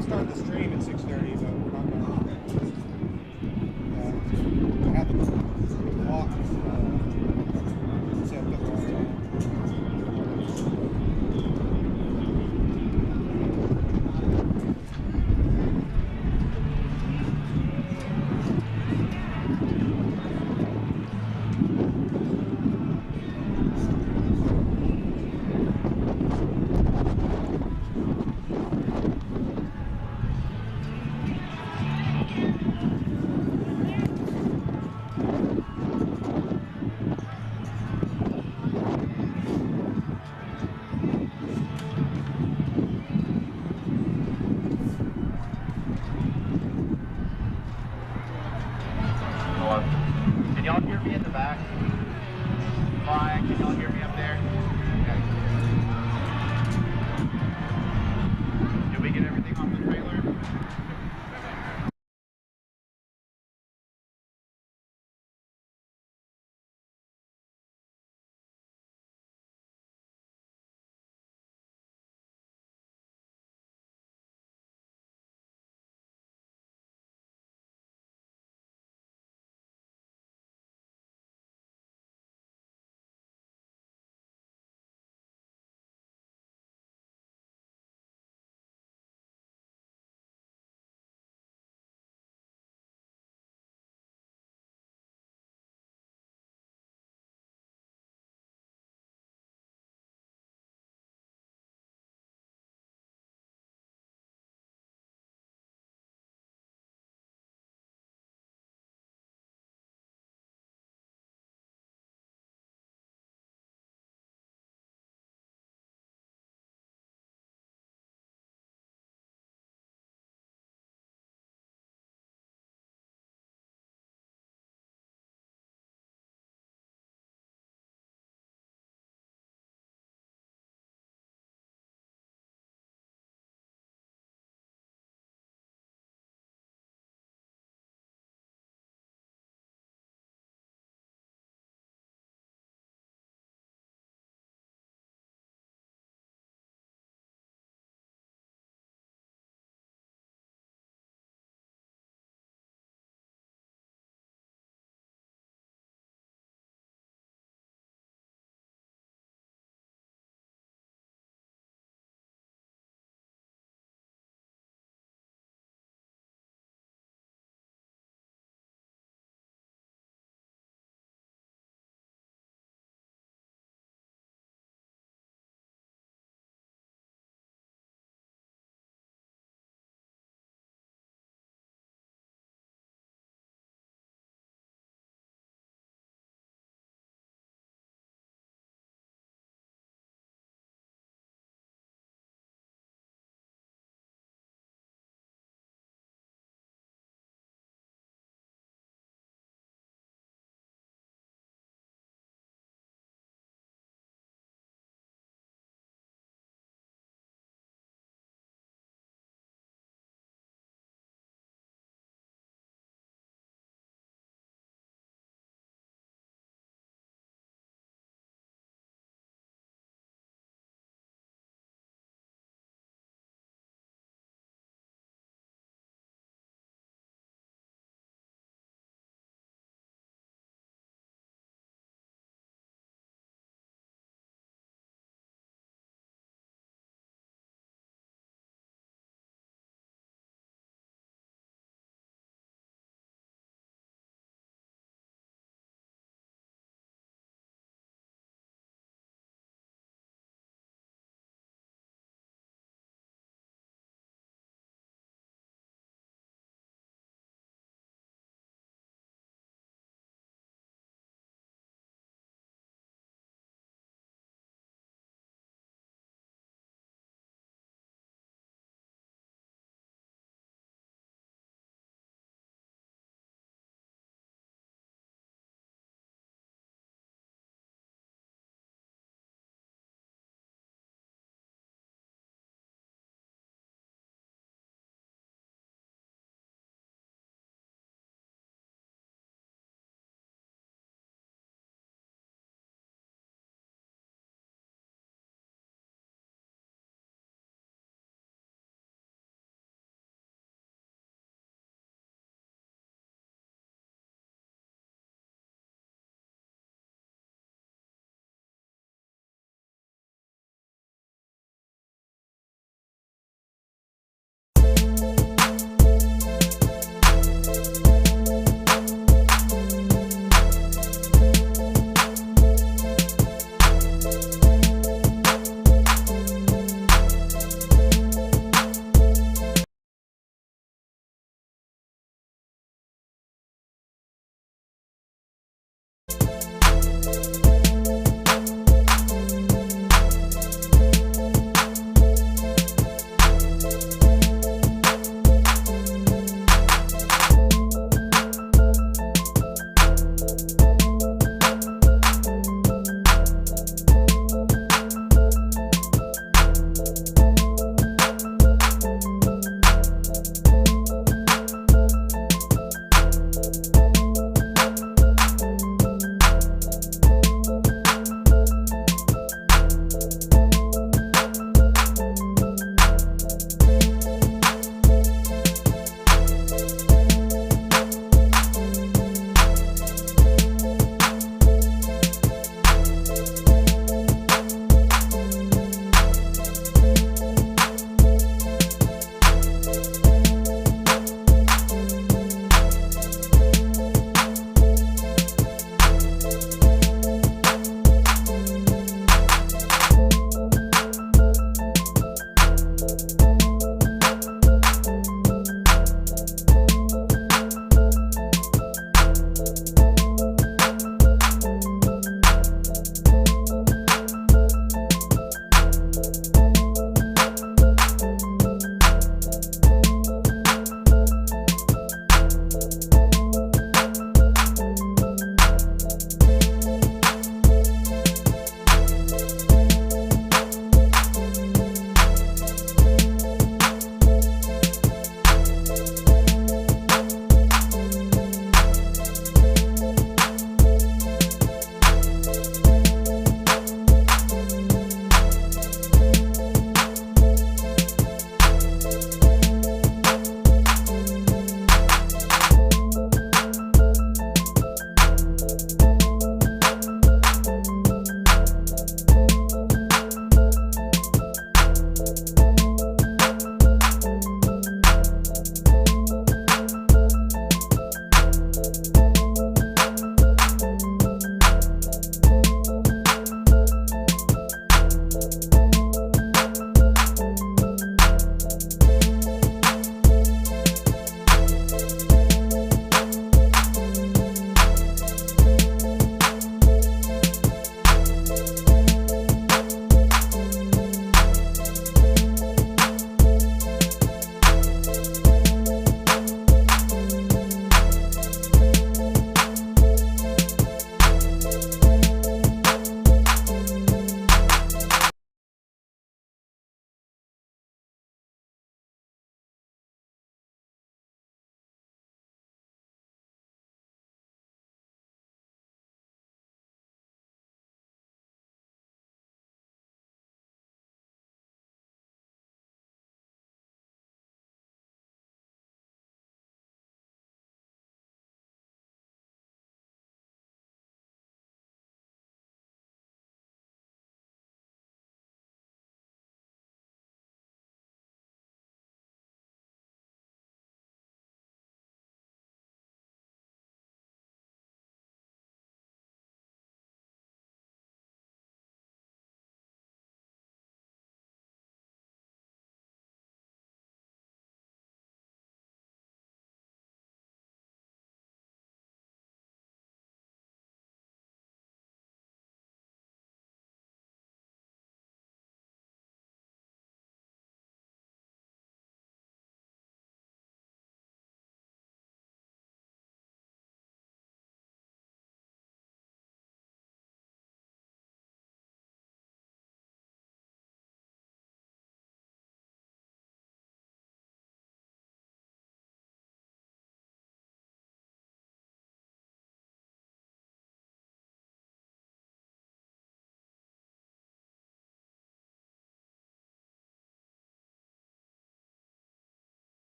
we started the stream at 6:30, but we're not going to. I have the clock set up the wrong time. Can y'all hear me in the back? Fine. Can y'all hear me up there? Okay. Did we get everything off the trailer?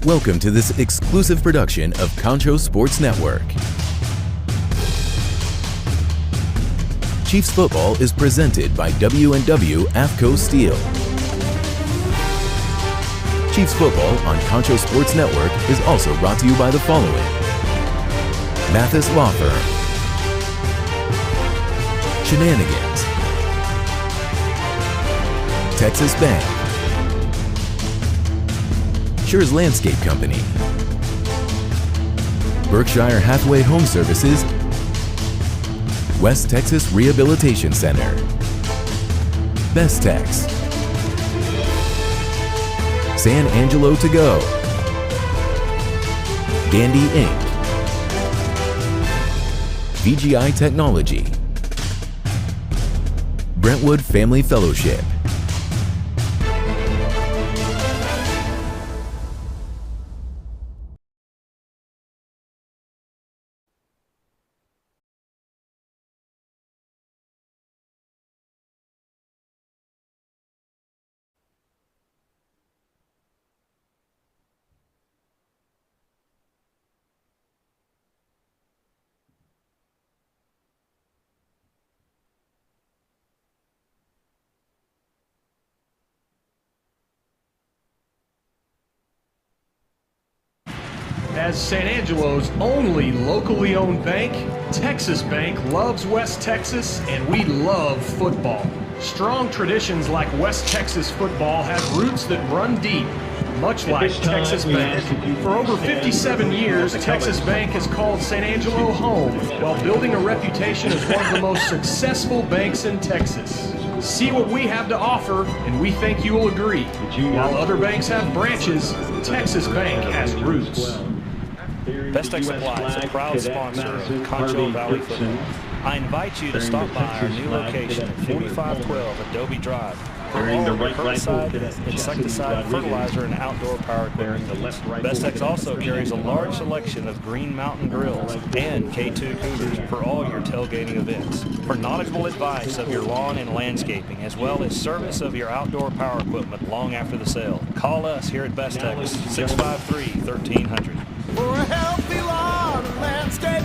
Welcome to this exclusive production of Concho Sports Network. Chiefs football is presented by W&W AFCO Steel. Chiefs football on Concho Sports Network is also brought to you by the following: Mathis Law Firm, Shenanigans, Texas Bank, Schur's Landscape Company, Berkshire Hathaway Home Services, West Texas Rehabilitation Center, Best Tex, San Angelo To Go, Gandy Inc., VGI Technology, Brentwood Family Fellowship. As San Angelo's only locally owned bank, Texas Bank loves West Texas, and we love football. Strong traditions like West Texas football have roots that run deep, much like Texas Bank. For over 57 years, Texas Bank has called San Angelo home while building a reputation as one of the most successful banks in Texas. See what we have to offer, and we think you will agree. While other banks have branches, Texas Bank has roots. Best Tex Supply is a proud sponsor of Concho Valley Football. I invite you to stop by our new location at 4512 Adobe Drive for all of your herbicide, insecticide, fertilizer, and outdoor power equipment needs. Best Tex also carries a large selection of Green Mountain grills and K2 coolers for all your tailgating events. For knowledgeable advice of your lawn and landscaping, as well as service of your outdoor power equipment long after the sale, call us here at Best Tex, 653-1300. For a healthy lawn and landscape,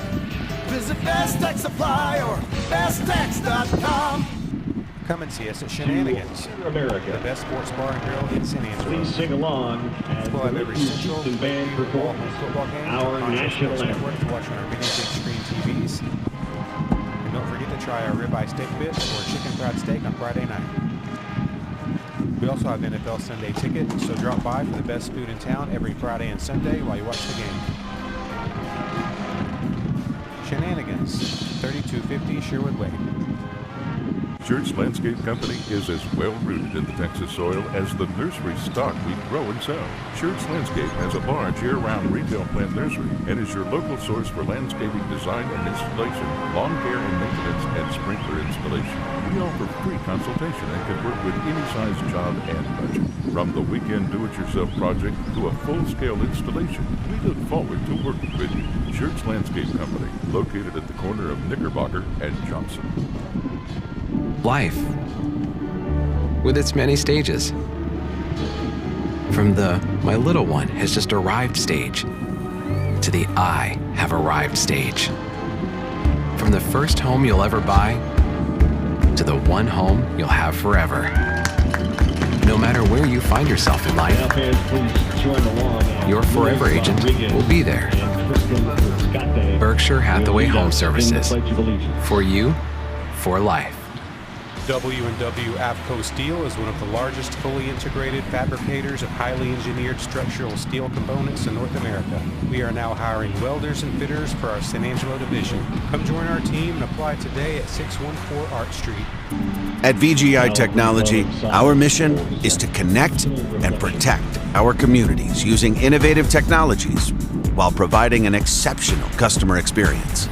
visit Best Tex Supply or besttex.com. Come and see us at Shenanigans, America. the best sports bar and grill in San Angelo. Please sing along as We'll have every Central Houston band perform football game our national network anthem. for watching our big screen TVs. And don't forget to try our ribeye steak bits or chicken fried steak on Friday night. We also have NFL Sunday ticket, so drop by for the best food in town every Friday and Sunday while you watch the game. Shenanigans, 3250 Sherwood Way. Schur's Landscape Company is as well rooted in the Texas soil as the nursery stock we grow and sell. Schur's Landscape has a large year-round retail plant nursery and is your local source for landscaping design and installation, lawn care and maintenance, and sprinkler installation. We offer free consultation and can work with any size job and budget. From the weekend do-it-yourself project to a full-scale installation, we look forward to working with you. Schur's Landscape Company, located at the corner of Knickerbocker and Johnson. Life, with its many stages. From the "my little one has just arrived" stage to the "I have arrived" stage. From the first home you'll ever buy to the one home you'll have forever. No matter where you find yourself in life, your forever agent will be there. Berkshire Hathaway Home Services. For you, for life. W&W AFCO Steel is one of the largest fully integrated fabricators of highly engineered structural steel components in North America. We are now hiring welders and fitters for our San Angelo division. Come join our team and apply today at 614 Art Street. At VGI Technology, our mission is to connect and protect our communities using innovative technologies while providing an exceptional customer experience.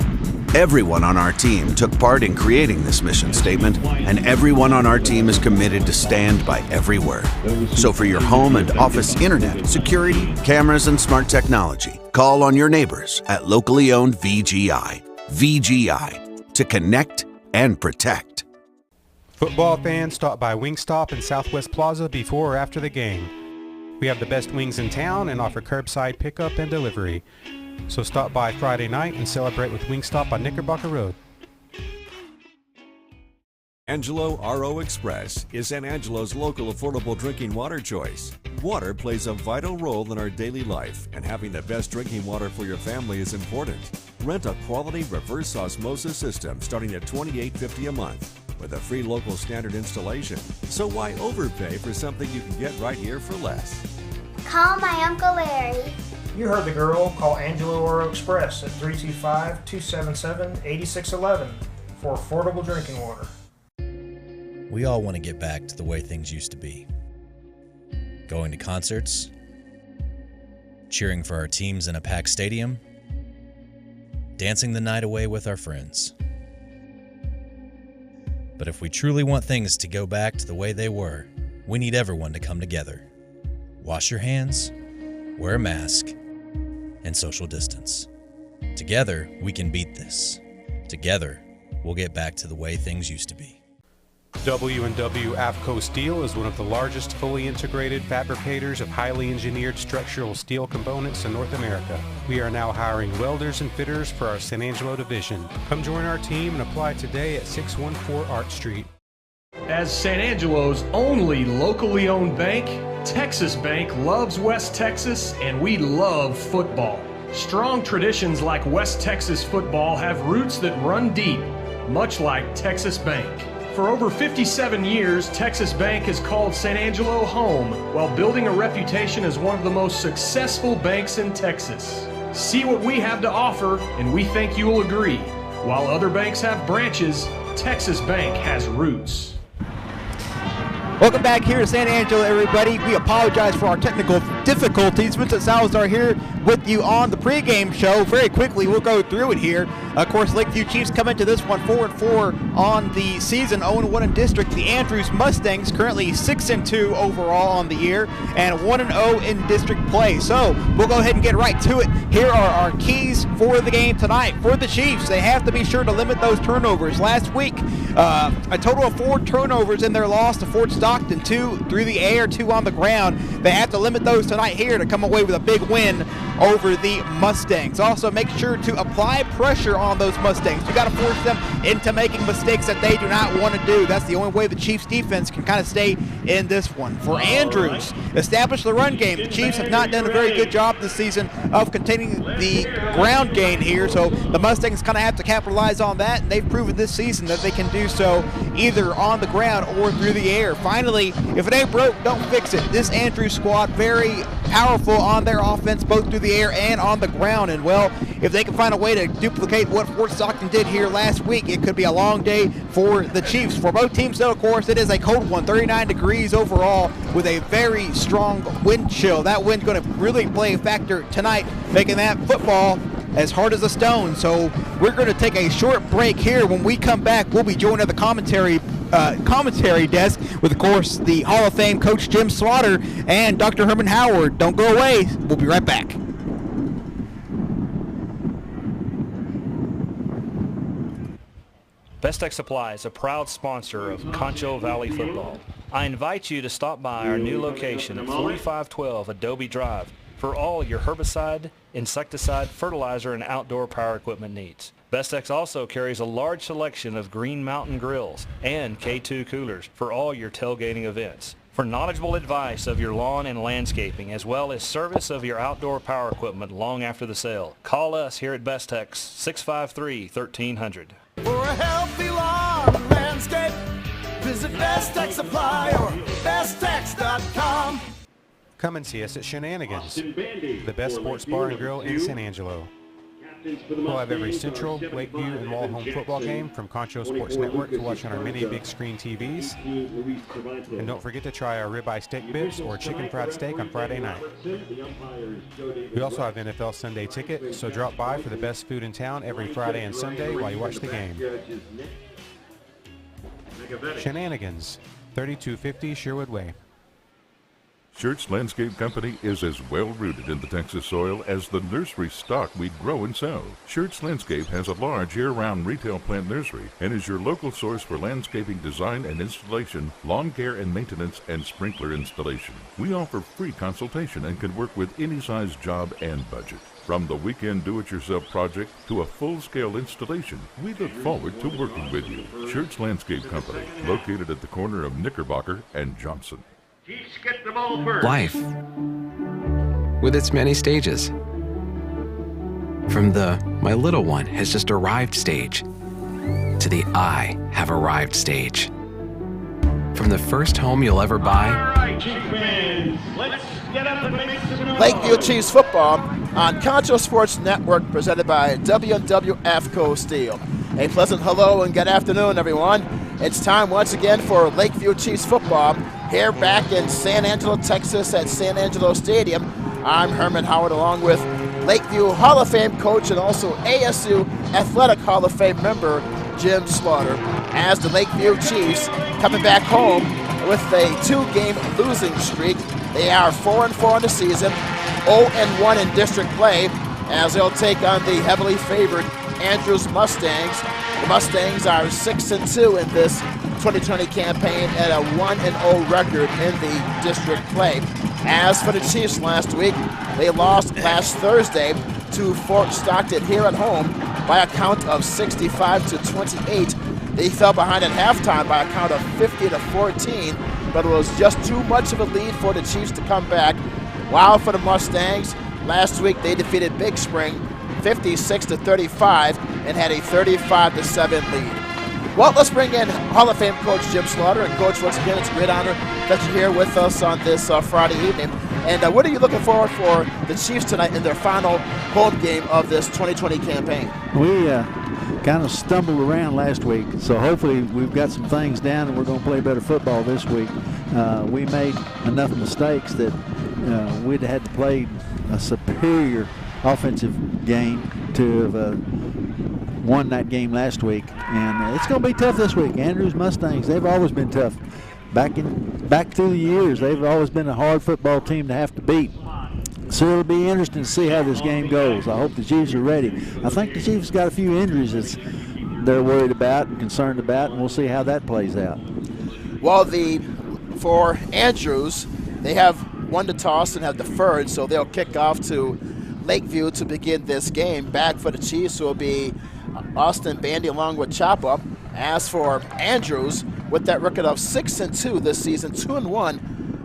Everyone on our team took part in creating this mission statement, and everyone on our team is committed to stand by every word. So for your home and office internet, security, cameras, and smart technology, call on your neighbors at locally owned VGI. VGI, to connect and protect. Football fans, stop by Wingstop in Southwest Plaza before or after the game. We have the best wings in town and offer curbside pickup and delivery. So stop by Friday night and celebrate with Wingstop on Knickerbocker Road. Angelo RO Express is San Angelo's local affordable drinking water choice. Water plays a vital role in our daily life, and having the best drinking water for your family is important. Rent a quality reverse osmosis system starting at $28.50 a month with a free local standard installation. So why overpay for something you can get right here for less? Call my Uncle Larry. You heard the girl. Call Angelo RO Express at 325-277-8611 for affordable drinking water. We all want to get back to the way things used to be. Going to concerts, cheering for our teams in a packed stadium, dancing the night away with our friends. But if we truly want things to go back to the way they were, we need everyone to come together. Wash your hands, wear a mask, and social distance. Together, we can beat this. Together, we'll get back to the way things used to be. W&W AFCO Steel is one of the largest fully integrated fabricators of highly engineered structural steel components in North America. We are now hiring welders and fitters for our San Angelo division. Come join our team and apply today at 614 Art Street. As San Angelo's only locally owned bank, Texas Bank loves West Texas, and we love football. Strong traditions like West Texas football have roots that run deep, much like Texas Bank. For over 57 years, Texas Bank has called San Angelo home while building a reputation as one of the most successful banks in Texas. See what we have to offer, and we think you'll agree. While other banks have branches, Texas Bank has roots. Welcome back here to San Angelo, everybody. We apologize for our technical difficulties. Vincent Salazar here with you on the pregame show. Very quickly, we'll go through it here. Of course, Lakeview Chiefs come into this one 4-4 on the season, 0-1 in district. The Andrews Mustangs currently 6-2 overall on the year and 1-0 in district play. So we'll go ahead and get right to it. Here are our keys for the game tonight. For the Chiefs, they have to be sure to limit those turnovers. Last week, a total of 4 turnovers in their loss to Fort Stockton, 2 through the air, 2 on the ground. They have to limit those tonight here to come away with a big win over the Mustangs. Also, make sure to apply pressure on those Mustangs. You got to force them into making mistakes that they do not want to do. That's the only way the Chiefs defense can kind of stay in this one. For Andrews, establish the run game. The Chiefs have not done a very good job this season of containing the ground game here, so the Mustangs kind of have to capitalize on that, and they've proven this season that they can do so either on the ground or through the air. Finally, if it ain't broke, don't fix it. This Andrews squad very powerful on their offense, both through the air and on the ground. And, well, if they can find a way to duplicate what Fort Stockton did here last week, it could be a long day for the Chiefs. For both teams, though, of course, it is a cold one, 39 degrees overall with a very strong wind chill. That wind's going to really play a factor tonight, making that football as hard as a stone. So we're going to take a short break here. When we come back, we'll be joined at the commentary desk with, of course, the Hall of Fame coach Jim Slaughter and Dr. Herman Howard. Don't go away. We'll be right back. Best Tech Supply is a proud sponsor of Concho Valley football. I invite you to stop by our new location at 4512 Adobe Drive for all your herbicide, insecticide, fertilizer, and outdoor power equipment needs. Bestex also carries a large selection of Green Mountain grills and K2 coolers for all your tailgating events. For knowledgeable advice of your lawn and landscaping, as well as service of your outdoor power equipment long after the sale, call us here at Bestex, 653-1300. For a healthy lawn and landscape, visit Best Tech Supply or besttech.com. Come and see us at Shenanigans, the best sports bar and grill in San Angelo. We'll have every Central, Lakeview, and Wall home football game from Concho Sports Network to watch on our many big screen TVs. And don't forget to try our ribeye steak bibs or chicken fried steak on Friday night. We also have NFL Sunday ticket, so drop by for the best food in town every Friday and Sunday while you watch the game. Shenanigans, 3250 Sherwood Way. Schertz Landscape Company is as well-rooted in the Texas soil as the nursery stock we grow and sell. Schertz Landscape has a large year-round retail plant nursery and is your local source for landscaping design and installation, lawn care and maintenance, and sprinkler installation. We offer free consultation and can work with any size job and budget. From the weekend do-it-yourself project to a full-scale installation, we look forward to working with you. Schertz Landscape Company, located at the corner of Knickerbocker and Johnson. Life, with its many stages. From the "my little one has just arrived" stage to the "I have arrived" stage. From the first home you'll ever buy. All right, Chief fans, let's get up and make some noise. Lakeview Chiefs football on Concho Sports Network, presented by W&W AFCO Steel. A pleasant hello and good afternoon, everyone. It's time once again for Lakeview Chiefs football here back in San Angelo, Texas at San Angelo Stadium. I'm Herman Howard, along with Lakeview Hall of Fame coach and also ASU Athletic Hall of Fame member Jim Slaughter, as the Lakeview Chiefs coming back home with a 2-game losing streak. They are 4-4 in the season, 0-1 in district play, as they'll take on the heavily favored Andrews Mustangs. The Mustangs are 6-2 in this 2020 campaign and a 1-0 record in the district play. As for the Chiefs last week, they lost last Thursday to Fort Stockton here at home by a count of 65-28. They fell behind at halftime by a count of 50-14, but it was just too much of a lead for the Chiefs to come back. While for the Mustangs, last week they defeated Big Spring 56-35 and had a 35-7 lead. Well, let's bring in Hall of Fame coach Jim Slaughter. And coach, once again, it's a great honor that you're here with us on this Friday evening. And what are you looking forward for the Chiefs tonight in their final home game of this 2020 campaign? We kind of stumbled around last week, so hopefully we've got some things down and we're going to play better football this week. We made enough mistakes that we'd had to play a superior offensive game to have won that game last week, and it's going to be tough this week. Andrews Mustangs, they've always been tough. Back through the years, they've always been a hard football team to have to beat. So it'll be interesting to see how this game goes. I hope the Chiefs are ready. I think the Chiefs got a few injuries that they're worried about and concerned about, and we'll see how that plays out. Well, for Andrews, they have won the toss and have deferred, so they'll kick off to Lakeview to begin this game. Back for the Chiefs will be Austin Bandy along with Chapa. As for Andrews, with that record of 6-2 this season, 2-1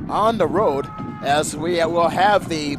on the road, as we will have the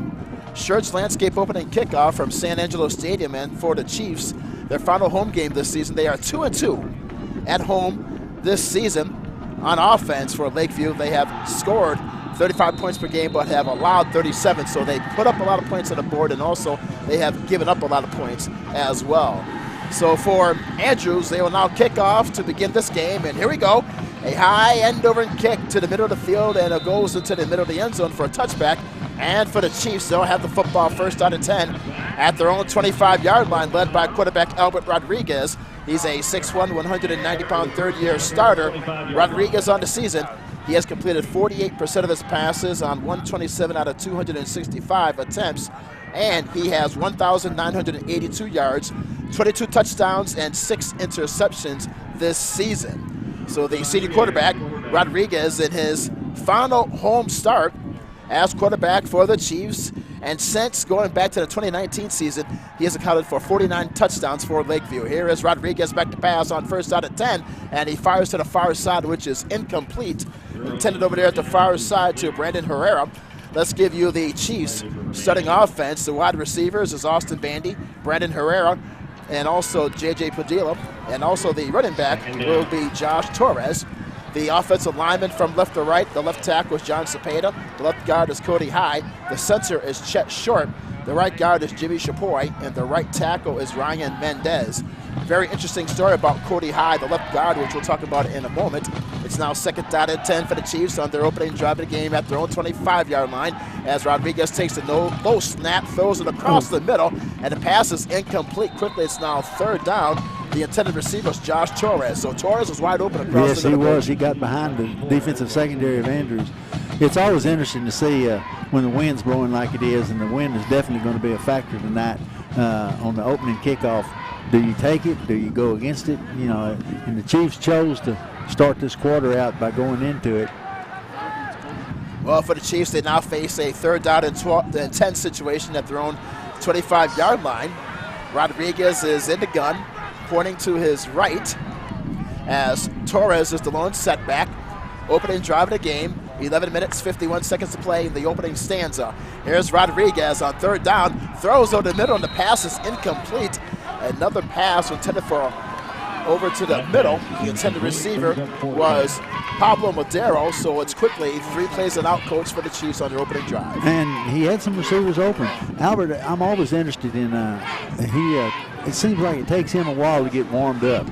Schertz Landscape opening kickoff from San Angelo Stadium. And for the Chiefs, their final home game this season, they are 2-2 at home this season. On offense for Lakeview, they have scored 35 points per game, but have allowed 37, so they put up a lot of points on the board, and also they have given up a lot of points as well. So for Andrews, they will now kick off to begin this game, and here we go. A high end-over kick to the middle of the field, and it goes into the middle of the end zone for a touchback. And for the Chiefs, they'll have the football first out of 10 at their own 25-yard line, led by quarterback Albert Rodriguez. He's a 6'1", 190-pound third-year starter. Rodriguez on the season, he has completed 48% of his passes on 127 out of 265 attempts, and he has 1,982 yards, 22 touchdowns, and 6 interceptions this season. So the senior quarterback, Rodriguez, in his final home start as quarterback for the Chiefs, and since going back to the 2019 season, he has accounted for 49 touchdowns for Lakeview. Here is Rodriguez back to pass on first out of 10, and he fires to the far side, which is incomplete. Intended over there at the far side to Brandon Herrera. Let's give you the Chiefs starting offense. The wide receivers is Austin Bandy, Brandon Herrera, and also J.J. Padilla. And also the running back will be Josh Torres. The offensive lineman from left to right, the left tackle is John Cepeda. The left guard is Cody Hyde. The center is Chet Short. The right guard is Jimmy Chapoy. And the right tackle is Ryan Mendez. Very interesting story about Cody Hyde, the left guard, which we'll talk about in a moment. It's now second down and 10 for the Chiefs on their opening drive of the game at their own 25-yard line, as Rodriguez takes the low snap, throws it across the middle, and the pass is incomplete. Quickly, it's now third down. The intended receiver is Josh Torres. So Torres was wide open across the middle. Yes, he was. He got behind the defensive secondary of Andrews. it's always interesting to see when the wind's blowing like it is, and the wind is definitely going to be a factor tonight on the opening kickoff. Do you take it? Do you go against it? You know, and the Chiefs chose to start this quarter out by going into it. Well, for the Chiefs, they now face a 3rd down and 10 situation at their own 25-yard line. Rodriguez is in the gun, pointing to his right, as Torres is the lone setback. Opening drive of the game, 11 minutes, 51 seconds to play in the opening stanza. Here's Rodriguez on 3rd down, throws over the middle, and the pass is incomplete. Another pass intended for over to the middle. The intended receiver was Pablo Madero, so it's quickly 3 plays and out coach for the Chiefs on their opening drive. And he had some receivers open. Albert, I'm always interested in, it seems like it takes him a while to get warmed up.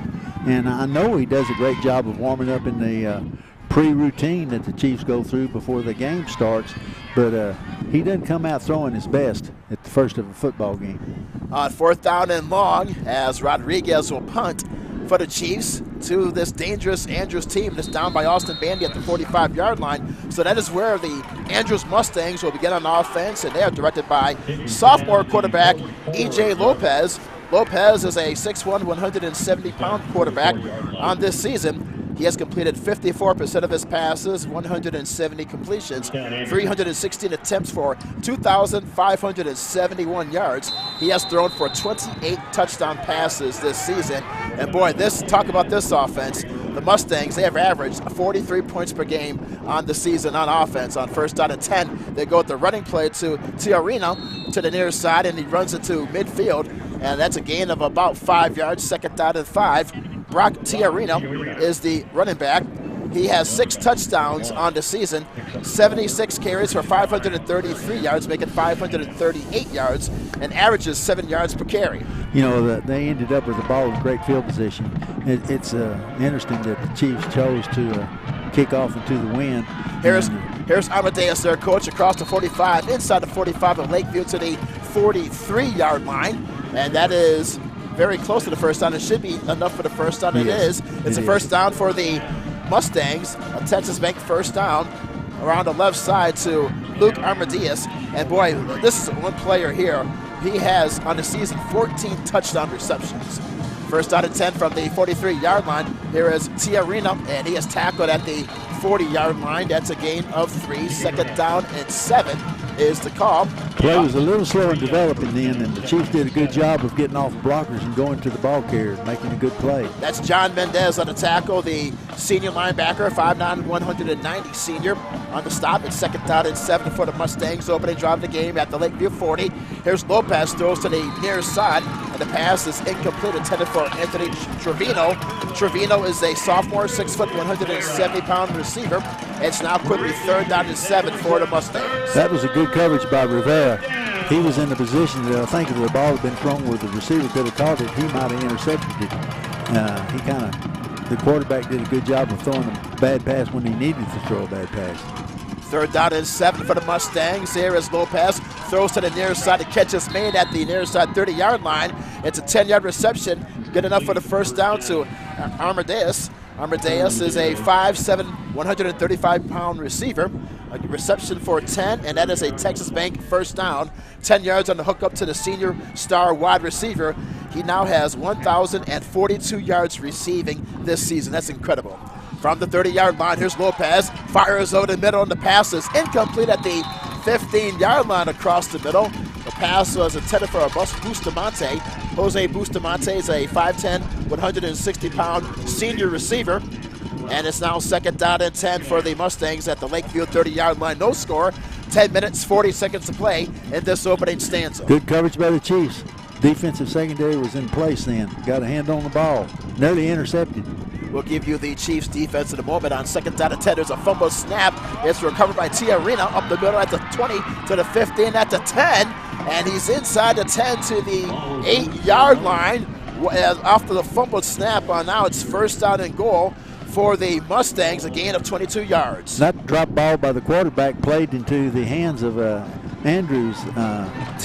And I know he does a great job of warming up in the pre-routine that the Chiefs go through before the game starts, but he doesn't come out throwing his best at the first of a football game. On 4th down and long, as Rodriguez will punt for the Chiefs to this dangerous Andrews team that's down by Austin Bandy at the 45-yard line. So that is where the Andrews Mustangs will begin on offense, and they are directed by sophomore quarterback E.J. Lopez. Lopez is a 6'1", 170-pound quarterback on this season. He has completed 54% of his passes, 170 completions, 316 attempts for 2,571 yards. He has thrown for 28 touchdown passes this season. And boy, talk about this offense. The Mustangs, they have averaged 43 points per game on the season on offense. On 1st down and 10, they go with the running play to Tiarino to the near side, and he runs into midfield. And that's a gain of about 5 yards, 2nd down and 5. Brock Tiarino is the running back. He has 6 touchdowns on the season, 76 carries for 533 yards, making 538 yards, and averages 7 yards per carry. You know, they ended up with the ball in great field position. It's interesting that the Chiefs chose to kick off into the wind. Here's Amadeus, their coach, across the 45, inside the 45 of Lakeview to the 43-yard line, and that is very close to the 1st down. It should be enough for the 1st down. It is. It's a 1st down for the Mustangs, a Texas Bank 1st down around the left side to Luke Amadeus. And boy, this is one player here. He has on the season 14 touchdown receptions. 1st down and 10 from the 43-yard line. Here is Tiarino, and he is tackled at the 40-yard line. That's a gain of 3. 2nd down and 7 is the call. Play was a little slow in developing then, and the Chiefs did a good job of getting off blockers and going to the ball carrier and making a good play. That's John Mendez on the tackle, the senior linebacker, 5'9", 190 senior on the stop. It's 2nd down and 7 for the Mustangs, opening drive of the game at the Lakeview 40. Here's Lopez, throws to the near side, and the pass is incomplete, intended for Anthony Trevino. Trevino is a sophomore, 6', 170-pound receiver. It's now quickly 3rd down and 7 for the Mustangs. That was a good coverage by Rivera. He was in the position that I think if the ball had been thrown where the receiver could have caught it, he might have intercepted it. The quarterback did a good job of throwing a bad pass when he needed to throw a bad pass. 3rd down and 7 for the Mustangs. Here is Lopez, throws to the near side. The catch is made at the near side 30-yard line. It's a 10-yard reception, good enough for the 1st down to Amadeus. Amadeus is a 5'7", 135-pound receiver. A reception for 10, and that is a Texas Bank 1st down. 10 yards on the hook up to the senior star wide receiver. He now has 1,042 yards receiving this season. That's incredible. From the 30-yard line, here's Lopez. Fires over the middle, and the pass is incomplete at the 15-yard line across the middle. The pass was intended for Bustamante. Jose Bustamante is a 5'10", 160-pound senior receiver. And it's now 2nd down and 10 for the Mustangs at the Lakeview 30-yard line. No score. 10 minutes, 40 seconds to play in this opening stanza. Good coverage by the Chiefs. Defensive secondary was in place then. Got a hand on the ball. Nearly intercepted. We'll give you the Chiefs defense in a moment. On 2nd down and 10, there's a fumble snap. It's recovered by Tiarino up the middle at the 20 to the 15 at the 10. And he's inside the 10 to the 8-yard line. After the fumbled snap, now it's 1st down and goal for the Mustangs, a gain of 22 yards. That drop ball by the quarterback played into the hands of Andrews.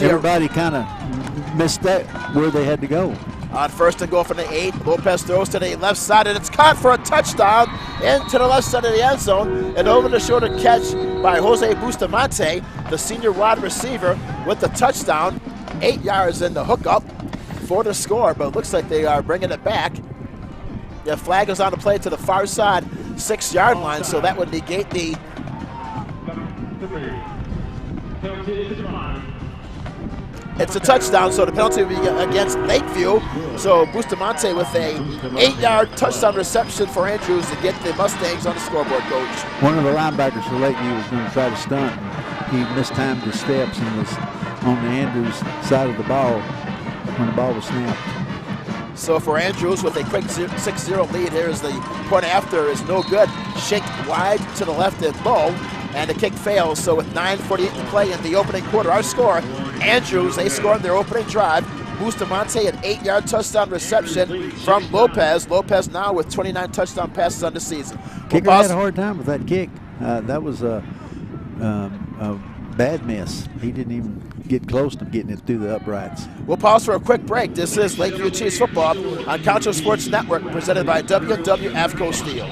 Everybody kind of missed that where they had to go. On first and goal from the 8, Lopez throws to the left side, and it's caught for a touchdown into the left side of the end zone. An over-the-shoulder catch by Jose Bustamante, the senior wide receiver, with the touchdown. 8 yards in the hookup for the score, but it looks like they are bringing it back. The flag is on the play to the far side, 6-yard line, so that would negate the... It's a touchdown, so the penalty will be against Lakeview. So Bustamante with a 8-yard touchdown reception for Andrews to get the Mustangs on the scoreboard, Coach. One of the linebackers for Lakeview was going to try to stunt. He mistimed his steps and was on the Andrews side of the ball when the ball was snapped. So for Andrews with a quick 6-0 lead, here's the point after is no good. Shanked wide to the left and low, and the kick fails. So with 9:48 to play in the opening quarter, our score, Andrews, they scored their opening drive. Bustamante, an 8-yard touchdown reception from Lopez. Lopez now with 29 touchdown passes on the season. Kicker had a hard time with that kick. That was a bad miss. He didn't even get close to getting it through the uprights. We'll pause for a quick break. This is Lakeview Chiefs football on Concho Sports Network, presented by W&W AFCO Steel.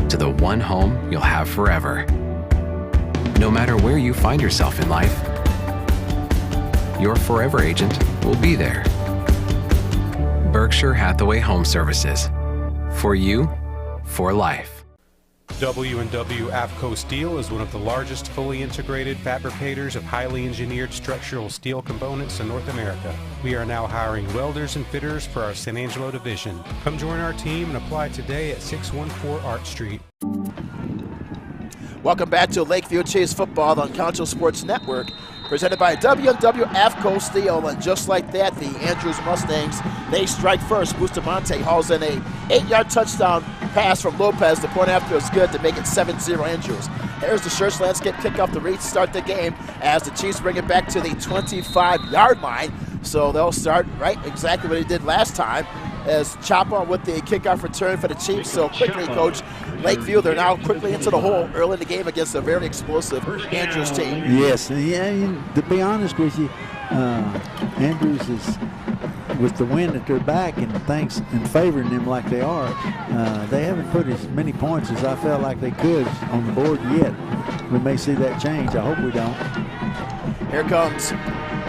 To the one home you'll have forever. No matter where you find yourself in life, your forever agent will be there. Berkshire Hathaway Home Services. For you, for life. W&W AFCO Steel is one of the largest fully integrated fabricators of highly engineered structural steel components in North America. We are now hiring welders and fitters for our San Angelo division. Come join our team and apply today at 614 Art Street. Welcome back to Lakeview Chiefs football on Concho Sports Network, presented by W&W AFCO Steel. And just like that, the Andrews Mustangs, they strike first. Bustamante hauls in a 8-yard touchdown pass from Lopez. The point after is good to make it 7-0 Andrews. Here's the Church Landscape kickoff to restart the game as the Chiefs bring it back to the 25-yard line. So they'll start right exactly what they did last time, as Chapa with the kickoff return for the Chiefs. So quickly, Coach, Lakeview, they're now quickly into the hole early in the game against a very explosive Andrews team. Yes, to be honest with you, Andrews is, with the wind at their back and favoring them like they are, they haven't put as many points as I felt like they could on the board yet. We may see that change. I hope we don't. Here comes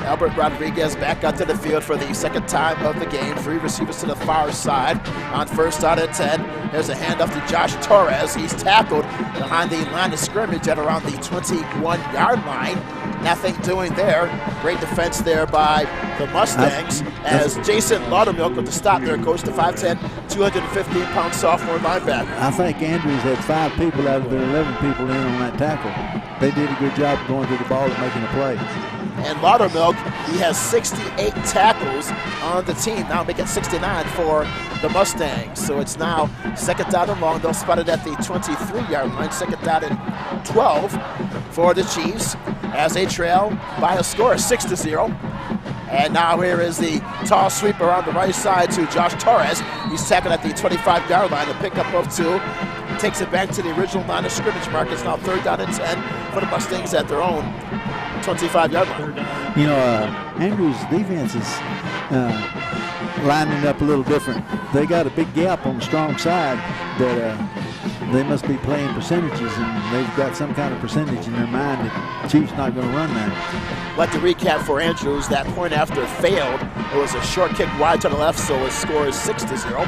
Albert Rodriguez back onto the field for the second time of the game. 3 receivers to the far side on first out and 10. There's a handoff to Josh Torres. He's tackled behind the line of scrimmage at around the 21-yard line. Nothing doing there. Great defense there by the Mustangs as Jason Laudermilk with the stop there, Coach, the 5'10", 215-pound sophomore linebacker. I think Andrews had 5 people out of their 11 people in on that tackle. They did a good job going to the ball and making a play. And Laudermilk, he has 68 tackles on the team, now making 69 for the Mustangs. So it's now second down and long. They'll spot it at the 23-yard line. Second down and 12 for the Chiefs as they trail by a score of 6-0. And now here is the toss sweeper on the right side to Josh Torres. He's tackled at the 25-yard line. A pickup of 2. Takes it back to the original line of scrimmage mark. It's now third down and 10 for the Mustangs at their own 25-yard line. You know, Andrews' defense is lining up a little different. They got a big gap on the strong side that they must be playing percentages, and they've got some kind of percentage in their mind that Chiefs not going to run that. Like to recap for Andrews, that point after failed. It was a short kick wide to the left, so his score is 6-0.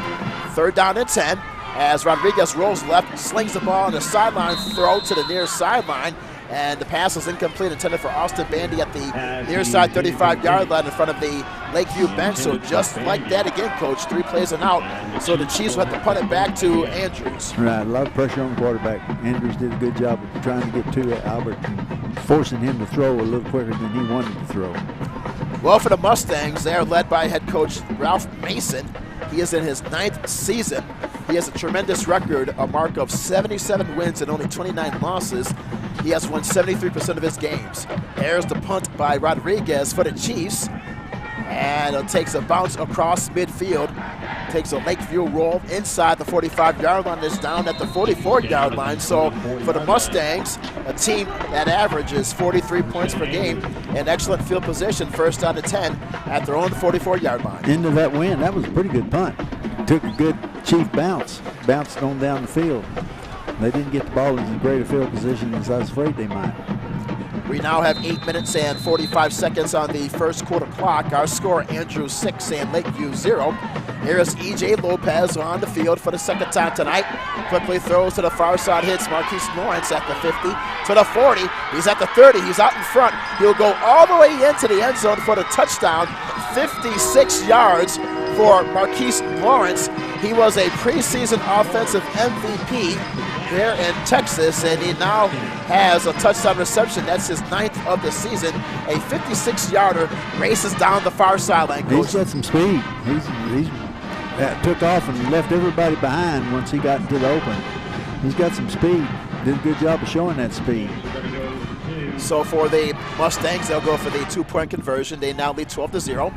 Third down and 10 as Rodriguez rolls left, slings the ball on the sideline throw to the near sideline. And the pass is incomplete, intended for Austin Bandy at the near side 35-yard line in front of the Lakeview bench. So just like that again, Coach, 3 plays and out. So the Chiefs will have to punt it back to Andrews. Right, a lot of pressure on the quarterback. Andrews did a good job of trying to get to Albert and forcing him to throw a little quicker than he wanted to throw. Well, for the Mustangs, they are led by head coach Ralph Mason. He is in his 9th season. He has a tremendous record, a mark of 77 wins and only 29 losses. He has won 73% of his games. There's the punt by Rodriguez for the Chiefs. and it takes a bounce across midfield. Takes a Lakeview roll inside the 45-yard line. Is down at the 44-yard line. So for the Mustangs, a team that averages 43 points per game and excellent field position, first out of 10 at their own 44-yard line. Into that win, that was a pretty good punt. Took a good chief bounce, bounced on down the field. They didn't get the ball in as great a field position as I was afraid they might. We now have 8 minutes and 45 seconds on the first quarter clock. Our score, Andrews 6 and Lakeview 0. Here is E.J. Lopez on the field for the second time tonight. Quickly throws to the far side, hits Marquise Lawrence at the 50, to the 40. He's at the 30. He's out in front. He'll go all the way into the end zone for the touchdown. 56 yards for Marquise Lawrence. He was a preseason offensive MVP here in Texas, and he now has a touchdown reception. That's his 9th of the season. A 56-yarder races down the far sideline. He's got some speed. He's took off and left everybody behind once he got into the open. He's got some speed. Did a good job of showing that speed. So for the Mustangs, they'll go for the 2-point conversion. They now lead 12-0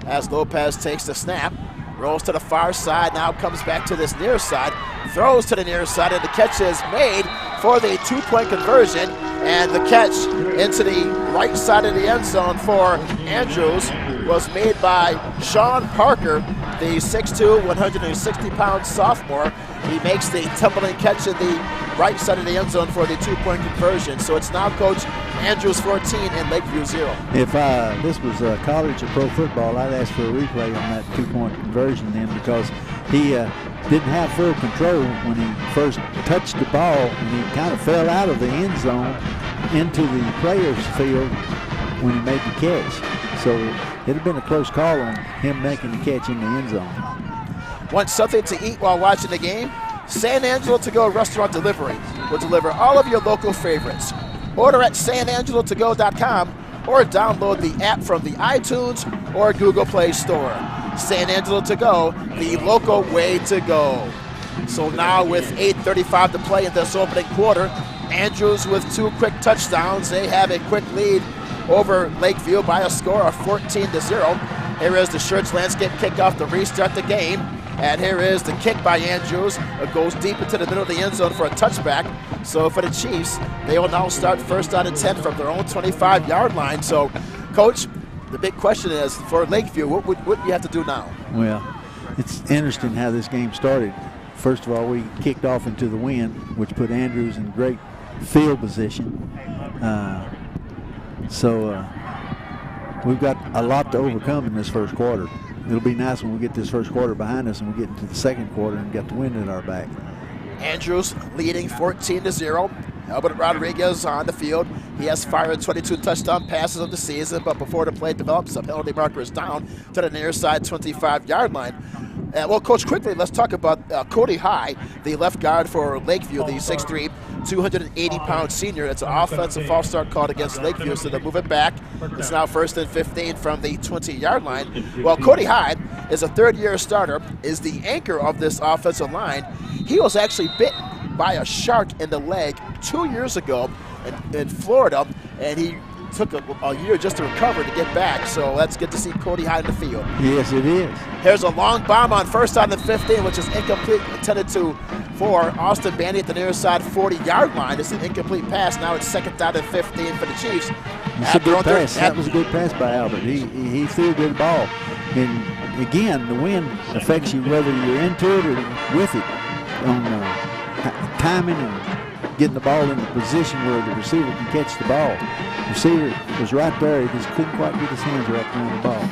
as Lopez takes the snap. Rolls to the far side, now comes back to this near side, throws to the near side, and the catch is made for the 2-point conversion. And the catch into the right side of the end zone for Andrews was made by Sean Parker, the 6'2", 160-pound sophomore. He makes the tumbling catch in the right side of the end zone for the 2-point conversion. So it's now Coach Andrews 14 and Lakeview 0. If this was college or pro football, I'd ask for a replay on that 2-point conversion then, because he didn't have full control when he first touched the ball, and he kind of fell out of the end zone into the player's field when he made the catch. So it had been a close call on him making the catch in the end zone. Want something to eat while watching the game? San Angelo To Go Restaurant Delivery will deliver all of your local favorites. Order at sanangelotogo.com or download the app from the iTunes or Google Play Store. San Angelo To Go, the local way to go. So now with 8:35 to play in this opening quarter, Andrews with 2 quick touchdowns. They have a quick lead over Lakeview by a score of 14-0. Here is the Schertz Landscape kickoff to restart the game. And here is the kick by Andrews. It goes deep into the middle of the end zone for a touchback. So for the Chiefs, they will now start first out of 10 from their own 25-yard line. So, Coach, the big question is, for Lakeview, what do you have to do now? Well, it's interesting how this game started. First of all, we kicked off into the wind, which put Andrews in great field position. We've got a lot to overcome in this first quarter. It'll be nice when we get this first quarter behind us and we get into the second quarter and get the wind at our back. Andrews leading 14-0. Albert Rodriguez on the field. He has fired 22 touchdown passes of the season, but before the play develops, a penalty marker is down to the near side 25-yard line. Well, Coach, quickly, let's talk about Cody High, the left guard for Lakeview, the 6'3", 280-pound senior. It's an offensive false start called against Lakeview, so they'll move it back. It's now 1st and 15 from the 20-yard line. Well, Cody Hyde is a third-year starter, is the anchor of this offensive line. He was actually bit by a shark in the leg 2 years ago in Florida, and he took a year just to recover to get back. So that's good to see Cody Hyde in the field. Yes, it is. Here's a long bomb on first out and 15, which is incomplete, intended for Austin Bandy at the near side 40-yard line. It's an incomplete pass. Now it's 2nd down and 15 for the Chiefs. It's a good pass. That was a good pass by Albert. He threw a good ball. And again, the wind affects you whether you're into it or with it on timing and getting the ball in the position where the receiver can catch the ball. The receiver was right there. He just couldn't quite get his hands wrapped around the ball.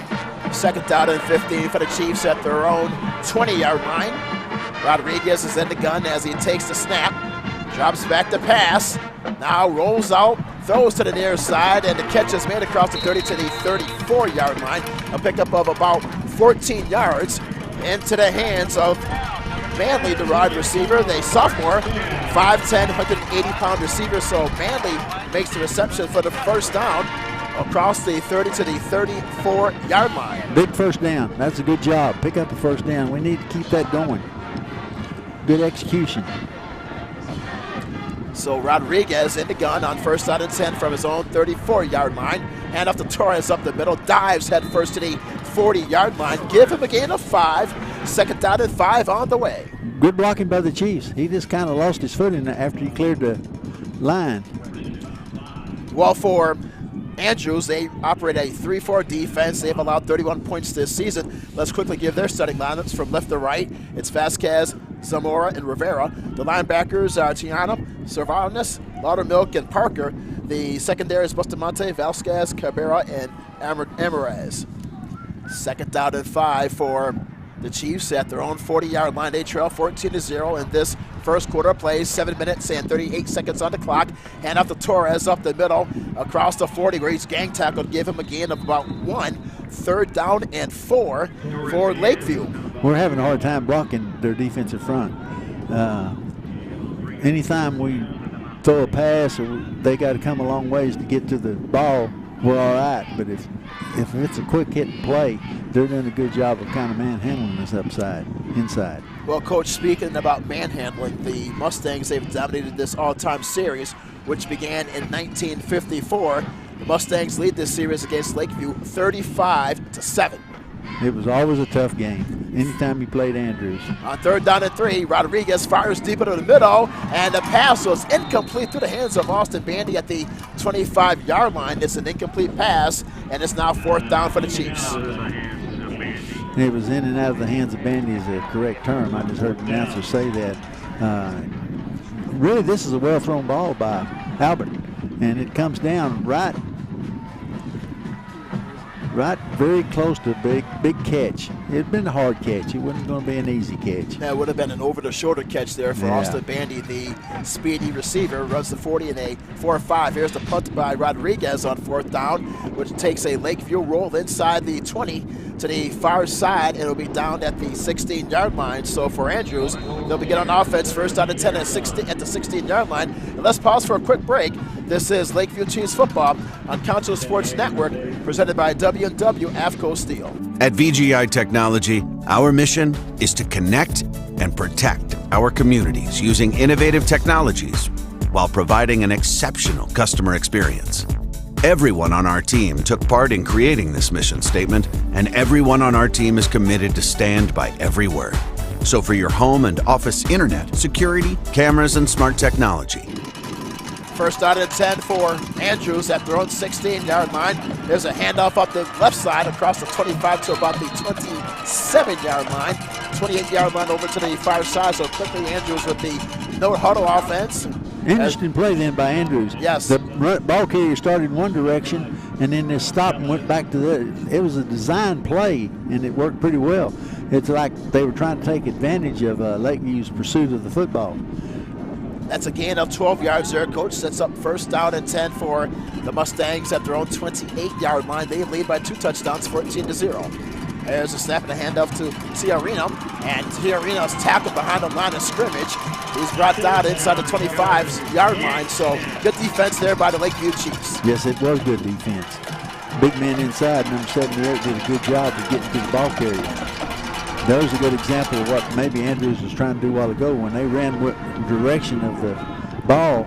2nd down and 15 for the Chiefs at their own 20-yard line. Rodriguez is in the gun as he takes the snap. Drops back to pass. Now rolls out, throws to the near side, and the catch is made across the 30 to the 34-yard line. A pickup of about 14 yards into the hands of Manley, the wide receiver, the sophomore, 5'10", 180-pound receiver. So Manley makes the reception for the first down across the 30 to the 34-yard line. Big first down. That's a good job. Pick up the first down. We need to keep that going. Good execution. So Rodriguez in the gun on 1st out and 10 from his own 34-yard line. Hand off to Torres up the middle. Dives head first to the 40-yard line. Give him a gain of 5. 2nd down and 5 on the way. Good blocking by the Chiefs. He just kind of lost his footing after he cleared the line. Well, for Andrews, they operate a 3-4 defense. They've allowed 31 points this season. Let's quickly give their starting lineups from left to right. It's Vasquez, Zamora, and Rivera. The linebackers are Tiana, Cervantes, Laudermilk, and Parker. The secondary is Bustamante, Vasquez, Cabrera, and Amarez. 2nd down and 5 for the Chiefs at their own 40-yard line. They trail 14-0 in this first quarter play. 7 minutes and 38 seconds on the clock. Hand off to Torres up the middle across the 40 where he's gang tackled. Give him a gain of about 1. 3rd down and 4 for Lakeview. We're having a hard time blocking their defensive front. Anytime we throw a pass or they got to come a long ways to get to the ball, we're all right. But if it's a quick hit and play, they're doing a good job of kind of manhandling us inside. Well, Coach, speaking about manhandling, the Mustangs, they've dominated this all-time series, which began in 1954. The Mustangs lead this series against Lakeview 35-7. It was always a tough game anytime you played Andrews. On 3rd down and 3, Rodriguez fires deep into the middle, and the pass was incomplete through the hands of Austin Bandy at the 25-yard line. It's an incomplete pass, and it's now 4th down for the Chiefs. It was in and out of the hands of Bandy is the correct term. I just heard the announcer say that. Really, this is a well-thrown ball by Albert, and it comes down right very close to a big catch. It'd been a hard catch. It wasn't going to be an easy catch. That would have been an over-the-shoulder catch there for Austin Bandy, the speedy receiver. Runs the 40 in a 4-5. Here's the punt by Rodriguez on 4th down, which takes a Lakeview roll inside the 20 to the far side. It'll be down at the 16-yard line. So for Andrews, they'll begin on offense 1st down and 10 at the 16-yard line. And let's pause for a quick break. This is Lakeview Chiefs football on Concho Sports Network, presented by W&W AFCO Steel. At VGI Technology, our mission is to connect and protect our communities using innovative technologies while providing an exceptional customer experience. Everyone on our team took part in creating this mission statement, and everyone on our team is committed to stand by every word. So for your home and office internet, security, cameras, and smart technology, 1st down and 10 for Andrews at their own 16-yard line. There's a handoff up the left side across the 25 to about the 27-yard line. 28-yard line over to the far side. So quickly Andrews with the no huddle offense. Interesting play then by Andrews. Yes. The ball carrier started in one direction and then they stopped and went back to the. It was a design play and it worked pretty well. It's like they were trying to take advantage of Lakeview's pursuit of the football. That's a gain of 12 yards there. Coach sets up 1st down and 10 for the Mustangs at their own 28-yard line. They lead by 2 touchdowns, 14-0. There's a snap and a handoff to Tiarino, and Tiarino's tackled behind the line of scrimmage. He's brought down inside the 25-yard line, so good defense there by the Lakeview Chiefs. Yes, it was good defense. Big man inside, number 78, did a good job of getting to the ball carrier. That was a good example of what maybe Andrews was trying to do a while ago. When they ran with the direction of the ball,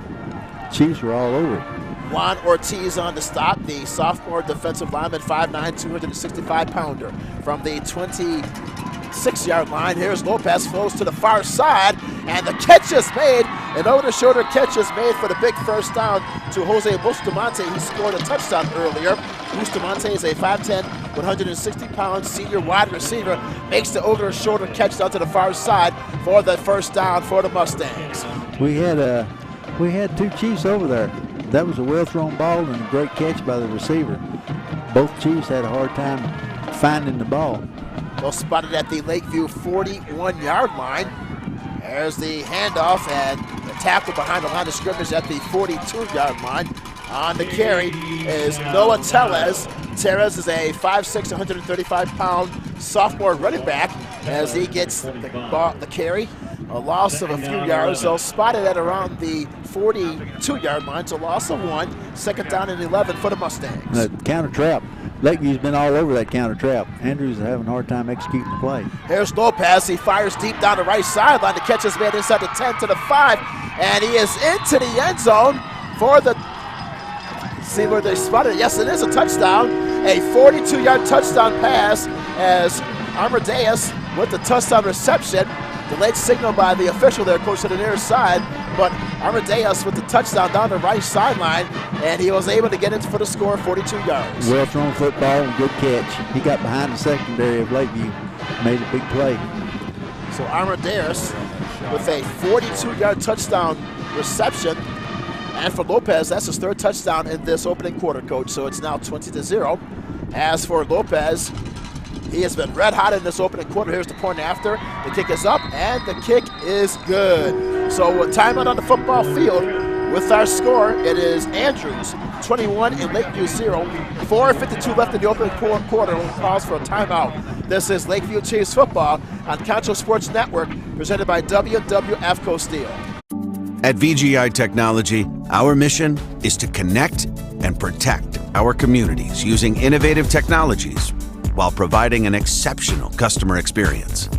Chiefs were all over it. Juan Ortiz on the stop, the sophomore defensive lineman, 5'9", 265-pounder. From the 26-yard line, here's Lopez, flows to the far side, and the catch is made. An over-the-shoulder catch is made for the big 1st down to Jose Bustamante. He scored a touchdown earlier. Bustamante is a 5'10", 160-pound senior wide receiver, makes the over-the-shoulder catch down to the far side for the 1st down for the Mustangs. We had 2 Chiefs over there. That was a well-thrown ball and a great catch by the receiver. Both Chiefs had a hard time finding the ball. Well spotted at the Lakeview 41-yard line. There's the handoff and the tackle behind the line of scrimmage at the 42-yard line. On the carry is Noah Tellez. Tellez is a 5'6", 135-pound sophomore running back as he gets the carry. A loss of a few yards, though, spotted at around the 42-yard line, so loss of 1. 2nd down and 11 for the Mustangs. The counter trap. Lakeview's been all over that counter trap. Andrews is having a hard time executing the play. Here's Lopez. He fires deep down the right sideline. The catch is made inside the 10 to the 5, and he is into the end zone for the see where they spotted it. Yes, it is a touchdown. A 42-yard touchdown pass as Amadeus with the touchdown reception. Delayed signal by the official there, coach, to the near side, but Amadeus with the touchdown down the right sideline, and he was able to get it for the score of 42 yards. Well thrown football and good catch. He got behind the secondary of Lakeview, made a big play. So Amadeus with a 42-yard touchdown reception. And for Lopez, that's his third touchdown in this opening quarter, coach. So it's now 20-0. As for Lopez, he has been red hot in this opening quarter. Here's the point after. The kick is up, and the kick is good. So with timeout on the football field, with our score, it is Andrews 21 and Lakeview 0. 4:52 left in the opening quarter. We'll pause for a timeout. This is Lakeview Chiefs football on Concho Sports Network, presented by AFCO Steel. At VGI Technology, our mission is to connect and protect our communities using innovative technologies while providing an exceptional customer experience.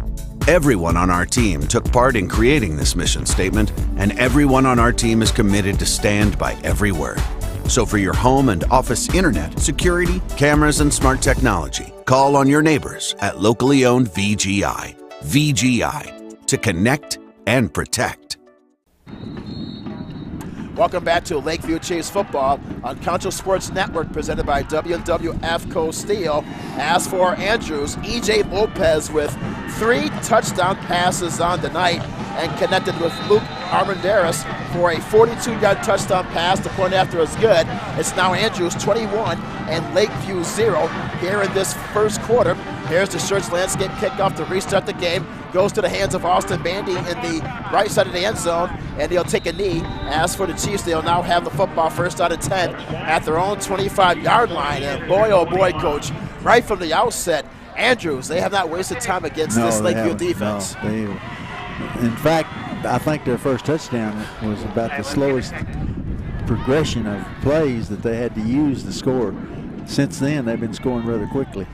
Everyone on our team took part in creating this mission statement, and everyone on our team is committed to stand by every word. So for your home and office internet, security, cameras, and smart technology, call on your neighbors at locally owned VGI. VGI, to connect and protect. Welcome back to Lakeview Chiefs football on Concho Sports Network, presented by AFCO Steel. As for Andrews, E.J. Lopez with 3 touchdown passes on the night and connected with Luke Armendariz for a 42-yard touchdown pass. The point after is good. It's now Andrews 21 and Lakeview 0 here in this first quarter. Here's the Church Landscape kickoff to restart the game. Goes to the hands of Austin Bandy in the right side of the end zone, and he'll take a knee. As for the Chiefs, they'll now have the football first out of 10 at their own 25-yard line. And boy, oh boy, coach, right from the outset, Andrews, they have not wasted time against this Lakeview defense. No, in fact, I think their first touchdown was about the slowest progression of plays that they had to use to score. Since then, they've been scoring rather quickly.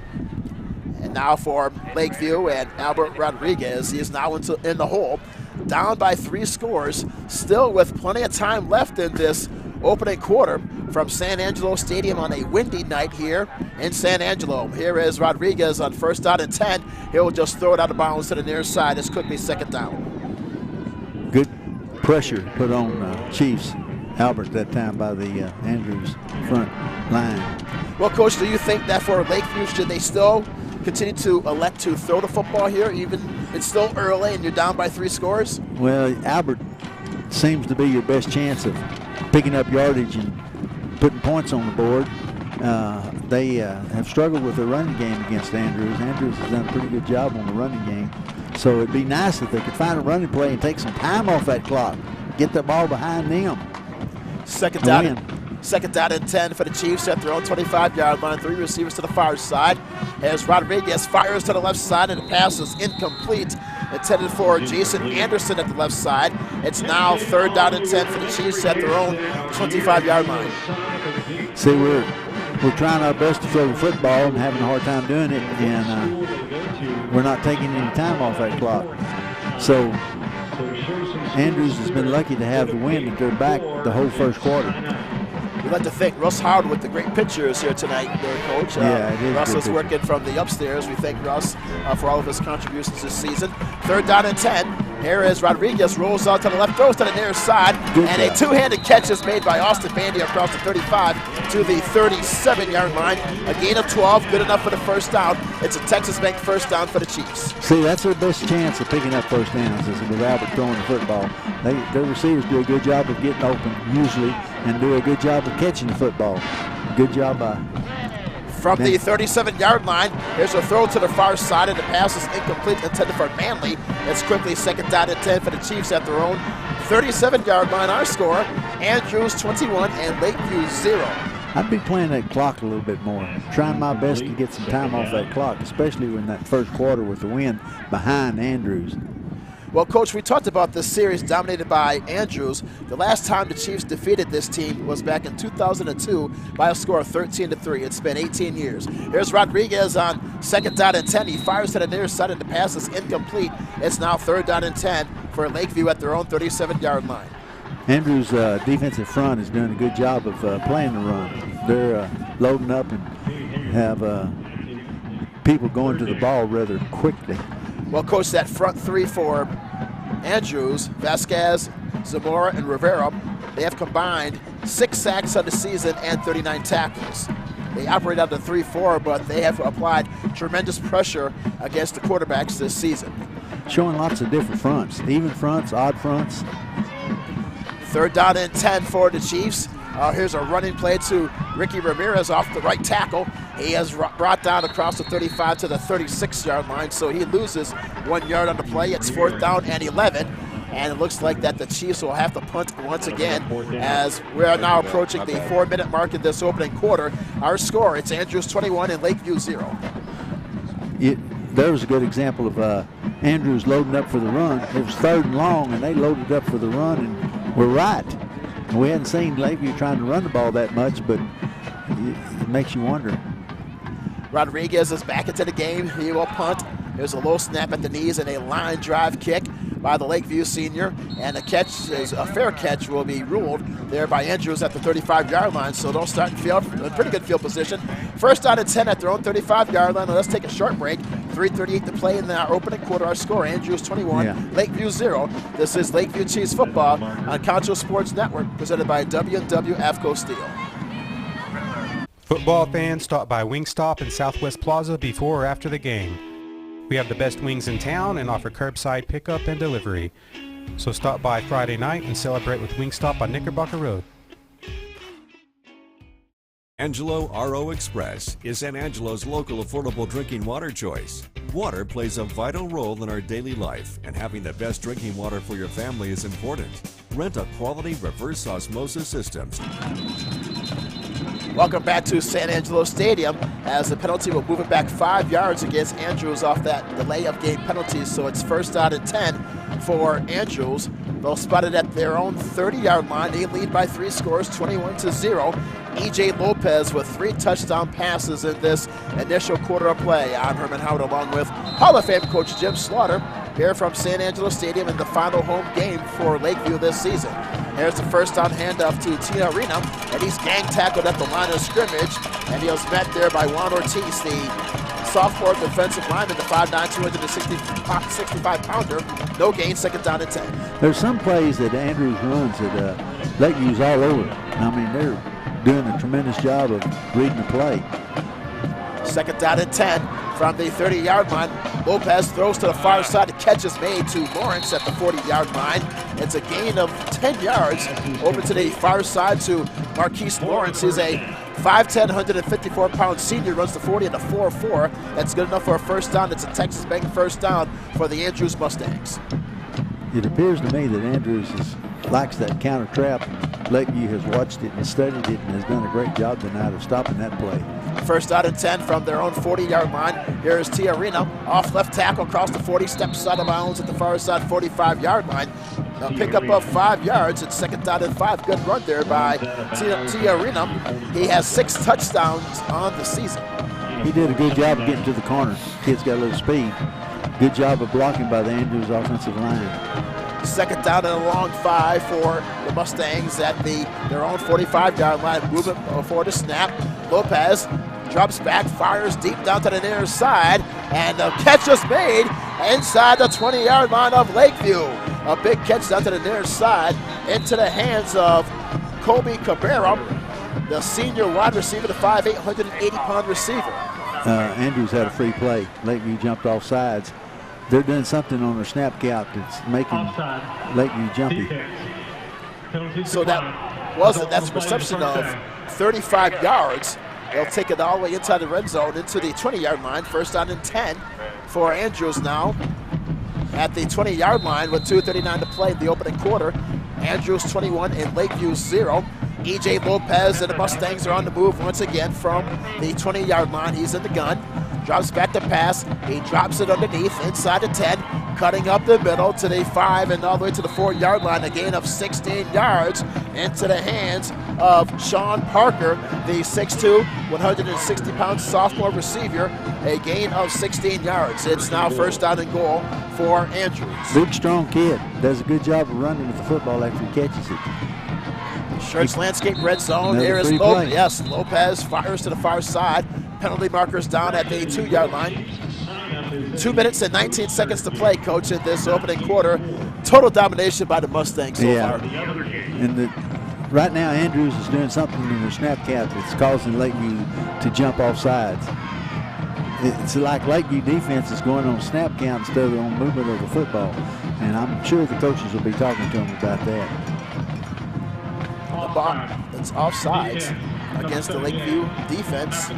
And now for Lakeview and Albert Rodriguez, he is now in the hole, down by 3 scores, still with plenty of time left in this opening quarter from San Angelo Stadium on a windy night here in San Angelo. Here is Rodriguez on first out and 10. He'll just throw it out of bounds to the near side. It's quickly second down. Good pressure put on Chiefs Albert that time by the Andrews front line. Well, Coach, do you think that for Lakeview, should they still continue to elect to throw the football here, even it's still early and you're down by 3 scores? Well, Albert seems to be your best chance of picking up yardage and putting points on the board. They have struggled with the running game against Andrews. Andrews has done a pretty good job on the running game. So it'd be nice if they could find a running play and take some time off that clock. Get the ball behind them. Second down and 10 for the Chiefs at their own 25-yard line. 3 receivers to the far side. As Rodriguez fires to the left side, and the pass is incomplete. Intended for Jason Anderson at the left side. It's now 3rd down and 10 for the Chiefs at their own 25-yard line. See, we're trying our best to throw the football and having a hard time doing it, and we're not taking any time off that clock. So Andrews has been lucky to have the win at their back the whole first quarter. We'd like to thank Russ Howard with the great pictures here tonight, there, Coach. Russ is working from the upstairs. We thank Russ for all of his contributions this season. 3rd down and 10. Here is Rodriguez, rolls out to the left, throws to the near side, and a 2-handed catch is made by Austin Bandy across the 35 to the 37-yard line. A gain of 12, good enough for the first down. It's a Texas Bank first down for the Chiefs. See, that's their best chance of picking up first downs is with Albert throwing the football. Their receivers do a good job of getting open, usually, and do a good job of catching the football. Good job by... From the 37-yard line, here's a throw to the far side, and the pass is incomplete, intended for Manley. It's quickly 2nd down and 10 for the Chiefs at their own 37-yard line. Our score, Andrews 21 and Lakeview 0. I'd be playing that clock a little bit more, trying my best to get some time off that clock, especially in that first quarter with the win behind Andrews. Well, Coach, we talked about this series dominated by Andrews. The last time the Chiefs defeated this team was back in 2002 by a score of 13-3. It's been 18 years. Here's Rodriguez on 2nd down and 10. He fires to the near side, and the pass is incomplete. It's now 3rd down and 10 for Lakeview at their own 37-yard line. Andrews' defensive front is doing a good job of playing the run. they're loading up and have people going to the ball rather quickly. Well, Coach, that front three for Andrews, Vasquez, Zamora, and Rivera, they have combined 6 sacks on the season and 39 tackles. They operate out of 3-4, but they have applied tremendous pressure against the quarterbacks this season. Showing lots of different fronts, even fronts, odd fronts. 3rd down and 10 for the Chiefs. Here's a running play to Ricky Ramirez off the right tackle. He has brought down across the 35 to the 36-yard line, so he loses 1 yard on the play. It's 4th down and 11. And it looks like that the Chiefs will have to punt once again as we are now approaching the 4-minute mark in this opening quarter. Our score, it's Andrews 21 and Lakeview 0. There was a good example of Andrews loading up for the run. It was 3rd and long, and they loaded up for the run and were right. And we hadn't seen Lakeview trying to run the ball that much, but it makes you wonder. Rodriguez is back into the game. He will punt. There's a low snap at the knees and a line drive kick by the Lakeview senior, and a catch is a fair catch will be ruled there by Andrews at the 35-yard line, so they'll start in field, a pretty good field position. 1st down and 10 at their own 35-yard line. Now let's take a short break. 3:38 to play in our opening quarter. Our score, Andrews 21, Lakeview 0. This is Lakeview Chiefs football on Concho Sports Network, presented by W&W AFCO Steel. Football fans, stop by Wingstop in Southwest Plaza before or after the game. We have the best wings in town and offer curbside pickup and delivery. So stop by Friday night and celebrate with Wingstop on Knickerbocker Road. Angelo RO Express is San Angelo's local affordable drinking water choice. Water plays a vital role in our daily life, and having the best drinking water for your family is important. Rent a quality reverse osmosis system. Welcome back to San Angelo Stadium as the penalty will move it back 5 yards against Andrews off that delay of game penalty. So it's 1st down and 10 for Andrews. They'll spot it at their own 30-yard line. They lead by 3 scores, 21-0. E.J. Lopez with 3 touchdown passes in this initial quarter of play. I'm Herman Howard along with Hall of Fame coach Jim Slaughter here from San Angelo Stadium in the final home game for Lakeview this season. There's the 1st down handoff to Tina Arena, and he's gang tackled at the line of scrimmage, and he was met there by Juan Ortiz, the sophomore defensive lineman, the 5'9", 265-pounder. No gain, 2nd down and 10. There's some plays that Andrews runs that Lakeview's all over. I mean, they're doing a tremendous job of reading the play. 2nd down and 10 from the 30-yard line. Lopez throws to the far side. The catch is made to Lawrence at the 40-yard line. It's a gain of 10 yards over to the far side to Marquise Lawrence. He's a 5'10", 154-pound senior, runs the 40 and the 4.4. That's good enough for a 1st down. It's a Texas Bank 1st down for the Andrews Mustangs. It appears to me that Andrews likes that counter trap. Lakeview has watched it and studied it and has done a great job tonight of stopping that play. 1st down and 10 from their own 40-yard line. Here is Tiarina off left tackle across the 40, steps out of bounds at the far side 45-yard line. A pickup of 5 yards. It's 2nd down and 5. Good run there by Tiarina. He has 6 touchdowns on the season. He did a good job of getting to the corner. Kid's got a little speed. Good job of blocking by the Andrews offensive line. 2nd down and a long 5 for the Mustangs at their own 45-yard line. Movement before the snap. Lopez drops back, fires deep down to the near side, and the catch is made inside the 20-yard line of Lakeview. A big catch down to the near side into the hands of Kobe Cabrera, the senior wide receiver, the 5'8", 180-pound receiver. Andrews had a free play. Lakeview jumped off sides. They're doing something on their snap count that's making Lakeview jumpy. So that's a reception of 35 yards. They'll take it all the way inside the red zone into the 20-yard line. 1st down and 10 for Andrews now at the 20-yard line with 2:39 to play in the opening quarter. Andrews 21 and Lakeview 0. E.J. Lopez and the Mustangs are on the move once again from the 20-yard line. He's in the gun. Drops back to pass. He drops it underneath inside the 10, cutting up the middle to the 5 and all the way to the 4-yard line. A gain of 16 yards into the hands of Sean Parker, the 6'2", 160-pound sophomore receiver. A gain of 16 yards. It's now 1st down and goal for Andrews. Big, strong kid. Does a good job of running with the football after he catches it. Church Landscape red zone. There is Lopez. Yes, Lopez fires to the far side. Penalty markers down at the 2-yard line. 2 minutes and 19 seconds to play, Coach, in this opening quarter. Total domination by the Mustangs so far. And right now, Andrews is doing something in their snap count that's causing Lakeview to jump off sides. It's like Lakeview defense is going on snap count instead of on movement of the football. And I'm sure the coaches will be talking to them about that. The ball that's offsides against the Lakeview defense.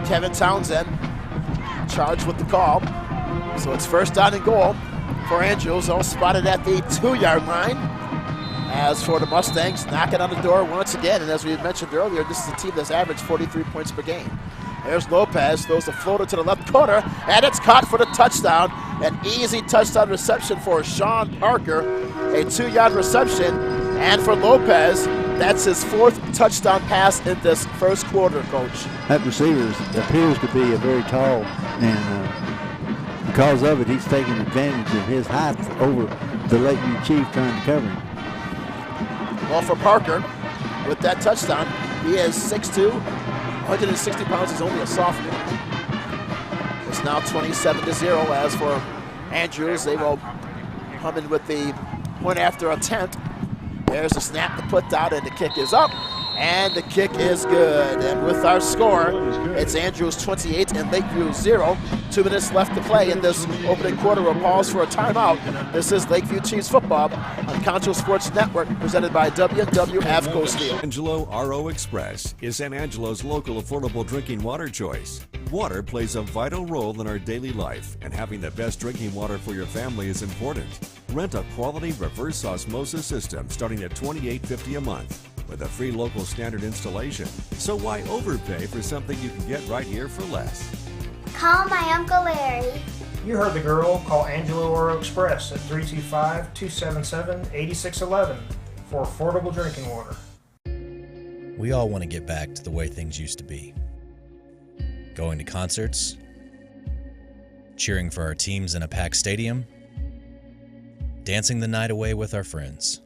Kevin Townsend charged with the call. So it's first down and goal for Angels, all spotted at the 2-yard line. As for the Mustangs, knocking on the door once again. And as we had mentioned earlier, this is a team that's averaged 43 points per game. There's Lopez, throws the floater to the left corner, and it's caught for the touchdown. An easy touchdown reception for Sean Parker. A 2-yard reception. And for Lopez, that's his 4th touchdown pass in this first quarter, Coach. That receiver appears to be a very tall, and because of it, he's taking advantage of his height over the Lakeview Chief trying to cover him. Well, for Parker, with that touchdown, he is 6'2", 160 pounds. He's only a sophomore. It's now 27-0. As for Andrews, they will come in with the point after attempt. There's a snap to put down, and the kick is up, and the kick is good. And with our score, it's Andrews 28 and Lakeview 0. 2 minutes left to play in this opening quarter. We'll pause for a timeout. This is Lakeview Chiefs football on Concho Sports Network, presented by W&W AFCO Steel. Angelo RO Express is San Angelo's local affordable drinking water choice. Water plays a vital role in our daily life, and having the best drinking water for your family is important. Rent a quality reverse osmosis system starting at $28.50 a month with a free local standard installation. So why overpay for something you can get right here for less? Call my Uncle Larry. You heard the girl. Call Angelo Oro Express at 325-277-8611 for affordable drinking water. We all want to get back to the way things used to be. Going to concerts, cheering for our teams in a packed stadium, dancing the night away with our friends.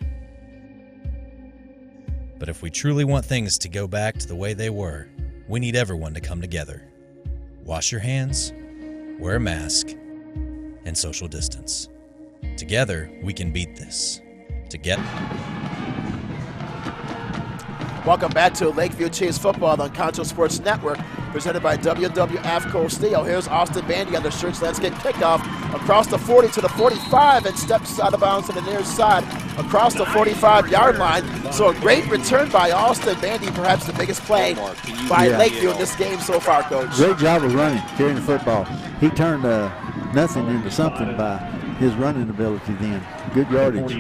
But if we truly want things to go back to the way they were, we need everyone to come together. Wash your hands, wear a mask, and social distance. Together, we can beat this. Together. Welcome back to Lakeview Chiefs football on Concho Sports Network, presented by W&W AFCO Steel. Here's Austin Bandy on the Church Landscape kickoff across the 40 to the 45 and steps out of bounds to the near side across the 45-yard line. So a great return by Austin Bandy, perhaps the biggest play by Lakeview in this game so far, Coach. Great job of running, carrying the football. He turned nothing into something by his running ability then. Good yardage.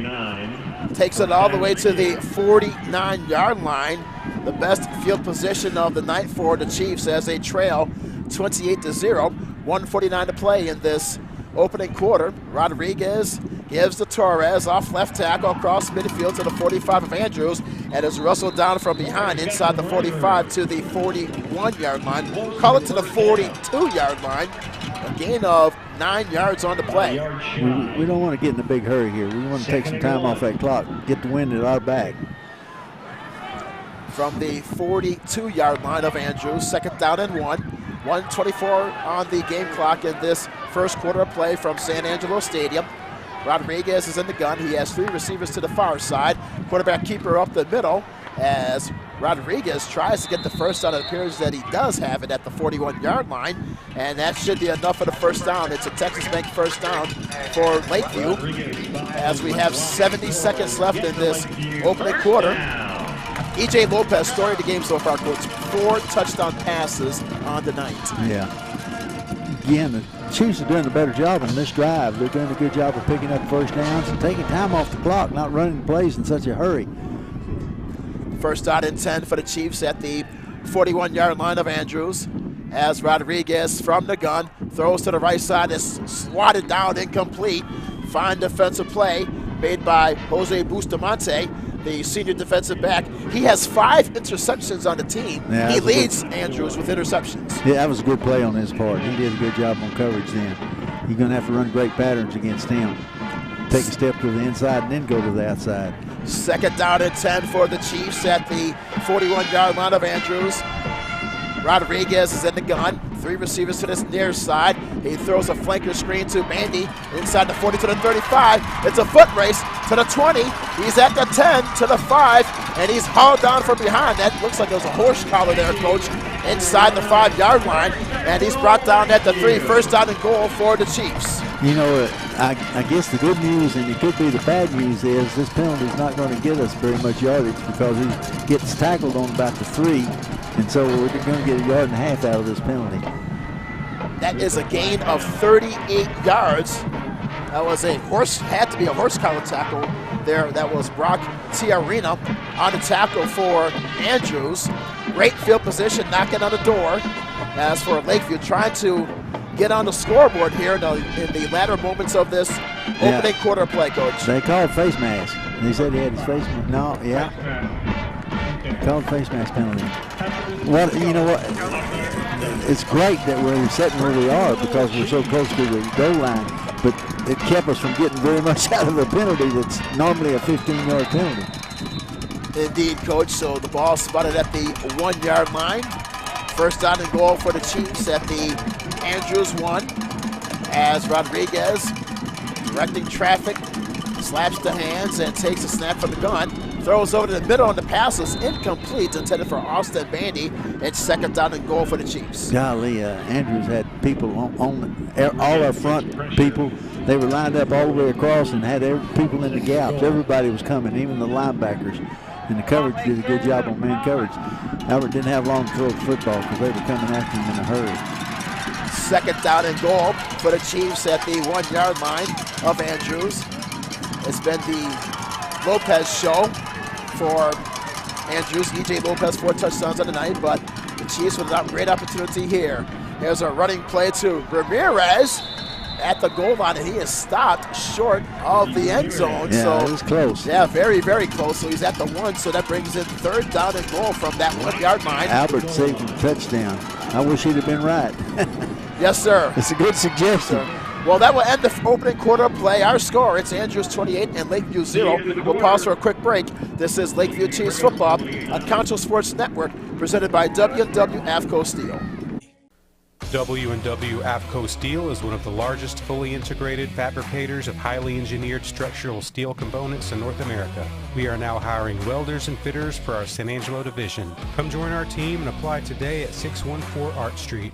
Takes it all the way to the 49-yard line. The best field position of the night for the Chiefs as they trail 28-0. 1:49 to play in this opening quarter. Rodriguez gives to Torres off left tackle across midfield to the 45 of Andrews, and is wrestled down from behind inside the 45 to the 41-yard line. Call it to the 42-yard line. A gain of 9 yards on the play. We don't want to get in a big hurry here. We want to take some time off that clock, get the wind at our back. From the 42-yard line of Andrews, 2nd down and 1. 1:24 on the game clock in this first quarter of play from San Angelo Stadium. Rodriguez is in the gun. He has 3 receivers to the far side. Quarterback keeper up the middle as Rodriguez tries to get the first down. It appears that he does have it at the 41-yard line, and that should be enough for the first down. It's a Texas Bank first down for Lakeview as we have 70 seconds left in this opening quarter. E.J. Lopez, story of the game so far, Coach. 4 touchdown passes on the night. Yeah. Again, the Chiefs are doing a better job on this drive. They're doing a good job of picking up first downs and taking time off the clock, not running plays in such a hurry. First down and 10 for the Chiefs at the 41-yard line of Andrews as Rodriguez from the gun throws to the right side. Is swatted down, incomplete. Fine defensive play made by Jose Bustamante, the senior defensive back. He has 5 interceptions on the team. Yeah, he leads Andrews with interceptions. Yeah, that was a good play on his part. He did a good job on coverage then. You're going to have to run great patterns against him. Take a step to the inside and then go to the outside. Second down and 10 for the Chiefs at the 41-yard line of Andrews. Rodriguez is in the gun. 3 receivers to this near side. He throws a flanker screen to Bandy inside the 40 to the 35. It's a foot race to the 20. He's at the 10 to the 5, and he's hauled down from behind. That looks like there's a horse collar there, Coach, inside the 5-yard line, and he's brought down at the 3. First down and goal for the Chiefs. You know, I guess the good news, and it could be the bad news, is this penalty is not going to get us very much yardage because he gets tackled on about the 3, and so we're going to get a yard and a half out of this penalty. That is a gain of 38 yards. That was had to be a horse collar tackle there. That was Brock Tiarina on the tackle for Andrews. Great field position, knocking on the door. As for Lakeview, trying to get on the scoreboard here in the latter moments of this opening quarter play, Coach. They called face mask. They said he had his face mask. No, yeah. Called face mask penalty. Well, you know what? It's great that we're sitting where we are because we're so close to the goal line, but it kept us from getting very much out of a penalty that's normally a 15-yard penalty. Indeed, Coach. So the ball spotted at the 1-yard line. First down and goal for the Chiefs at the Andrews 1 as Rodriguez, directing traffic, slaps the hands and takes a snap from the gun. Throws over to the middle, and the pass is incomplete, intended for Austin Bandy. It's second down and goal for the Chiefs. Golly, Andrews had people on all our front people. They were lined up all the way across and had people in the gaps. Everybody was coming, even the linebackers. And the coverage did a good job on man coverage. Albert didn't have long to throw the football because they were coming after him in a hurry. Second down and goal for the Chiefs at the 1-yard line of Andrews. It's been the Lopez show for Andrews. E.J. Lopez 4 touchdowns on the night, but the Chiefs with a great opportunity here. Here's a running play to Ramirez at the goal line, and he is stopped short of the end zone. Yeah, so it was close. Yeah, very, very close. So he's at the 1, so that brings in third down and goal from that 1-yard line. Albert saved the touchdown. I wish he'd have been right. Yes, sir. It's a good suggestion. Well, that will end the opening quarter play. Our score, it's Andrews 28 and Lakeview 0. We'll pause for a quick break. This is Lakeview Chiefs football on Concho Sports Network, presented by W&W AFCO Steel. W&W AFCO Steel is one of the largest fully integrated fabricators of highly engineered structural steel components in North America. We are now hiring welders and fitters for our San Angelo division. Come join our team and apply today at 614 Art Street.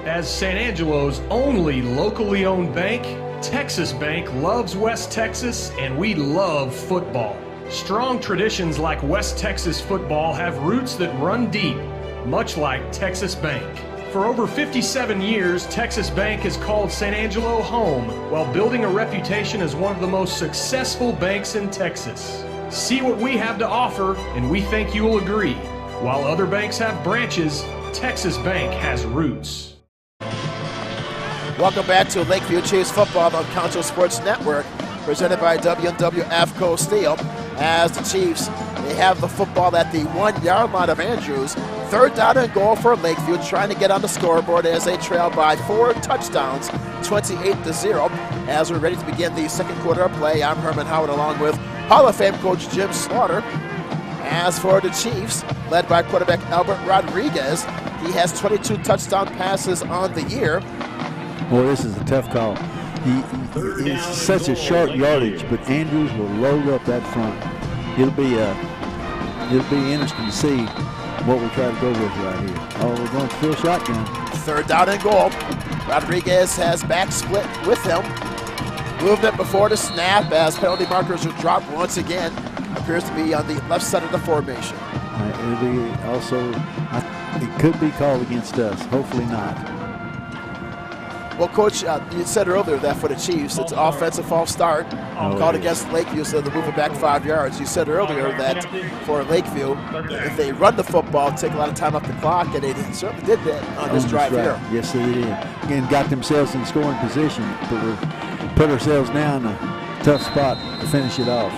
As San Angelo's only locally owned bank, Texas Bank loves West Texas, and we love football. Strong traditions like West Texas football have roots that run deep, much like Texas Bank. For over 57 years, Texas Bank has called San Angelo home while building a reputation as one of the most successful banks in Texas. See what we have to offer, and we think you'll agree. While other banks have branches, Texas Bank has roots. Welcome back to Lakeview Chiefs football on Concho Sports Network, presented by W&W AFCO Steel. As the Chiefs, they have the football at the 1-yard line of Andrews. Third down and goal for Lakeview, trying to get on the scoreboard as they trail by 4 touchdowns, 28-0. As we're ready to begin the second quarter of play, I'm Herman Howard along with Hall of Fame coach Jim Slaughter. As for the Chiefs, led by quarterback Albert Rodriguez, he has 22 touchdown passes on the year. Boy, this is a tough call. He's such a short yardage, but Andrews will load up that front. It'll be interesting to see what we try to go with right here. Oh, we're going to full shotgun. Third down and goal. Rodriguez has back split with him. Movement before the snap as penalty markers are dropped once again. Appears to be on the left side of the formation. It'll be also, it could be called against us. Hopefully not. Well, Coach, you said earlier that for the Chiefs, it's offensive false start called against Lakeview, so they're moving back 5 yards. You said earlier that for Lakeview, if they run the football, take a lot of time off the clock, and they certainly did that on this drive here. Yes, they did. Again, got themselves in scoring position, but we put ourselves now in a tough spot to finish it off.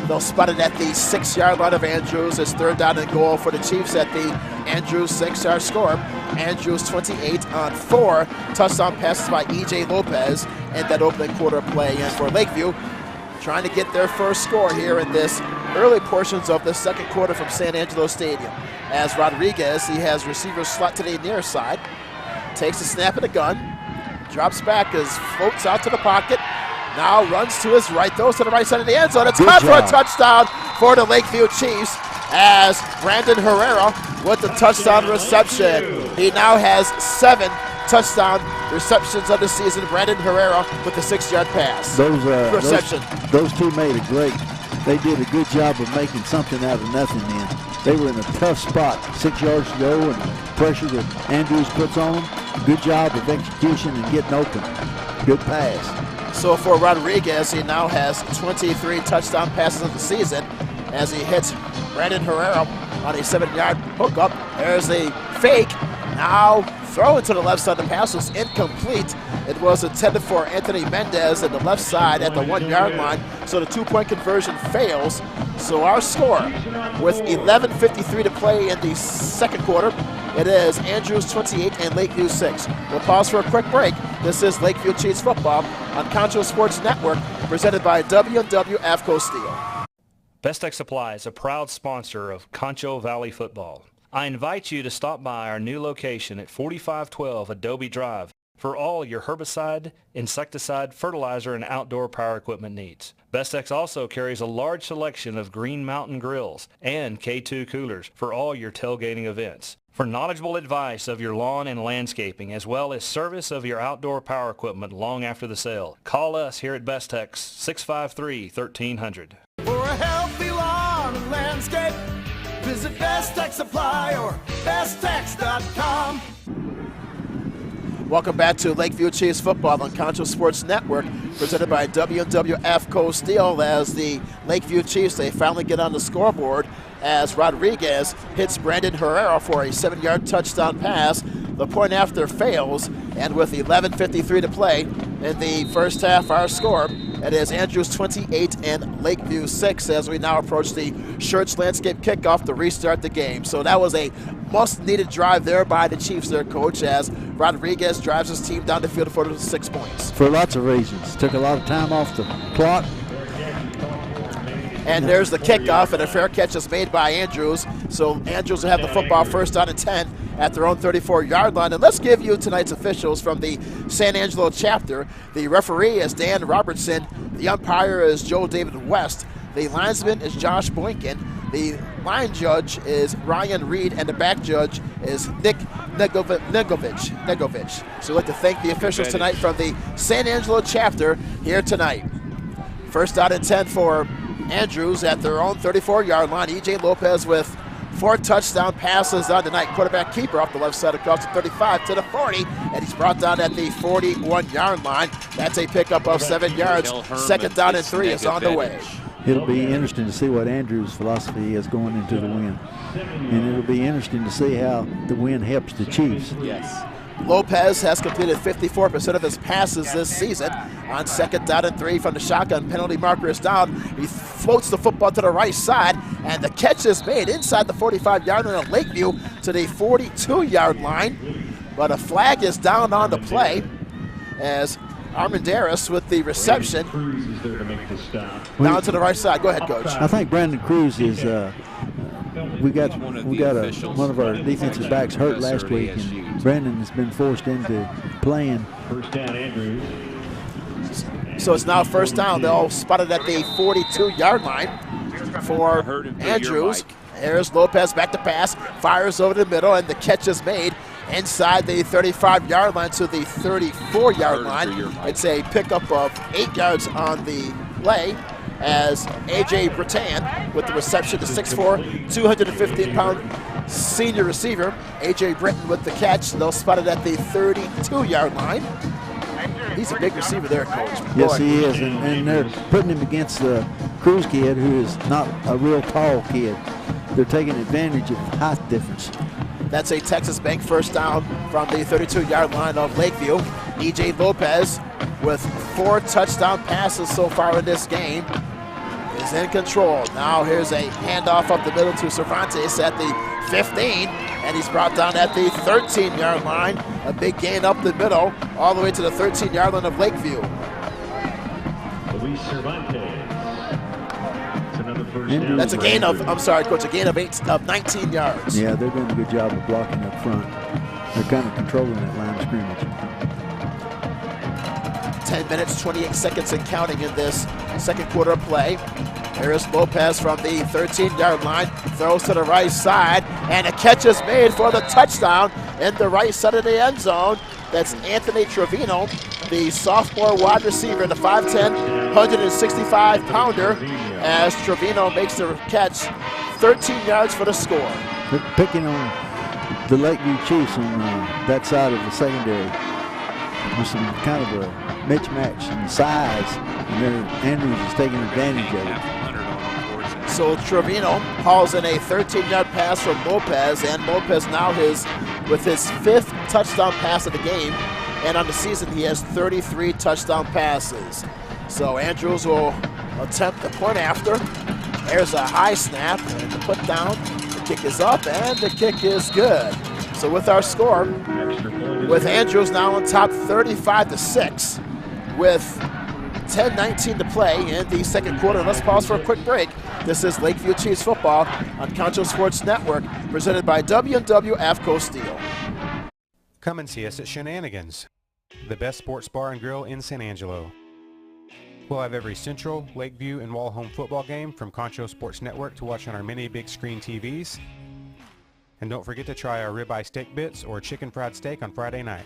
They'll spot it at the 6-yard line of Andrews. It's third down and goal for the Chiefs at the Andrews 6-yard score. Andrews 28 on 4 touchdown passes by E.J. Lopez and that opening quarter play. And for Lakeview, trying to get their first score here in this early portions of the second quarter from San Angelo Stadium. As Rodriguez, he has receivers slot to the near side, takes a snap and a gun, drops back as floats out to the pocket, now runs to his right, throws to the right side of the end zone. It's caught for a touchdown for the Lakeview Chiefs as Brandon Herrera with the touchdown reception. He now has 7 touchdown receptions of the season. Brandon Herrera with the 6-yard pass. Those two made a great. They did a good job of making something out of nothing then. They were in a tough spot, 6 yards to go, and the pressure that Andrews puts on them. Good job of execution and getting open. Good pass. So for Rodriguez, he now has 23 touchdown passes of the season as he hits Brandon Herrera on a 7-yard hookup. There's a fake. Now throw it to the left side. The pass was incomplete. It was intended for Anthony Mendez at the left side at the 1-yard line. So the 2-point conversion fails. So our score with 11:53 to play in the second quarter, it is Andrews 28 and Lakeview 6. We'll pause for a quick break. This is Lakeview Chiefs football on Concho Sports Network, presented by W&W AFCO Steel. Best Tech Supply is a proud sponsor of Concho Valley football. I invite you to stop by our new location at 4512 Adobe Drive for all your herbicide, insecticide, fertilizer, and outdoor power equipment needs. Bestex also carries a large selection of Green Mountain grills and K2 coolers for all your tailgating events. For knowledgeable advice of your lawn and landscaping, as well as service of your outdoor power equipment long after the sale, call us here at Bestex 653-1300. For a healthy lawn and landscape, visit Best Tech Supply or besttex.com. Welcome back to Lakeview Chiefs football on Concho Sports Network, presented by W&W AFCO Steel. As the Lakeview Chiefs, they finally get on the scoreboard as Rodriguez hits Brandon Herrera for a 7-yard touchdown pass. The point after fails, and with 11:53 to play in the first half, our score, it is Andrews 28 and Lakeview 6 as we now approach the Schertz Landscape kickoff to restart the game. So that was a must-needed drive there by the Chiefs, their coach, as Rodriguez drives his team down the field for 6 points. For lots of reasons. Took a lot of time off the clock. And there's the kickoff, and a fair catch is made by Andrews. So Andrews will have the football first down and 10 at their own 34-yard line. And let's give you tonight's officials from the San Angelo chapter. The referee is Dan Robertson. The umpire is Joe David West. The linesman is Josh Boynkin. The line judge is Ryan Reed, and the back judge is Nick Negovich. So I'd like to thank the officials tonight from the San Angelo chapter here tonight. First down and 10 for Andrews at their own 34-yard line. E.J. Lopez with 4 touchdown passes on the night. Quarterback keeper off the left side across the 35 to the 40, and he's brought down at the 41-yard line. That's a pickup of 7 yards. Second down and 3 is on the way. It'll be interesting to see what Andrews' philosophy is going into the win. And it'll be interesting to see how the win helps the Chiefs. Yes. Lopez has completed 54% of his passes this season. On second down and 3 from the shotgun, penalty marker is down. He floats the football to the right side, and the catch is made inside the 45-yard line of Lakeview to the 42-yard line. But a flag is down on the play as Armendariz with the reception down to the right side. Go ahead, Coach. I think Brandon Cruz is we got one of our defensive backs hurt last week, and Brandon has been forced into playing. First down, Andrews. So it's now first down. They're all spotted at the 42-yard line for Andrews. Here's Lopez back to pass, fires over the middle, and the catch is made inside the 35-yard line to the 34-yard line. It's a pickup of 8 yards on the play as A.J. Bretan with the reception, the 6'4", 215-pound senior receiver. A.J. Britton with the catch. They'll spot it at the 32-yard line. He's a big receiver there, Coach. Yes, he is, and they're putting him against the Cruz kid, who is not a real tall kid. They're taking advantage of height difference. That's a Texas Bank first down from the 32-yard line of Lakeview. E.J. Lopez with 4 touchdown passes so far in this game is in control. Now here's a handoff up the middle to Cervantes at the 15, and he's brought down at the 13-yard line. A big gain up the middle all the way to the 13-yard line of Lakeview. That's a gain of, I'm sorry, Coach, a gain of 19 yards. Yeah, they're doing a good job of blocking up front. They're kind of controlling that line of scrimmage. 10 minutes, 28 seconds and counting in this second quarter play. Here's Lopez from the 13-yard line, throws to the right side, and a catch is made for the touchdown in the right side of the end zone. That's Anthony Trevino, the sophomore wide receiver, the 5'10", 165-pounder, as Trevino makes the catch, 13 yards for the score. They're picking on the Lakeview Chiefs on that side of the secondary with some kind of a mismatch in size, and Andrews is taking advantage of it. So Trevino hauls in a 13-yard pass from Lopez, and Lopez now with his 5th touchdown pass of the game, and on the season he has 33 touchdown passes. So Andrews will attempt the point after. There's a high snap and the put down. The kick is up and the kick is good. So with our score, with Andrews now on top 35-6 with 10:19 to play in the second quarter. Let's pause for a quick break. This is Lakeview Chiefs football on Concho Sports Network, presented by W&W AFCO Steel. Come and see us at Shenanigans, the best sports bar and grill in San Angelo. We'll have every Central, Lakeview, and Wall-Home football game from Concho Sports Network to watch on our many big screen TVs. And don't forget to try our ribeye steak bits or chicken fried steak on Friday night.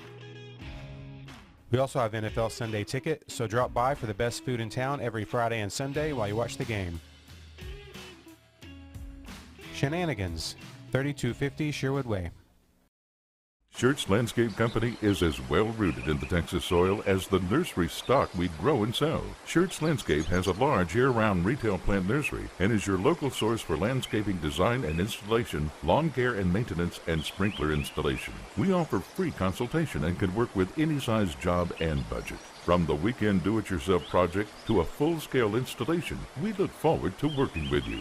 We also have NFL Sunday ticket, so drop by for the best food in town every Friday and Sunday while you watch the game. Shenanigans, 3250 Sherwood Way. Schertz Landscape Company is as well-rooted in the Texas soil as the nursery stock we grow and sell. Schertz Landscape has a large year-round retail plant nursery and is your local source for landscaping design and installation, lawn care and maintenance, and sprinkler installation. We offer free consultation and can work with any size job and budget. From the weekend do-it-yourself project to a full-scale installation, we look forward to working with you.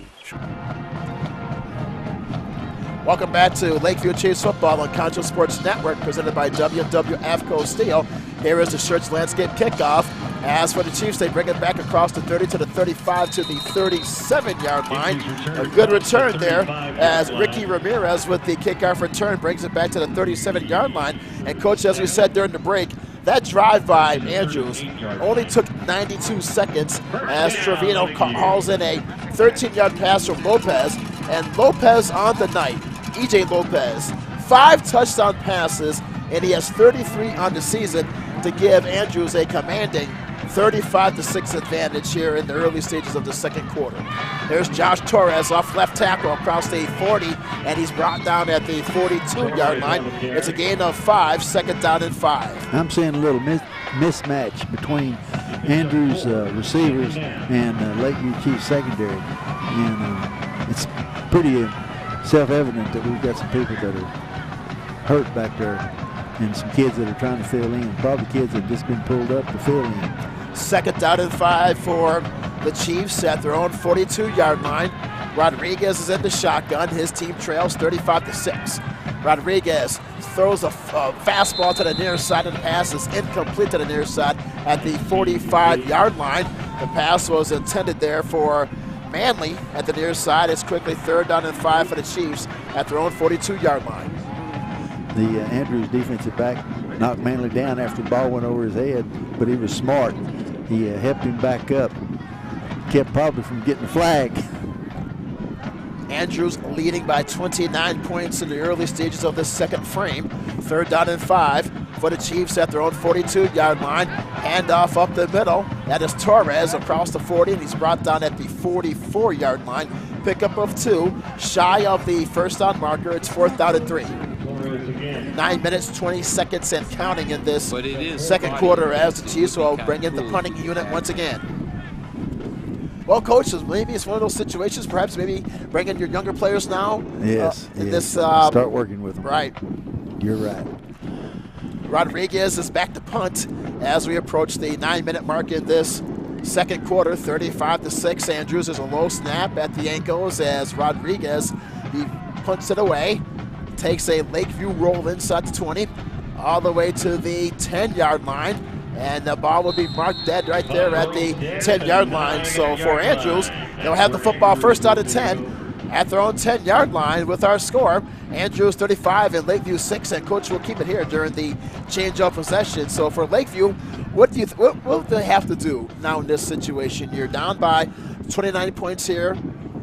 Welcome back to Lakeview Chiefs football on Concho Sports Network, presented by W&W AFCO Steel. Here is the Schertz Landscape kickoff. As for the Chiefs, they bring it back across the 30 to the 35 to the 37-yard line. A good return there as Ricky Ramirez with the kickoff return brings it back to the 37-yard line. And Coach, as we said during the break, that drive by Andrews only took 92 seconds as Trevino hauls in a 13-yard pass from Lopez. And Lopez on the night, E.J. Lopez, 5 touchdown passes, and he has 33 on the season to give Andrews a commanding 35-6 advantage here in the early stages of the second quarter. There's Josh Torres off left tackle across the 40, and he's brought down at the 42-yard line. It's a gain of 5, second down and 5. I'm seeing a little mismatch between Andrews' receivers and Lakeview Chiefs secondary, and it's pretty self-evident that we've got some people that are hurt back there and some kids that are trying to fill in, probably kids that have just been pulled up to fill in. Second down and 5 for the Chiefs at their own 42-yard line. Rodriguez is in the shotgun. His team trails 35-6. Rodriguez throws a fastball to the near side, and the pass is incomplete to the near side at the 45-yard line. The pass was intended there for Manley at the near side. It's quickly third down and 5 for the Chiefs at their own 42-yard line. The Andrews defensive back knocked Manley down after the ball went over his head, but he was smart. He helped him back up, kept probably from getting the flag. Andrews leading by 29 points in the early stages of this second frame. Third down and 5 for the Chiefs at their own 42-yard line. Handoff up the middle. That is Torres across the 40, and he's brought down at the 44-yard line. Pickup of 2, shy of the first down marker. It's 4th down and 3. 9 minutes, 20 seconds and counting in this second quarter as the Chiefs will bring in the punting unit once again. Well, Coach, maybe it's one of those situations, perhaps maybe bring in your younger players now. Yes, yes. Start working with them. Right. You're right. Rodriguez is back to punt as we approach the 9-minute mark in this second quarter, 35-6. Andrews is a low snap at the ankles as Rodriguez, he punts it away, takes a Lakeview roll inside the 20, all the way to the 10-yard line, And the ball will be marked dead right there at the 10-yard line. So for Andrews, they'll have the football first down and 10 at their own 10-yard line with our score. Andrews 35 and Lakeview 6, and Coach will keep it here during the change of possession. So for Lakeview, what will they have to do now in this situation? You're down by 29 points here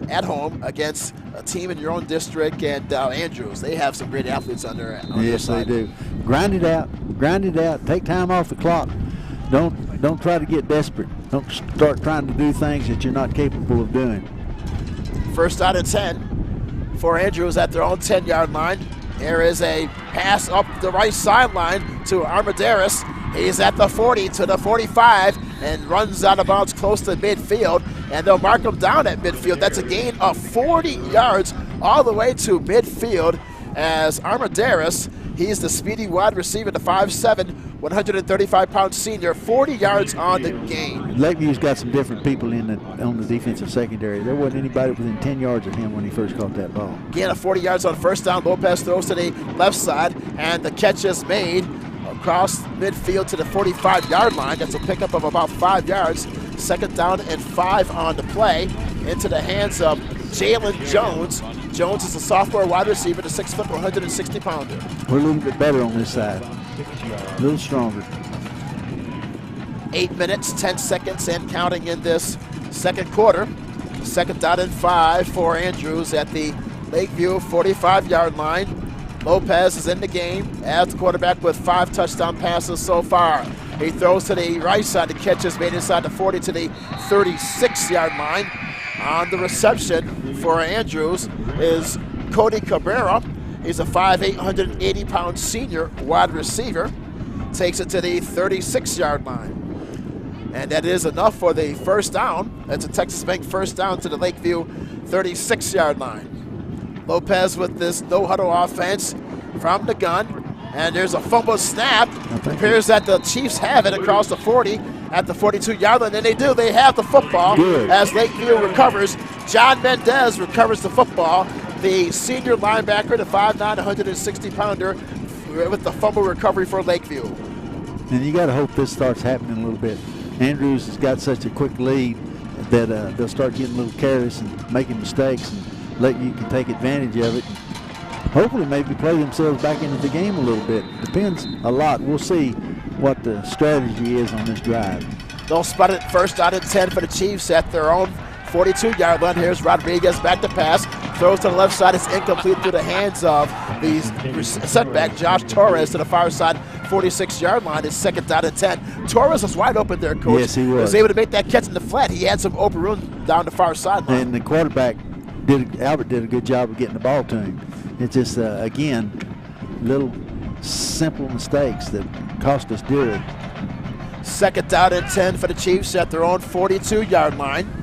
at home against a team in your own district, and Andrews, they have some great athletes on their side. Yes, they do. Grind it out, take time off the clock. Don't try to get desperate. Don't start trying to do things that you're not capable of doing. First down and 10 for Andrews at their own 10-yard line. There is a pass up the right sideline to Armendariz. He's at the 40 to the 45 and runs out of bounds close to midfield, and they'll mark him down at midfield. That's a gain of 40 yards all the way to midfield as Armendariz, he's the speedy wide receiver, the 5'7", 135-pound senior, 40 yards on the game. Lakeview's got some different people on the defensive secondary. There wasn't anybody within 10 yards of him when he first caught that ball. Gain of 40 yards on first down. Lopez throws to the left side, and the catch is made across midfield to the 45-yard line. That's a pickup of about 5 yards. Second down and 5 on the play. Into the hands of Jalen Jones. Jones is a sophomore wide receiver, the 6', 160-pounder. We're a little bit better on this side. A little stronger. 8 minutes, 10 seconds, and counting in this second quarter. Second down and 5 for Andrews at the Lakeview 45-yard line. Lopez is in the game as the quarterback with 5 touchdown passes so far. He throws to the right side. The catch is made inside the 40 to the 36-yard line. On the reception for Andrews is Cody Cabrera. He's a 5'8", 180-pound senior wide receiver. Takes it to the 36-yard line. And that is enough for the first down. That's a Texas Bank first down to the Lakeview 36-yard line. Lopez with this no-huddle offense from the gun. And there's a fumble snap. It appears that the Chiefs have it across the 40 at the 42-yard line. And they do. They have the football. Good. As Lakeview recovers. John Mendez recovers the football. The senior linebacker, the 5'9", 160-pounder, with the fumble recovery for Lakeview. And you got to hope this starts happening a little bit. Andrews has got such a quick lead that they'll start getting a little careless and making mistakes, and Lakeview can take advantage of it. Hopefully maybe play themselves back into the game a little bit. Depends a lot. We'll see what the strategy is on this drive. They'll spot it first down and 10 for the Chiefs at their own 42-yard line. Here's Rodriguez back to pass. Throws to the left side. It's incomplete through the hands of the setback, Josh Torres, to the far side, 46-yard line. It's second down and 10. Torres was wide open there, Coach. Yes, he was. Was able to make that catch in the flat. He had some open room down the far sideline. And the quarterback, Albert, did a good job of getting the ball to him. It's just, again, little simple mistakes that cost us dearly. Second down and 10 for the Chiefs at their own 42-yard line.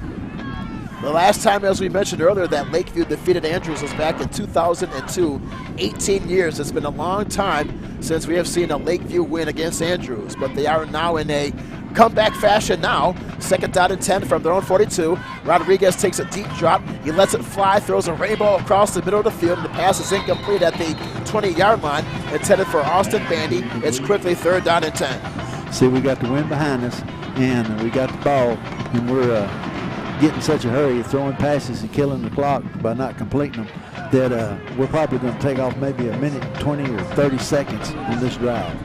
The last time, as we mentioned earlier, that Lakeview defeated Andrews was back in 2002. 18 years. It's been a long time since we have seen a Lakeview win against Andrews, but they are now in a comeback fashion now. Second down and 10 from their own 42. Rodriguez takes a deep drop. He lets it fly, throws a rainbow across the middle of the field, and the pass is incomplete at the 20-yard line. Intended for Austin Bandy. It's quickly third down and 10. See, we got the wind behind us, and we got the ball, and we're getting such a hurry, throwing passes and killing the clock by not completing them, that we're probably going to take off maybe a minute, 20 or 30 seconds on this drive.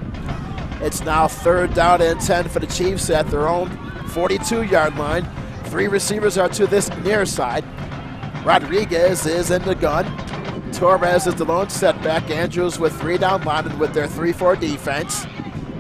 It's now third down and 10 for the Chiefs at their own 42-yard line. 3 receivers are to this near side. Rodriguez is in the gun. Torres is the lone setback. Andrews with 3 down linemen with their 3-4 defense.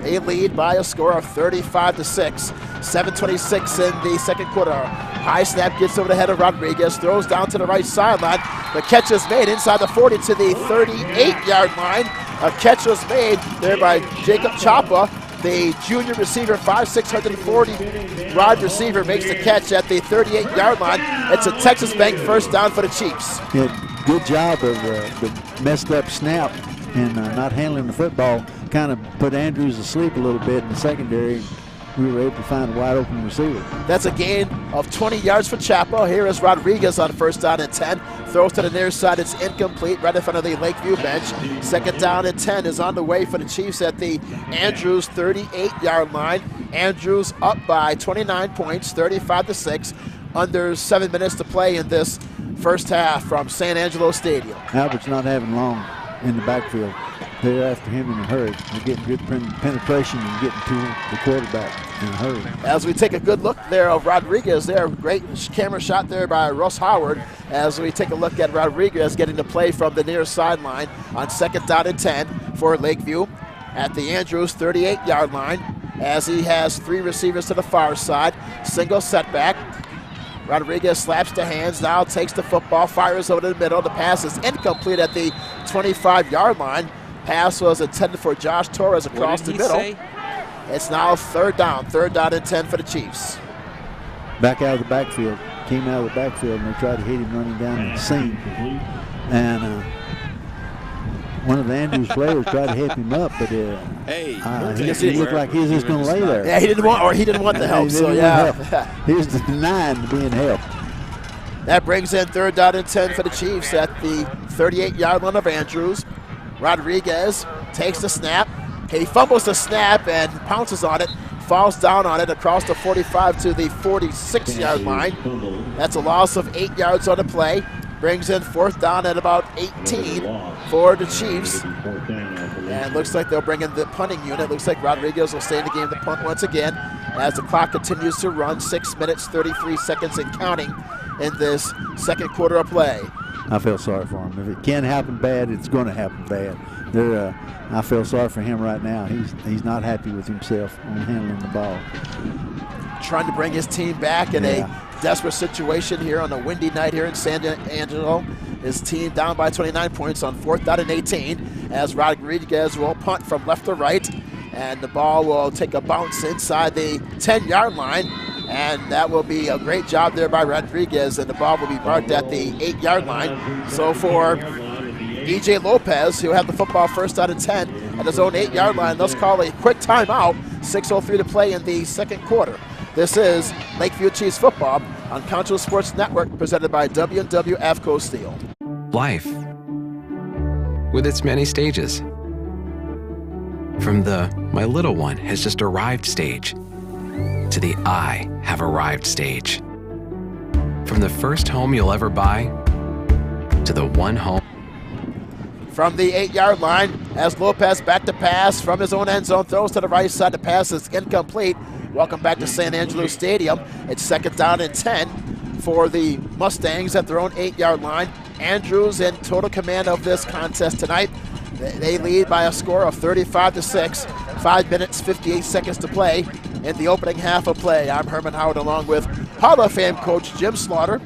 They lead by a score of 35-6. 7:26 in the second quarter. High snap gets over the head of Rodriguez, throws down to the right sideline. The catch is made inside the 40 to the 38-yard line. A catch was made there by Jacob Chapa, the junior receiver, 5'6", 140 wide receiver, makes the catch at the 38-yard line. It's a Texas Bank first down for the Chiefs. Yeah, good job of the messed up snap and not handling the football. Kind of put Andrews asleep a little bit in the secondary. we were able to find a wide open receiver. That's a gain of 20 yards for Chapel. Here is Rodriguez on first down and 10. Throws to the near side. It's incomplete right in front of the Lakeview bench. Second down and 10 is on the way for the Chiefs at the Andrews 38-yard line. Andrews up by 29 points, 35-6. Under 7 minutes to play in this first half from San Angelo Stadium. Albert's not having long in the backfield. They're after him in a hurry. They're getting good penetration and getting to the quarterback in a hurry. As we take a good look there of Rodriguez there, great camera shot there by Russ Howard as we take a look at Rodriguez getting the play from the near sideline on second down and 10 for Lakeview at the Andrews 38-yard line as he has 3 receivers to the far side. Single setback. Rodriguez slaps the hands, now takes the football, fires over the middle. The pass is incomplete at the 25-yard line. Pass was intended for Josh Torres across the middle. It's now third down and 10 for the Chiefs. Back out of the backfield, came out of the backfield and they tried to hit him running down the seam. And one of the Andrews players tried to help him up, but he looked like he was just going to lay there. Yeah, he didn't want the help, so yeah. He was denying being helped. That brings in third down and 10 for the Chiefs at the 38-yard line of Andrews. Rodriguez takes the snap. He fumbles the snap and pounces on it, falls down on it across the 45 to the 46-yard line. That's a loss of 8 yards on the play. Brings in fourth down at about 18 for the Chiefs. And looks like they'll bring in the punting unit. Looks like Rodriguez will stay in the game to punt once again as the clock continues to run. 6 minutes, 33 seconds and counting in this second quarter of play. I feel sorry for him. If it can happen bad, it's going to happen bad. I feel sorry for him right now. He's not happy with himself on handling the ball. Trying to bring his team back in a desperate situation here on a windy night here in San Angelo. His team down by 29 points on fourth down and 18 as Rodriguez will punt from left to right. And the ball will take a bounce inside the 10-yard line. And that will be a great job there by Rodriguez, and the ball will be marked at the 8-yard line. So for E.J. Lopez, who had the football first out of 10 at his own 8-yard line, let's call a quick timeout. 6:03 to play in the second quarter. This is Lakeview Chiefs football on Concho Sports Network, presented by W&W AFCO Steel. Life, with its many stages. From the "my little one has just arrived" stage to the "I have arrived" stage. From the first home you'll ever buy to the one home. From the 8-yard line, as Lopez back to pass from his own end zone, throws to the right side. The pass is incomplete. Welcome back to San Angelo Stadium. It's second down and 10 for the Mustangs at their own 8-yard line. Andrews in total command of this contest tonight. They lead by a score of 35-6. 5 minutes, 58 seconds to play in the opening half of play. I'm Herman Howard along with Hall of Fame coach Jim Slaughter.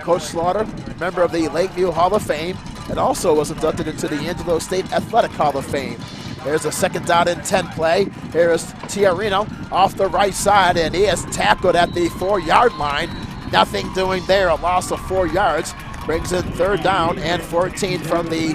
Coach Slaughter, member of the Lakeview Hall of Fame, and also was inducted into the Angelo State Athletic Hall of Fame. There's a second down and 10 play. Here is Tiarino off the right side, and he is tackled at the 4-yard line. Nothing doing there, a loss of 4 yards. Brings in third down and 14 from the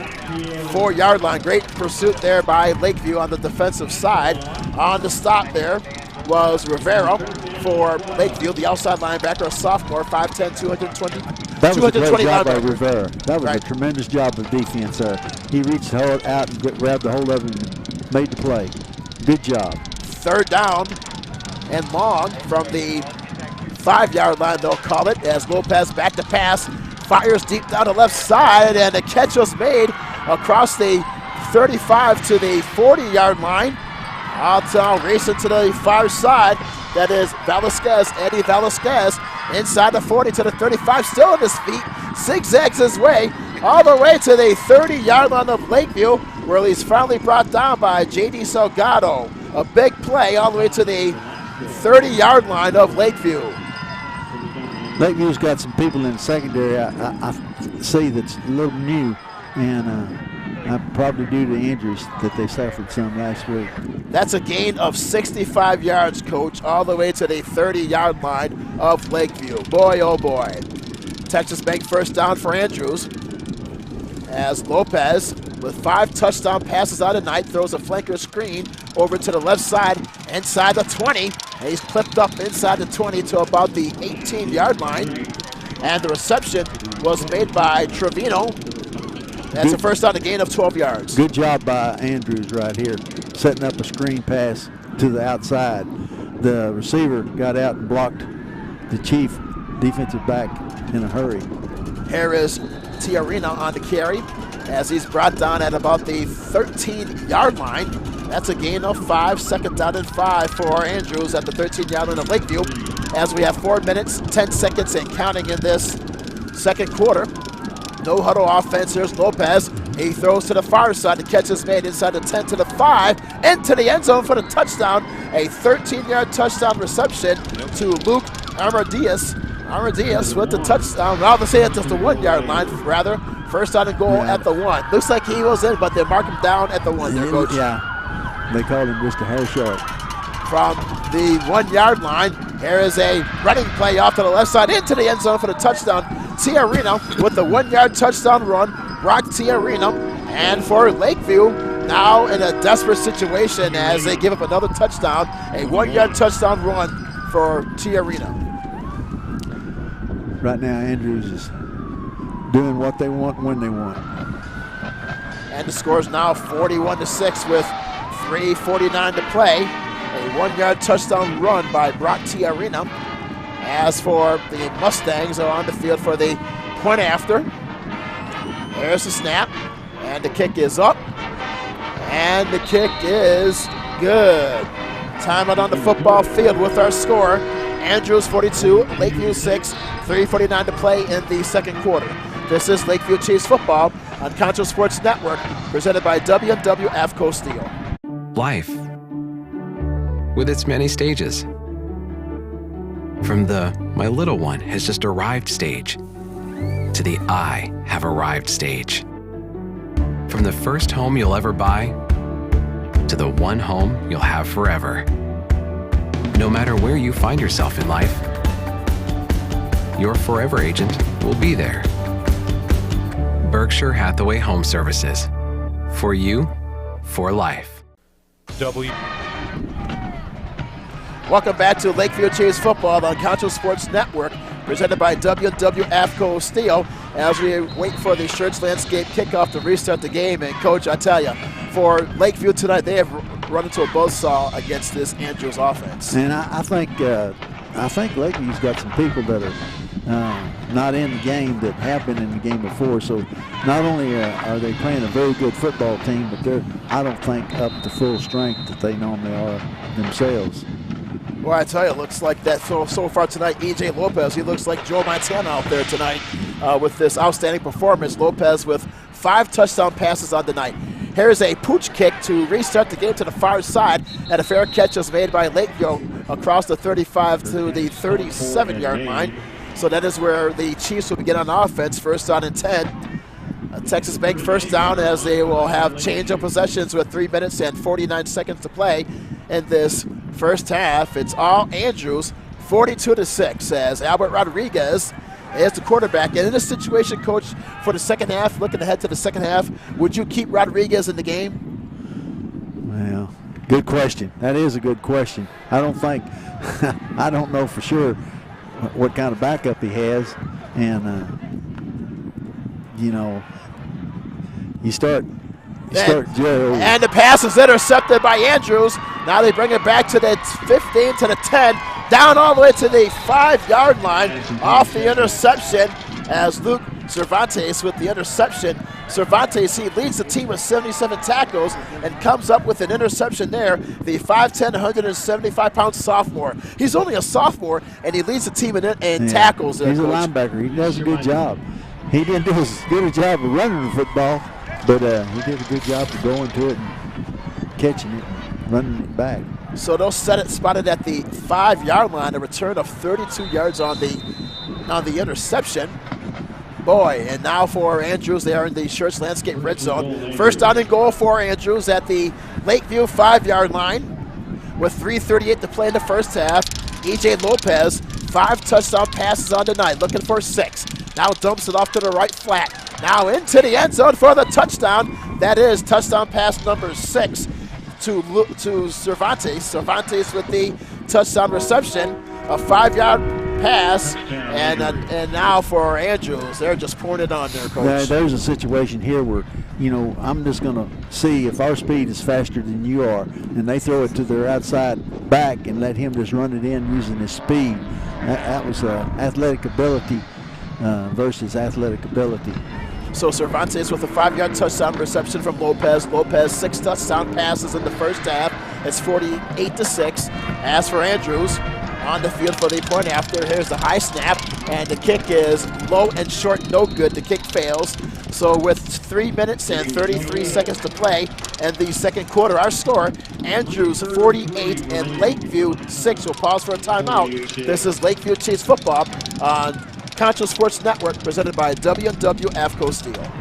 4-yard line. Great pursuit there by Lakeview on the defensive side. On the stop there was Rivera for Lakeview, the outside linebacker, a sophomore, 5'10", 220. That was a great job by Rivera. That was a tremendous job of defense there. He reached out and grabbed the hold of him and made the play. Good job. Third down and long from the 5-yard line, they'll call it, as Lopez back to pass. Fires deep down the left side, and the catch was made across the 35 to the 40-yard line. Out racing to the far side. That is Velasquez, Eddie Velasquez, inside the 40 to the 35, still on his feet, zigzags his way all the way to the 30-yard line of Lakeview, where he's finally brought down by J.D. Salgado. A big play all the way to the 30-yard line of Lakeview. Lakeview's got some people in the secondary I see that's a little new, and probably due to injuries that they suffered some last week. That's a gain of 65 yards, Coach, all the way to the 30-yard line of Lakeview. Boy, oh boy. Texas Bank first down for Andrews, as Lopez, with 5 touchdown passes out of night, throws a flanker screen over to the left side, inside the 20, He's clipped up inside the 20 to about the 18-yard line. And the reception was made by Trevino. That's a first down, a gain of 12 yards. Good job by Andrews right here, setting up a screen pass to the outside. The receiver got out and blocked the chief defensive back in a hurry. Here is Tiarina on the carry as he's brought down at about the 13-yard line. That's a gain of 5, second down and 5 for Andrews at the 13-yard line of Lakeview as we have 4 minutes, 10 seconds and counting in this second quarter. No huddle offense. Here's Lopez. He throws to the far side. The catch is made inside the 10 to the 5, into the end zone for the touchdown. A 13-yard touchdown reception to Luke Armadias. Armadias with the touchdown. Well, to say it's just the 1-yard line, rather. First down and goal at the 1. Looks like he was in, but they mark him down at the 1 there, Coach. Yeah, they called him just a hair short. From the 1-yard line, here is a running play off to the left side into the end zone for the touchdown. Tiarino with the 1-yard touchdown run. Brock Tiarino. And for Lakeview, now in a desperate situation as they give up another touchdown. A 1-yard touchdown run for Tiarino. Right now, Andrews is doing what they want when they want. And the score is now 41-6 with 3:49 to play. A 1-yard touchdown run by Brock Tiarina. As for the Mustangs are on the field for the point after. There's the snap, and the kick is up, and the kick is good. Timeout on the football field with our score. Andrews 42, Lakeview 6, 3:49 to play in the second quarter. This is Lakeview Chiefs football on Concho Sports Network, presented by W&W AFCO Steel. Life, with its many stages. From the "my little one has just arrived" stage to the "I have arrived" stage. From the first home you'll ever buy to the one home you'll have forever. No matter where you find yourself in life, your forever agent will be there. Berkshire Hathaway Home Services. For you, for life. Welcome back to Lakeview Chiefs football on Concho Sports Network, presented by W&W AFCO Steel, as we wait for the Church Landscape kickoff to restart the game. And Coach, I tell you, for Lakeview tonight, they have run into a buzzsaw against this Andrews offense. And I think Lakeview's got some people that are not in the game that have been in the game before. So not only are they playing a very good football team, but they're, I don't think, up to full strength that they normally are themselves. Well, I tell you, it looks like that so far tonight, E.J. Lopez, he looks like Joe Montana out there tonight with this outstanding performance. Lopez with 5 touchdown passes on the night. Here's a pooch kick to restart the game to the far side, and a fair catch is made by Lakeview across the 35 to the 37-yard line. So that is where the Chiefs will begin on offense, first down and 10. Texas Bank first down as they will have change of possessions with 3 minutes and 49 seconds to play in this first half. It's all Andrews, 42-6, as Albert Rodriguez is the quarterback. And in this situation, Coach, for the second half, looking ahead to the second half, would you keep Rodriguez in the game? Well, good question. That is a good question. I don't think, I don't know for sure what kind of backup he has. And, you know, you start Joe. And the pass is intercepted by Andrews. Now they bring it back to the 15, to the 10, down all the way to the 5-yard line off the interception as Luke Cervantes with the interception. Cervantes, he leads the team with 77 tackles and comes up with an interception there. The 5'10", 175-pound sophomore. He's only a sophomore, and he leads the team in tackles. He's a linebacker. He does a good job. He didn't do as good a job of running the football, but he did a good job of going to it and catching it and running it back. So they'll set it spotted at the 5-yard line, a return of 32 yards on the interception. Boy, and now for Andrews, they are in the Church Landscape red zone. First down and goal for Andrews at the Lakeview 5-yard line with 3:38 to play in the first half. E.J. Lopez, 5 touchdown passes on the night, looking for 6. Now dumps it off to the right flat. Now into the end zone for the touchdown. That is touchdown pass number 6 to Cervantes. Cervantes with the touchdown reception, a 5-yard pass, and now for Andrews, they're just pouring it on there, Coach. Now, there's a situation here where, I'm just going to see if our speed is faster than you are, and they throw it to their outside back and let him just run it in using his speed. That was athletic ability versus athletic ability. So Cervantes with a 5-yard touchdown reception from Lopez. Lopez 6 touchdown passes in the first half. It's 48-6. As for Andrews, on the field for the point after. Here's the high snap, and the kick is low and short, no good. The kick fails. So with 3 minutes and 33 seconds to play in the second quarter, our score, Andrews 48 and Lakeview 6. We'll pause for a timeout. This is Lakeview Chiefs football on Concho Sports Network, presented by W&W AFCO Steel.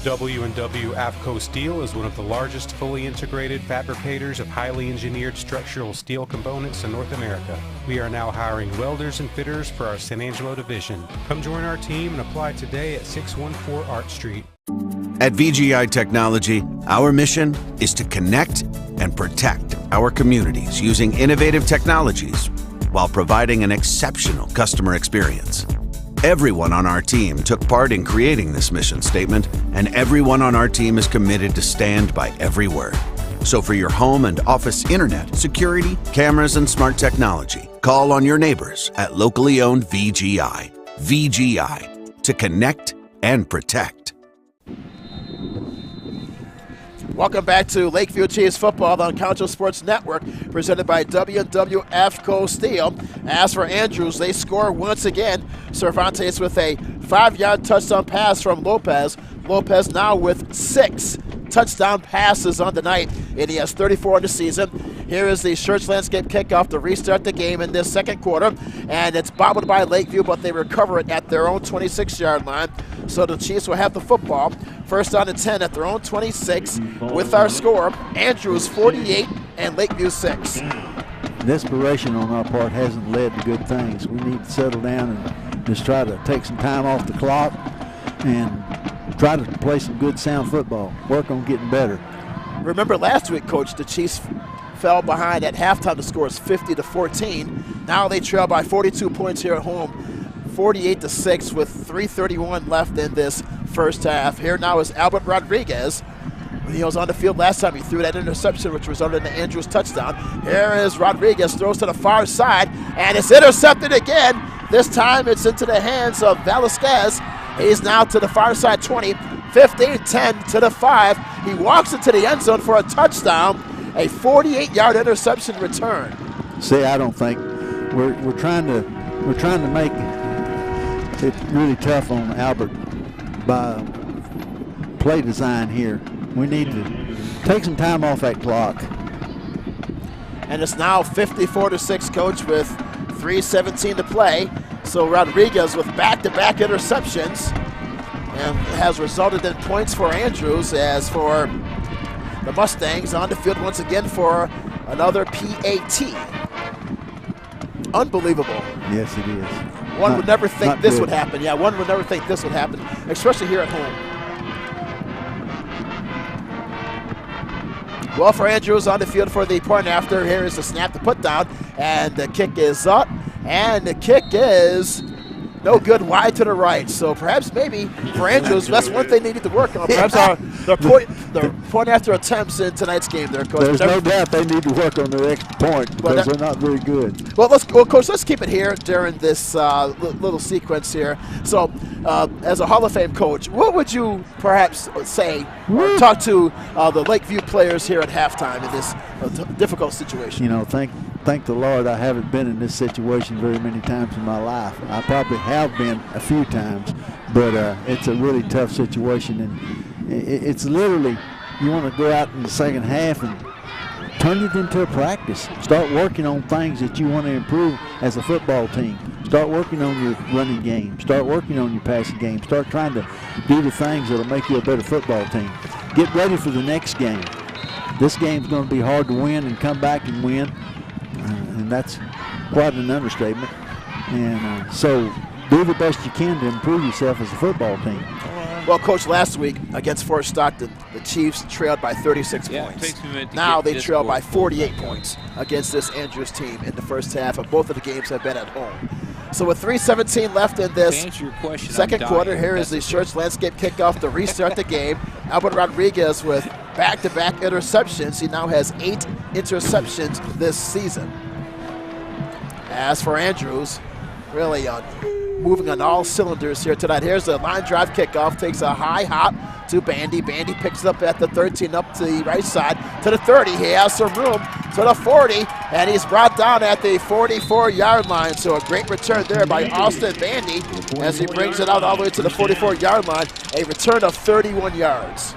W&W AFCO Steel is one of the largest fully integrated fabricators of highly engineered structural steel components in North America. We are now hiring welders and fitters for our San Angelo division. Come join our team and apply today at 614 Art Street. At VGI Technology, our mission is to connect and protect our communities using innovative technologies while providing an exceptional customer experience. Everyone on our team took part in creating this mission statement, and everyone on our team is committed to stand by every word. So for your home and office internet, security, cameras, and smart technology, call on your neighbors at locally owned VGI. VGI, to connect and protect. Welcome back to Lakeview Chiefs football on Concho Sports Network, presented by W&W AFCO Steel. As for Andrews, they score once again. Cervantes with a 5-yard touchdown pass from Lopez. Lopez now with 6 touchdown passes on the night, and he has 34 in the season. Here is the Church Landscape kickoff to restart the game in this second quarter, and it's bobbled by Lakeview, but they recover it at their own 26-yard line. So the Chiefs will have the football. First down and 10 at their own 26 with our score, Andrews 48 and Lakeview 6. Desperation on our part hasn't led to good things. We need to settle down and just try to take some time off the clock and try to play some good sound football, work on getting better. Remember last week, Coach, the Chiefs fell behind at halftime. The score is 50-14. Now they trail by 42 points here at home, 48-6 with 3:31 left in this first half. Here now is Albert Rodriguez. When he was on the field last time, he threw that interception, which resulted in the Andrews touchdown. Here is Rodriguez, throws to the far side, and it's intercepted again. This time it's into the hands of Velasquez. He's now to the far side 20, 15, 10 to the 5. He walks into the end zone for a touchdown, a 48-yard interception return. See, I don't think we're trying to make it really tough on Albert by play design here. We need to take some time off that clock. And it's now 54-6, Coach, with 3:17 to play. So Rodriguez with back-to-back interceptions and has resulted in points for Andrews. As for the Mustangs, on the field once again for another PAT. Unbelievable. Yes, it is. One would never think this would happen. Yeah, one would never think this would happen, especially here at home. Well, for Andrews on the field for the point after, here is the snap to put down, and the kick is up, and the kick is no good, wide to the right. So perhaps maybe for Andrews, that's one thing they need to work on. Perhaps their point after attempts in tonight's game there, Coach. There's no doubt they need to work on their extra point because they're not very good. Well, Coach, let's keep it here during this little sequence here. So as a Hall of Fame coach, what would you perhaps say or talk to the Lakeview players here at halftime in this difficult situation? You know, thank the Lord I haven't been in this situation very many times in my life. I probably have been a few times, but it's a really tough situation, and it's literally you want to go out in the second half and turn it into a practice. Start working on things that you want to improve as a football team. Start working on your running game. Start working on your passing game. Start trying to do the things that will make you a better football team. Get ready for the next game. This game's going to be hard to win and come back and win, and that's quite an understatement. And so do the best you can to improve yourself as a football team. Well, Coach, last week against Fort Stockton, the Chiefs trailed by 36 points. Now they trail by 48 points against this Andrews team in the first half, and both of the games have been at home. So with 3:17 left in this second quarter, here is the Church Landscape kickoff to restart the game. Albert Rodriguez with back-to-back interceptions. He now has 8 interceptions this season. As for Andrews, really moving on all cylinders here tonight. Here's the line drive kickoff, takes a high hop to Bandy. Bandy picks it up at the 13, up to the right side to the 30. He has some room to the 40, and he's brought down at the 44-yard line. So a great return there by Austin Bandy as he brings it out all the way to the 44-yard line. A return of 31 yards.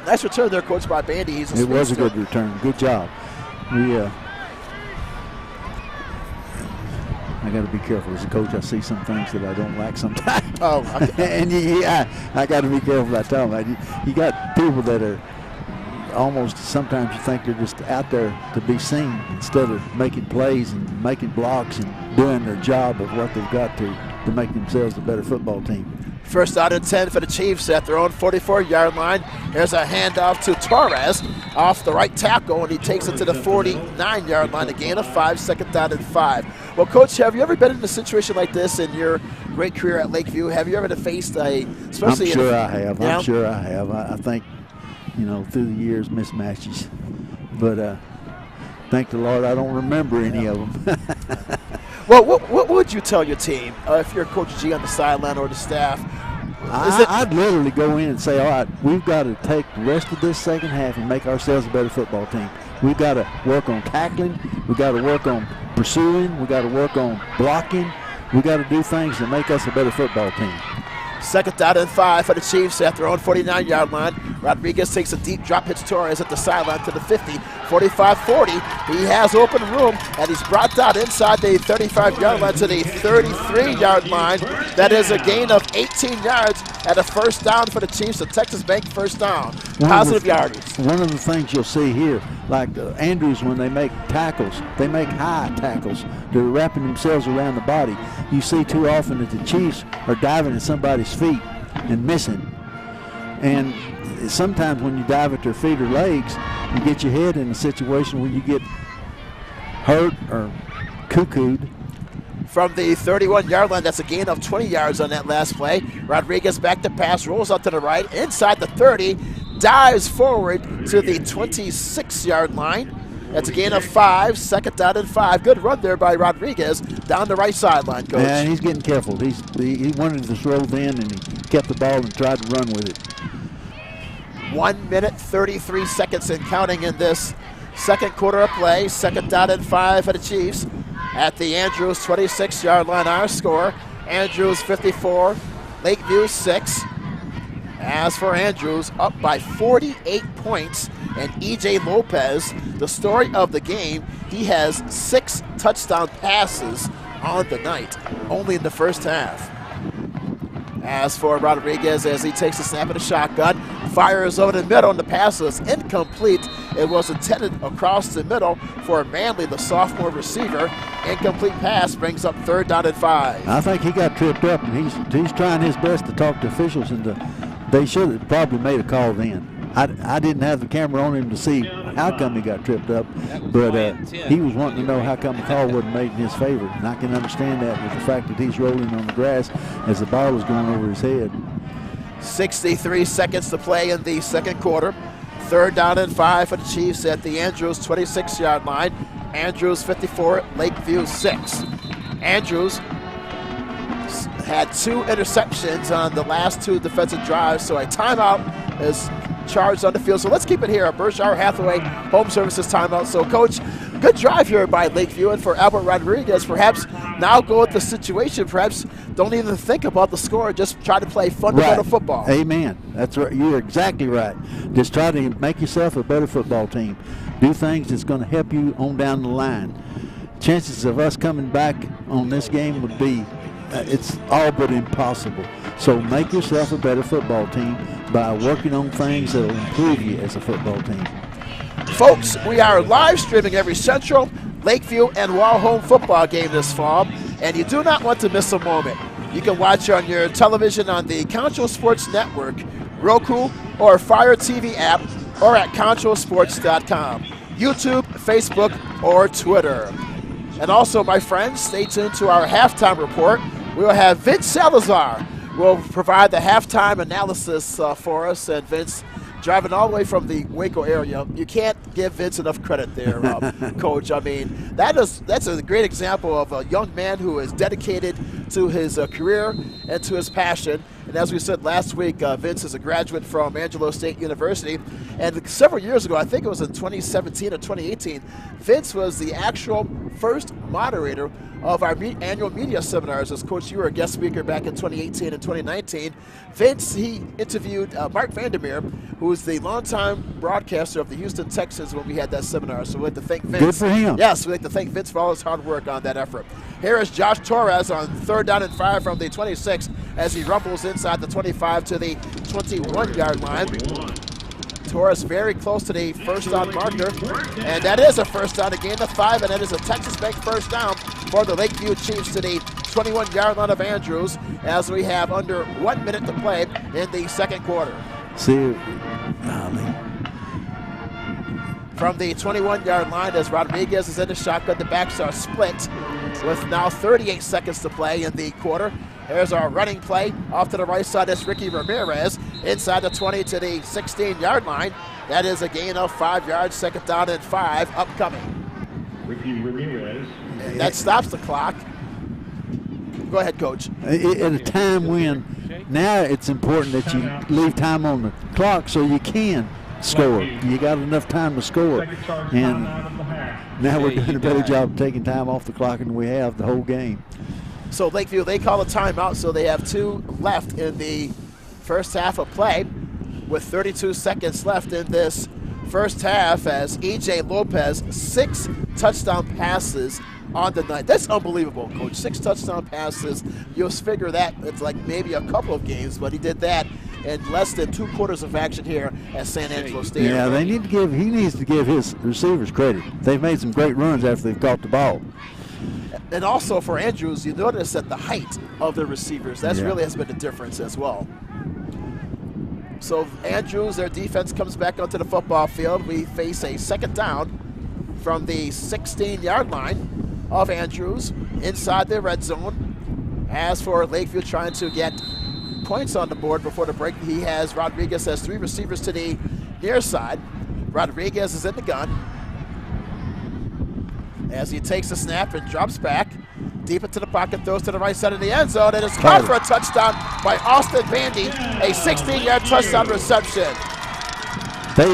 Nice return there, Coach, by Bandy. It was a good return. Good job. I got to be careful as a coach. I see some things that I don't like sometimes. Oh, and I got to be careful. I tell them, you got people that are almost, sometimes you think they're just out there to be seen instead of making plays and making blocks and doing their job of what they've got to make themselves a better football team. First out and 10 for the Chiefs at their own 44-yard line. Here's a handoff to Torres off the right tackle, and he takes it to the 49-yard line. A gain of 5, second down and 5. Well, Coach, have you ever been in a situation like this in your great career at Lakeview? Have you ever faced especially? I'm sure I have. I'm sure I have. I think, through the years, mismatches. But thank the Lord I don't remember any of them. Well, what would you tell your team if you're Coach G on the sideline or the staff? I'd literally go in and say, all right, we've got to take the rest of this second half and make ourselves a better football team. We've got to work on tackling. We've got to work on pursuing. We've got to work on blocking. We've got to do things to make us a better football team. Second down and 5 for the Chiefs at their own 49-yard line. Rodriguez takes a deep drop, hits Torres at the sideline to the 50, 45-40. He has open room, and he's brought down inside the 35-yard line to the 33-yard line. That is a gain of 18 yards and a first down for the Chiefs, a Texas Bank first down. Positive yardage. One of the things you'll see here, like Andrews, when they make tackles, they make high tackles. They're wrapping themselves around the body. You see too often that the Chiefs are diving at somebody's feet and missing. And sometimes when you dive at their feet or legs, you get your head in a situation where you get hurt or cuckooed. From the 31-yard line, that's a gain of 20 yards on that last play. Rodriguez back to pass, rolls out to the right, inside the 30, dives forward to the 26-yard line. That's a gain of 5, second down and 5. Good run there by Rodriguez down the right sideline, Coach. And he's getting careful. He wanted to throw in, and he kept the ball and tried to run with it. 1 minute, 33 seconds and counting in this second quarter of play. Second down and 5 for the Chiefs at the Andrews 26-yard line. Our score, Andrews 54, Lakeview 6. As for Andrews, up by 48 points, and E.J. Lopez, the story of the game, he has 6 touchdown passes on the night, only in the first half. As for Rodriguez, as he takes a snap at a shotgun, fires over the middle, and the pass was incomplete. It was intended across the middle for Manley, the sophomore receiver. Incomplete pass brings up third down and 5. I think he got tripped up, and he's trying his best to talk to officials, and they should have probably made a call then. I didn't have the camera on him to see how come he got tripped up, but he was wanting to know how come the call wasn't made in his favor, and I can understand that with the fact that he's rolling on the grass as the ball is going over his head. 63 seconds to play in the second quarter. Third down and 5 for the Chiefs at the Andrews 26-yard line. Andrews 54, Lakeview 6. Andrews had 2 interceptions on the last 2 defensive drives, so a timeout is charged on the field. So let's keep it here. Berkshire Hathaway Home Services timeout. So, Coach, good drive here by Lakeview, and for Albert Rodriguez, perhaps now go with the situation. Perhaps don't even think about the score. Just try to play fundamental football. Amen. That's right. You're exactly right. Just try to make yourself a better football team. Do things that's going to help you on down the line. Chances of us coming back on this game would be it's all but impossible. So make yourself a better football team by working on things that will improve you as a football team. Folks, we are live streaming every Central, Lakeview, and Wall Home football game this fall, and you do not want to miss a moment. You can watch on your television on the Concho Sports Network, Roku, or Fire TV app, or at conchosports.com, YouTube, Facebook, or Twitter. And also, my friends, stay tuned to our halftime report. We will have Vince Salazar will provide the halftime analysis for us, and Vince driving all the way from the Waco area. You can't give Vince enough credit there, Coach. I mean, that's a great example of a young man who is dedicated to his career and to his passion. And as we said last week, Vince is a graduate from Angelo State University. And several years ago, I think it was in 2017 or 2018, Vince was the actual first moderator of our annual media seminars. As Coach, you were a guest speaker back in 2018 and 2019. Vince, he interviewed Mark Vandermeer, who is the longtime broadcaster of the Houston Texans when we had that seminar. So we'd like to thank Vince. Good for him. Yes, we'd like to thank Vince for all his hard work on that effort. Here is Josh Torres on 3rd down and 5 from the 26 as he rumbles inside the 25 to the 21-yard line. Torres very close to the first down marker, and that is a first down, a gain of 5, and that is a Texas Bank first down for the Lakeview Chiefs to the 21-yard line of Andrews as we have under 1 minute to play in the second quarter. See, from the 21-yard line as Rodriguez is in the shotgun, the backs are split with now 38 seconds to play in the quarter. Here's our running play off to the right side. That's Ricky Ramirez inside the 20 to the 16-yard line. That is a gain of 5 yards, 2nd down and 5 upcoming. Ricky Ramirez. And that stops the clock. Go ahead, Coach. At a time when now it's important that you leave time on the clock so you can score. You got enough time to score. And now we're doing a better job of taking time off the clock than we have the whole game. So Lakeview, they call a timeout, so they have 2 left in the first half of play with 32 seconds left in this first half as E.J. Lopez, 6 touchdown passes on the night. That's unbelievable, Coach. 6 touchdown passes. You'll figure that it's like maybe a couple of games, but he did that in less than 2 quarters of action here at San Angelo State. Yeah, he needs to give his receivers credit. They've made some great runs after they've caught the ball. And also for Andrews, you notice that the height of the receivers, that really has been the difference as well. So Andrews, their defense comes back onto the football field. We face a 2nd down from the 16-yard line of Andrews inside the red zone. As for Lakeview trying to get points on the board before the break, Rodriguez has 3 receivers to the near side. Rodriguez is in the gun as he takes a snap and drops back deep into the pocket, throws to the right side of the end zone, and it's caught for a touchdown by Austin Bandy, a 16-yard touchdown reception. They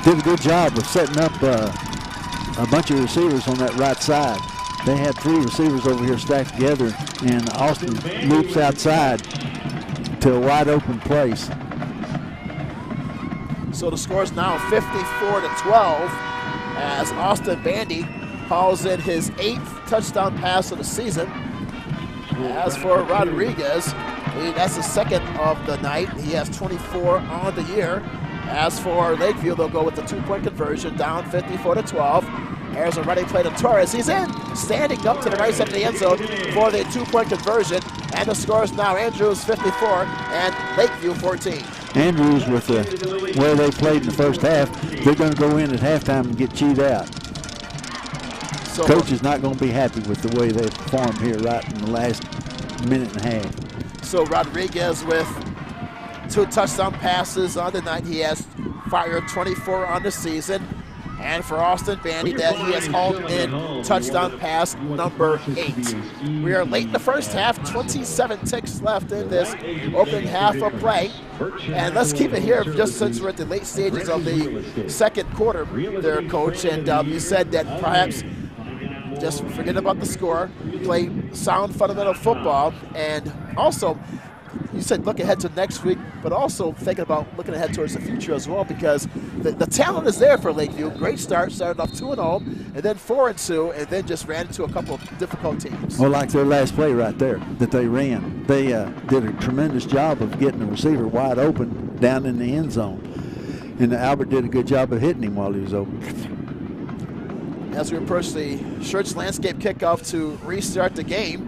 did a good job of setting up a bunch of receivers on that right side. They had 3 receivers over here stacked together, and Austin loops outside to a wide open place. So the score is now 54-12 as Austin Bandy hauls in his 8th touchdown pass of the season. As for Rodriguez, that's the 2nd of the night. He has 24 on the year. As for Lakeview, they'll go with the 2-point conversion, down 54-12. There's a running play to Torres. He's in, standing up to the right side of the end zone for the 2-point conversion. And the score is now Andrews 54 and Lakeview 14. Andrews, with the way they played in the first half, they're going to go in at halftime and get chewed out. So Coach is not going to be happy with the way they performed here right in the last minute and a half. So Rodriguez with 2 touchdown passes on the night. He has fired 24 on the season. And for Austin Bandy, that he has hauled in touchdown pass number 8. We are late in the first half, 27 ticks left in this opening half of play. And let's keep it here just since we're at the late stages of the second quarter there, Coach. And you said that perhaps just forget about the score, play sound fundamental football, and also you said look ahead to next week, but also thinking about looking ahead towards the future as well, because the talent is there for Lakeview. Great start, started off 2-0, and then 4-2, and then just ran into a couple of difficult teams. Well, like their last play right there that they ran. They did a tremendous job of getting the receiver wide open down in the end zone. And Albert did a good job of hitting him while he was open. As we approach the Schertz Landscape kickoff to restart the game,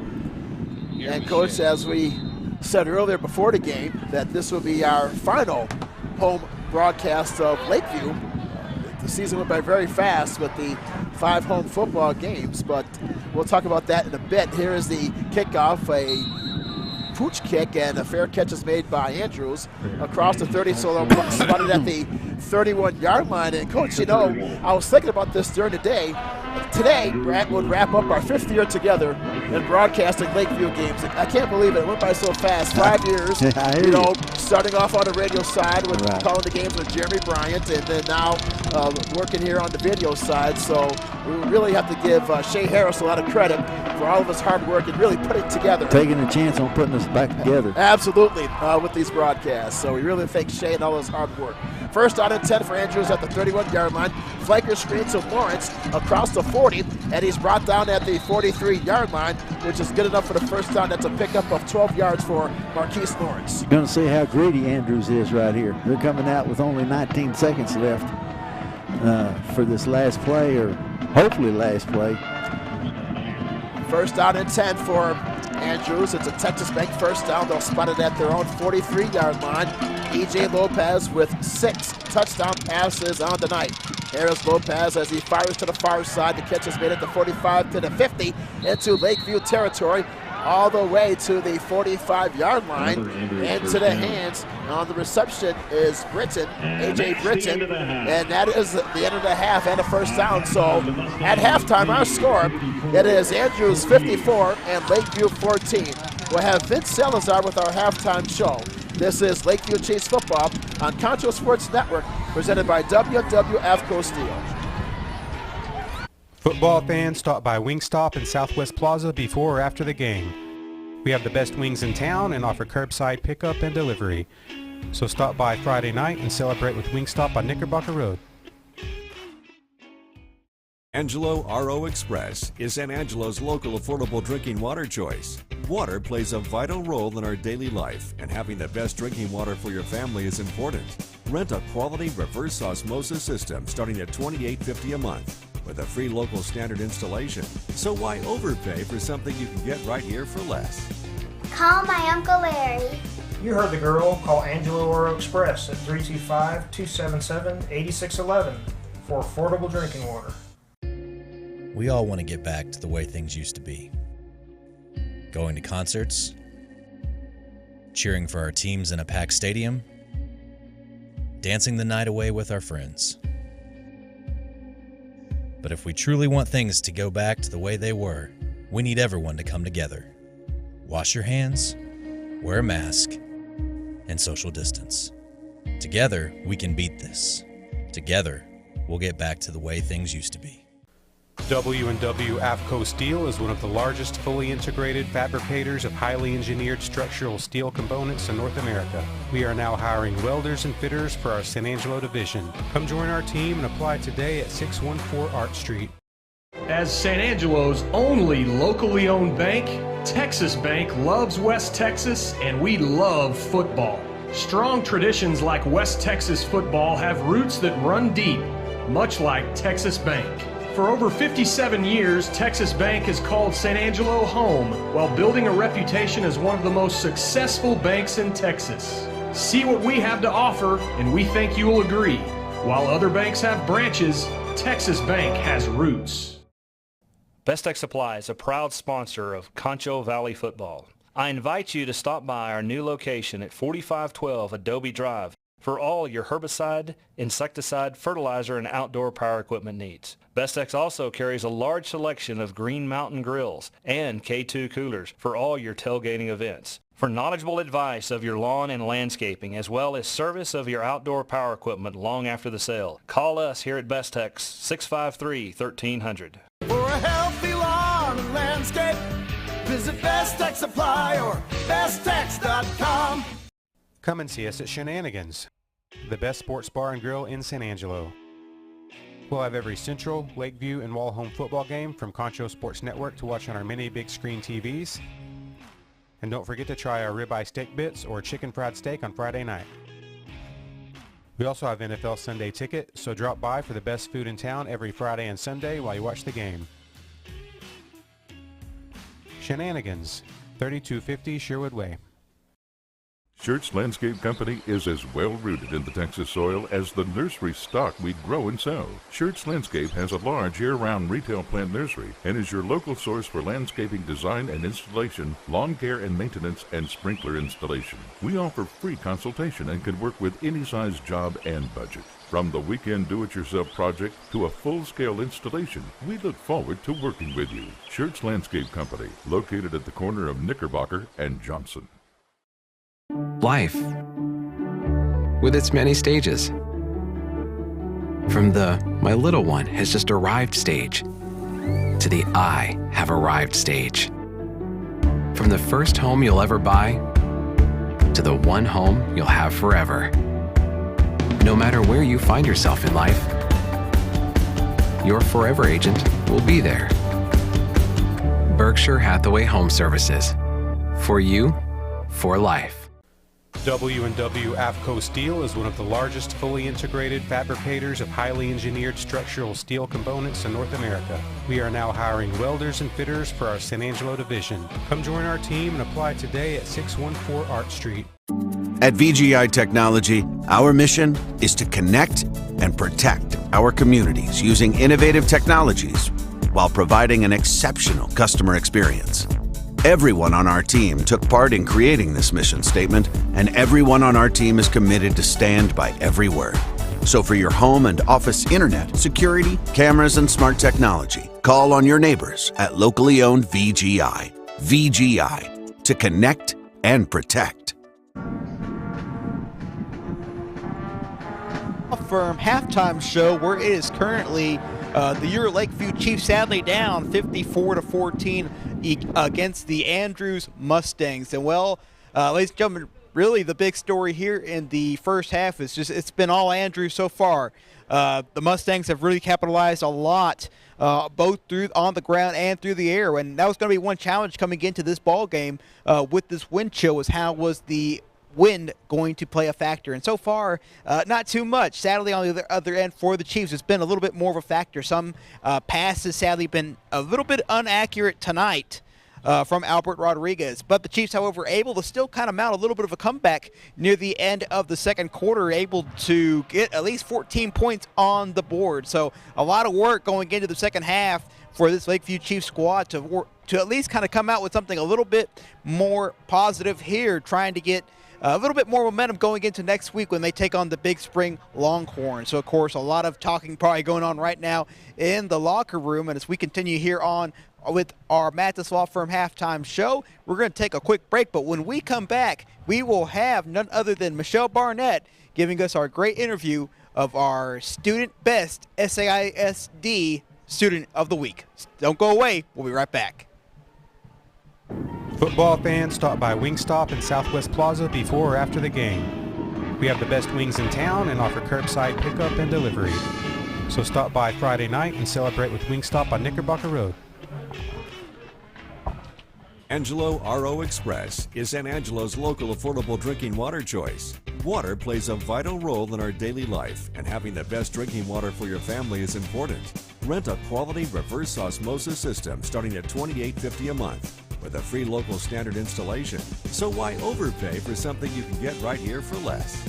And Coach, as we said earlier before the game, that this will be our final home broadcast of Lakeview. The season went by very fast with the 5 home football games, but we'll talk about that in a bit. Here is the kickoff, a pooch kick, and a fair catch is made by Andrews across the 30, so they'll spot it at the 31-yard line. And Coach, you know, I was thinking about this during the day. Today, Brett would wrap up our 5th year together in broadcasting Lakeview games. I can't believe it. It went by so fast. 5 years, you know, starting off on the radio side with calling the games with Jeremy Bryant, and then now working here on the video side. So we really have to give Shea Harris a lot of credit for all of his hard work and really putting it together. Taking a chance on putting us back together. Absolutely, with these broadcasts. So we really thank Shea and all his hard work. First down and 10 for Andrews at the 31-yard line. Flanker screen to Lawrence across the 40, and he's brought down at the 43-yard line, which is good enough for the first down. That's a pickup of 12 yards for Marquise Lawrence. You're going to see how greedy Andrews is right here. They're coming out with only 19 seconds left for this last play, or hopefully last play. First down and 10 for Andrews. It's a Texas Bank first down. They'll spot it at their own 43-yard line. E.J. Lopez with 6 touchdown passes on the night. Harris Lopez, as he fires to the far side, the catch is made at the 45 to the 50 into Lakeview territory, all the way to the 45-yard line, into the hands on the reception is Britton, A.J. Britton, and that is the end of the half and a first down. So at halftime, our score, it is Andrews 54 and Lakeview 14. We'll have Vince Salazar with our halftime show. This is Lakeview Chiefs football on Concho Sports Network, presented by WWF AFCO Steel. Football fans, stop by Wingstop in Southwest Plaza before or after the game. We have the best wings in town and offer curbside pickup and delivery. So stop by Friday night and celebrate with Wingstop on Knickerbocker Road. Angelo RO Express is San Angelo's local affordable drinking water choice. Water plays a vital role in our daily life, and having the best drinking water for your family is important. Rent a quality reverse osmosis system starting at $28.50 a month with a free local standard installation. So why overpay for something you can get right here for less? Call my Uncle Larry. You heard the girl. Call Angelo Oro Express at 325-277-8611 for affordable drinking water. We all want to get back to the way things used to be. Going to concerts, cheering for our teams in a packed stadium, dancing the night away with our friends. But if we truly want things to go back to the way they were, we need everyone to come together. Wash your hands, wear a mask, and social distance. Together, we can beat this. Together, we'll get back to the way things used to be. W&W AFCO Steel is one of the largest fully integrated fabricators of highly engineered structural steel components in North America. We are now hiring welders and fitters for our San Angelo division. Come join our team and apply today at 614 Art Street. As San Angelo's only locally owned bank, Texas Bank loves West Texas, and we love football. Strong traditions like West Texas football have roots that run deep, much like Texas Bank. For over 57 years, Texas Bank has called San Angelo home while building a reputation as one of the most successful banks in Texas. See what we have to offer, and we think you will agree. While other banks have branches, Texas Bank has roots. Best Tech Supply is a proud sponsor of Concho Valley football. I invite you to stop by our new location at 4512 Adobe Drive for all your herbicide, insecticide, fertilizer, and outdoor power equipment needs. Bestex also carries a large selection of Green Mountain grills and K2 coolers for all your tailgating events. For knowledgeable advice of your lawn and landscaping, as well as service of your outdoor power equipment long after the sale, call us here at Bestex, 653-1300. For a healthy lawn and landscape, visit Best Tech Supply or besttech.com. Come and see us at Shenanigans, the best sports bar and grill in San Angelo. We'll have every Central, Lakeview, and Wall home football game from Concho Sports Network to watch on our many big screen TVs. And don't forget to try our ribeye steak bits or chicken fried steak on Friday night. We also have NFL Sunday ticket, so drop by for the best food in town every Friday and Sunday while you watch the game. Shenanigans, 3250 Sherwood Way. Schertz Landscape Company is as well-rooted in the Texas soil as the nursery stock we grow and sell. Schertz Landscape has a large year-round retail plant nursery and is your local source for landscaping design and installation, lawn care and maintenance, and sprinkler installation. We offer free consultation and can work with any size job and budget. From the weekend do-it-yourself project to a full-scale installation, we look forward to working with you. Schertz Landscape Company, located at the corner of Knickerbocker and Johnson. Life, with its many stages. From the "my little one has just arrived" stage to the "I have arrived" stage. From the first home you'll ever buy to the one home you'll have forever. No matter where you find yourself in life, your forever agent will be there. Berkshire Hathaway Home Services. For you, for life. W&W AFCO Steel is one of the largest fully integrated fabricators of highly engineered structural steel components in North America. We are now hiring welders and fitters for our San Angelo division. Come join our team and apply today at 614 Art Street. At VGI Technology, our mission is to connect and protect our communities using innovative technologies while providing an exceptional customer experience. Everyone on our team took part in creating this mission statement, and everyone on our team is committed to stand by every word. So for your home and office internet, security, cameras, and smart technology, call on your neighbors at locally owned VGI. VGI, to connect and protect. Firm halftime show where it is currently the Euro Lakeview Chiefs sadly down 54-14 against the Andrews Mustangs. And well, ladies and gentlemen, really the big story here in the first half is just it's been all Andrews so far. The Mustangs have really capitalized a lot, both through on the ground and through the air. And that was going to be one challenge coming into this ball game with this wind chill, is how was the wind going to play a factor. And so far, not too much. Sadly, on the other end for the Chiefs, it's been a little bit more of a factor. Some passes sadly been a little bit inaccurate tonight from Albert Rodriguez. But the Chiefs, however, able to still kind of mount a little bit of a comeback near the end of the second quarter, able to get at least 14 points on the board. So a lot of work going into the second half for this Lakeview Chiefs squad to at least kind of come out with something a little bit more positive here, trying to get a little bit more momentum going into next week when they take on the Big Spring Longhorns. So, of course, a lot of talking probably going on right now in the locker room. And as we continue here on with our Mathis Law Firm halftime show, we're going to take a quick break. But when we come back, we will have none other than Michelle Barnett giving us our great interview of our Student Best SAISD Student of the Week. Don't go away. We'll be right back. Football fans, stop by Wingstop in Southwest Plaza before or after the game. We have the best wings in town and offer curbside pickup and delivery. So stop by Friday night and celebrate with Wingstop on Knickerbocker Road. Angelo RO Express is San Angelo's local affordable drinking water choice. Water plays a vital role in our daily life, and having the best drinking water for your family is important. Rent a quality reverse osmosis system starting at $28.50 a month with a free local standard installation. So why overpay for something you can get right here for less?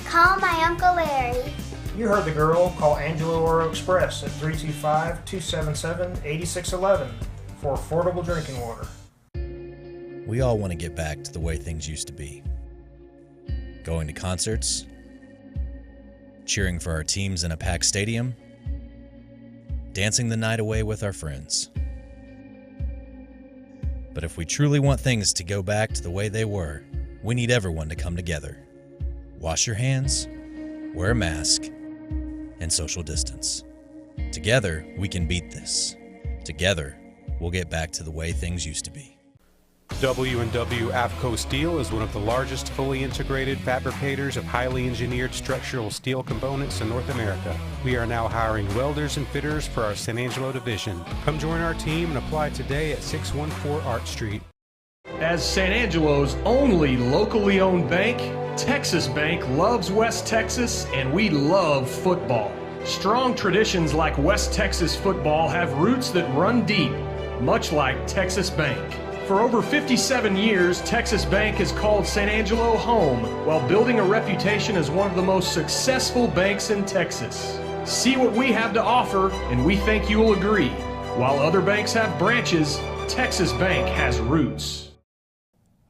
Call my Uncle Larry. You heard the girl. Call Angelo RO Express at 325-277-8611 for affordable drinking water. We all want to get back to the way things used to be. Going to concerts, cheering for our teams in a packed stadium, dancing the night away with our friends. But if we truly want things to go back to the way they were, we need everyone to come together. Wash your hands, wear a mask, and social distance. Together, we can beat this. Together, we'll get back to the way things used to be. W&W AFCO Steel is one of the largest fully integrated fabricators of highly engineered structural steel components in North America. We are now hiring welders and fitters for our San Angelo division. Come join our team and apply today at 614 Art Street. As San Angelo's only locally owned bank, Texas Bank loves West Texas, and we love football. Strong traditions like West Texas football have roots that run deep, much like Texas Bank. For over 57 years, Texas Bank has called San Angelo home while building a reputation as one of the most successful banks in Texas. See what we have to offer, and we think you will agree. While other banks have branches, Texas Bank has roots.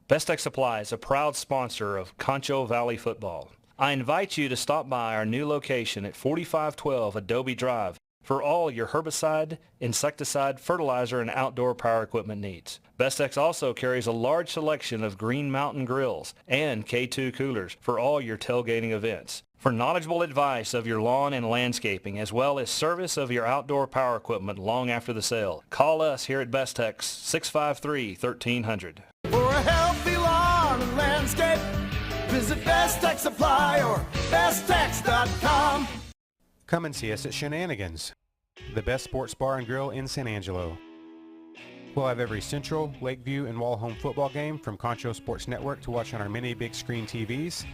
Best Tech Supply is a proud sponsor of Concho Valley football. I invite you to stop by our new location at 4512 Adobe Drive for all your herbicide, insecticide, fertilizer, and outdoor power equipment needs. Bestex also carries a large selection of Green Mountain grills and K2 coolers for all your tailgating events. For knowledgeable advice of your lawn and landscaping, as well as service of your outdoor power equipment long after the sale, call us here at Bestex 653-1300. For a healthy lawn and landscape, visit Best Tech Supply or besttech.com. Come and see us at Shenanigans, the best sports bar and grill in San Angelo. We'll have every Central, Lakeview, and Wall-Home football game from Concho Sports Network to watch on our many big screen TVs.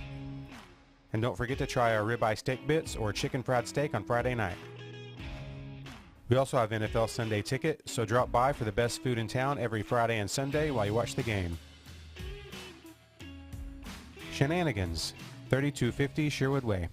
And don't forget to try our ribeye steak bits or chicken fried steak on Friday night. We also have NFL Sunday ticket, so drop by for the best food in town every Friday and Sunday while you watch the game. Shenanigans, 3250 Sherwood Way.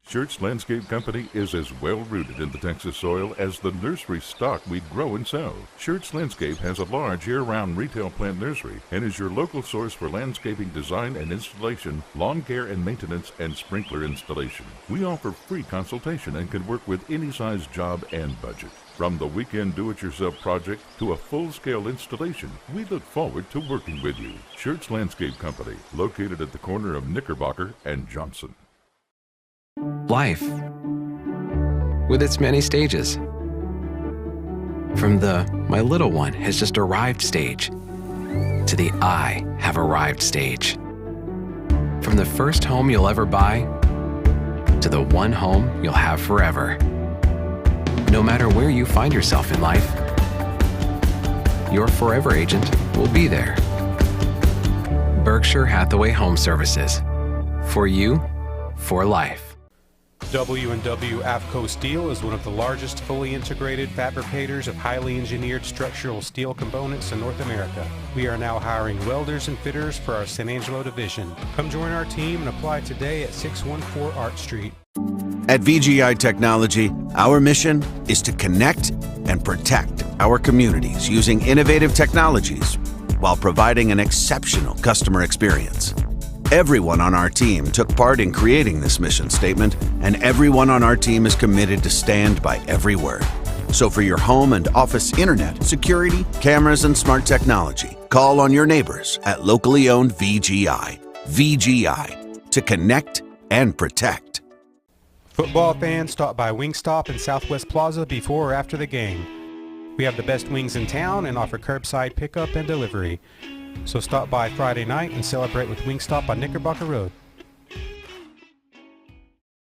Schertz Landscape Company is as well-rooted in the Texas soil as the nursery stock we grow and sell. Schertz Landscape has a large year-round retail plant nursery and is your local source for landscaping design and installation, lawn care and maintenance, and sprinkler installation. We offer free consultation and can work with any size job and budget. From the weekend do-it-yourself project to a full-scale installation, we look forward to working with you. Schertz Landscape Company, located at the corner of Knickerbocker and Johnson. Life, with its many stages. From the "my little one has just arrived" stage to the "I have arrived" stage. From the first home you'll ever buy to the one home you'll have forever. No matter where you find yourself in life, your forever agent will be there. Berkshire Hathaway Home Services. For you, for life. W&W AFCO Steel is one of the largest fully integrated fabricators of highly engineered structural steel components in North America. We are now hiring welders and fitters for our San Angelo division. Come join our team and apply today at 614 Art Street. At VGI Technology, our mission is to connect and protect our communities using innovative technologies while providing an exceptional customer experience. Everyone on our team took part in creating this mission statement, and everyone on our team is committed to stand by every word. So for your home and office internet, security, cameras, and smart technology, call on your neighbors at locally owned VGI. VGI, to connect and protect. Football fans, stop by Wingstop in Southwest Plaza before or after the game. We have the best wings in town and offer curbside pickup and delivery. So stop by Friday night and celebrate with Wingstop on Knickerbocker Road.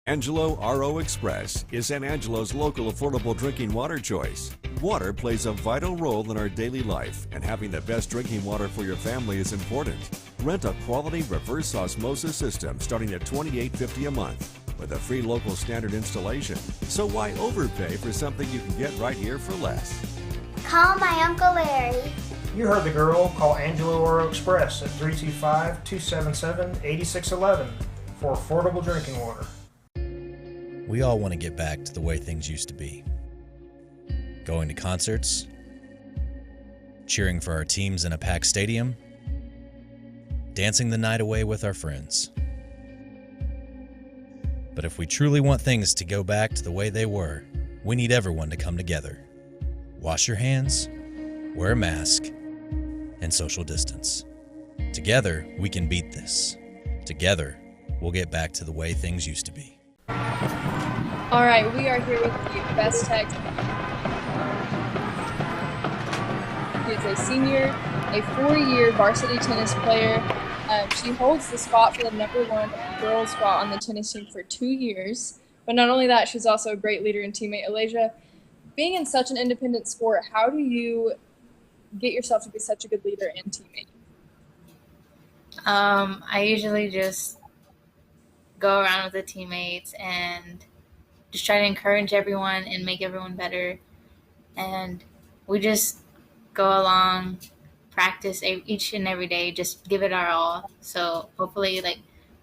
Angelo RO Express is San Angelo's local affordable drinking water choice. Water plays a vital role in our daily life, and having the best drinking water for your family is important. Rent a quality reverse osmosis system starting at $28.50 a month with a free local standard installation. So why overpay for something you can get right here for less? Call my Uncle Larry. You heard the girl. Call Angelo Oro Express at 325-277-8611 for affordable drinking water. We all want to get back to the way things used to be. Going to concerts, cheering for our teams in a packed stadium, dancing the night away with our friends. But if we truly want things to go back to the way they were, we need everyone to come together. Wash your hands, wear a mask, and social distance. Together, we can beat this. Together, we'll get back to the way things used to be. All right, we are here with the Best Tech. She is a senior, a 4-year varsity tennis player. She holds the spot for the #1 girls spot on the tennis team for 2 years. But not only that, she's also a great leader and teammate. Elijah, being in such an independent sport, how do you get yourself to be such a good leader and teammate? I usually just go around with the teammates and just try to encourage everyone and make everyone better. And we just go along practice each and every day, just give it our all. So hopefully, like,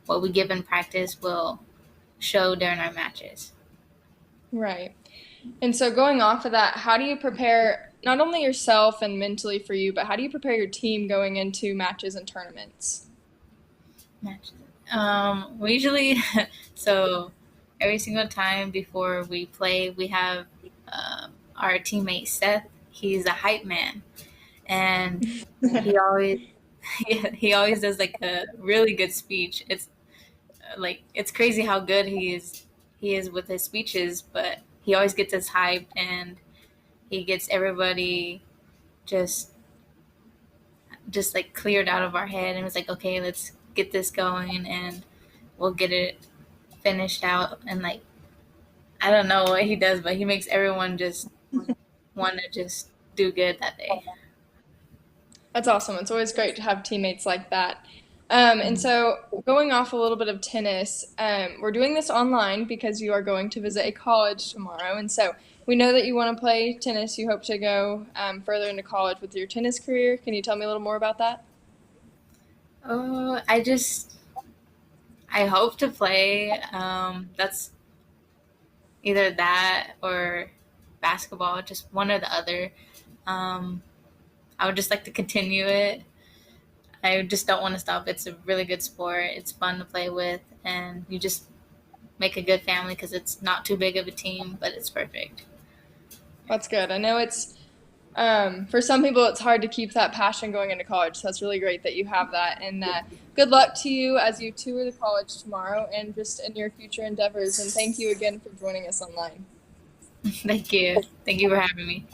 what we give in practice will show during our matches. Right. And so going off of that, how do you prepare not only yourself and mentally for you, but how do you prepare your team going into matches and tournaments? Matches. We usually, so every single time before we play, we have our teammate Seth. He's a hype man, and he always does like a really good speech. It's like, it's crazy how good he is with his speeches, but he always gets us hyped, and he gets everybody just like cleared out of our head, and it's like, okay, let's get this going and we'll get it finished out. And like, I don't know what he does, but he makes everyone just want to just do good that day. That's awesome. It's always great to have teammates like that. And so going off a little bit of tennis, we're doing this online because you are going to visit a college tomorrow. And so we know that you want to play tennis. You hope to go further into college with your tennis career. Can you tell me a little more about that? Oh, I hope to play. That's either that or basketball, just one or the other. I would just like to continue it. I just don't want to stop. It's a really good sport. It's fun to play with, and you just make a good family because it's not too big of a team, but it's perfect. That's good. I know it's, for some people, it's hard to keep that passion going into college, so it's really great that you have that. And good luck to you as you tour the college tomorrow and just in your future endeavors. And thank you again for joining us online. Thank you. Thank you for having me.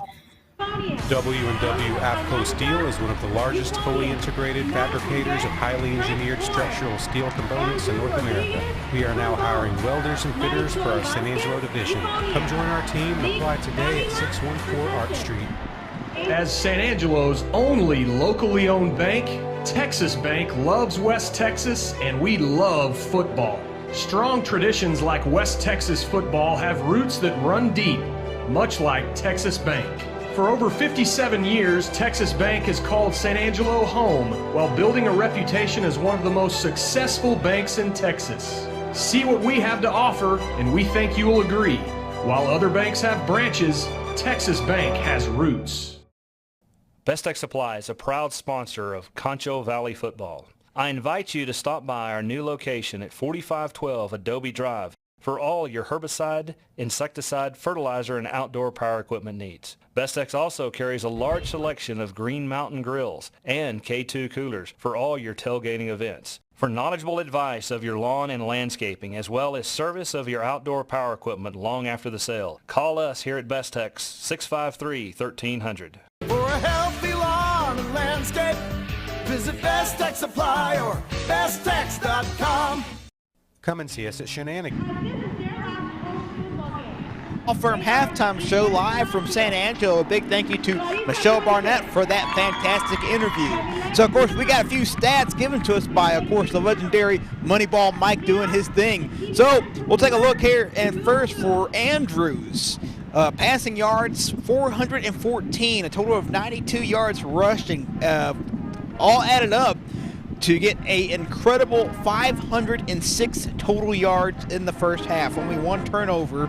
W&W AFCO Steel is one of the largest fully integrated fabricators of highly engineered structural steel components in North America. We are now hiring welders and fitters for our San Angelo division. Come join our team and apply today at 614 Arch Street. As San Angelo's only locally owned bank, Texas Bank loves West Texas, and we love football. Strong traditions like West Texas football have roots that run deep, much like Texas Bank. For over 57 years, Texas Bank has called San Angelo home while building a reputation as one of the most successful banks in Texas. See what we have to offer, and we think you will agree. While other banks have branches, Texas Bank has roots. Best Tech Supply is a proud sponsor of Concho Valley football. I invite you to stop by our new location at 4512 Adobe Drive for all your herbicide, insecticide, fertilizer, and outdoor power equipment needs. Bestex also carries a large selection of Green Mountain grills and K2 coolers for all your tailgating events. For knowledgeable advice of your lawn and landscaping, as well as service of your outdoor power equipment long after the sale, call us here at Bestex, 653-1300. For a healthy lawn and landscape, visit Best Tech Supply or besttech.com. Come and see us at Shenanigans. Firm halftime show live from San Angelo. A big thank you to Michelle Barnett for that fantastic interview. So, of course, we got a few stats given to us by, of course, the legendary Moneyball Mike doing his thing. So, we'll take a look here, and first for Andrews. Passing yards, 414, a total of 92 yards rushing, all added up to get an incredible 506 total yards in the first half. Only one turnover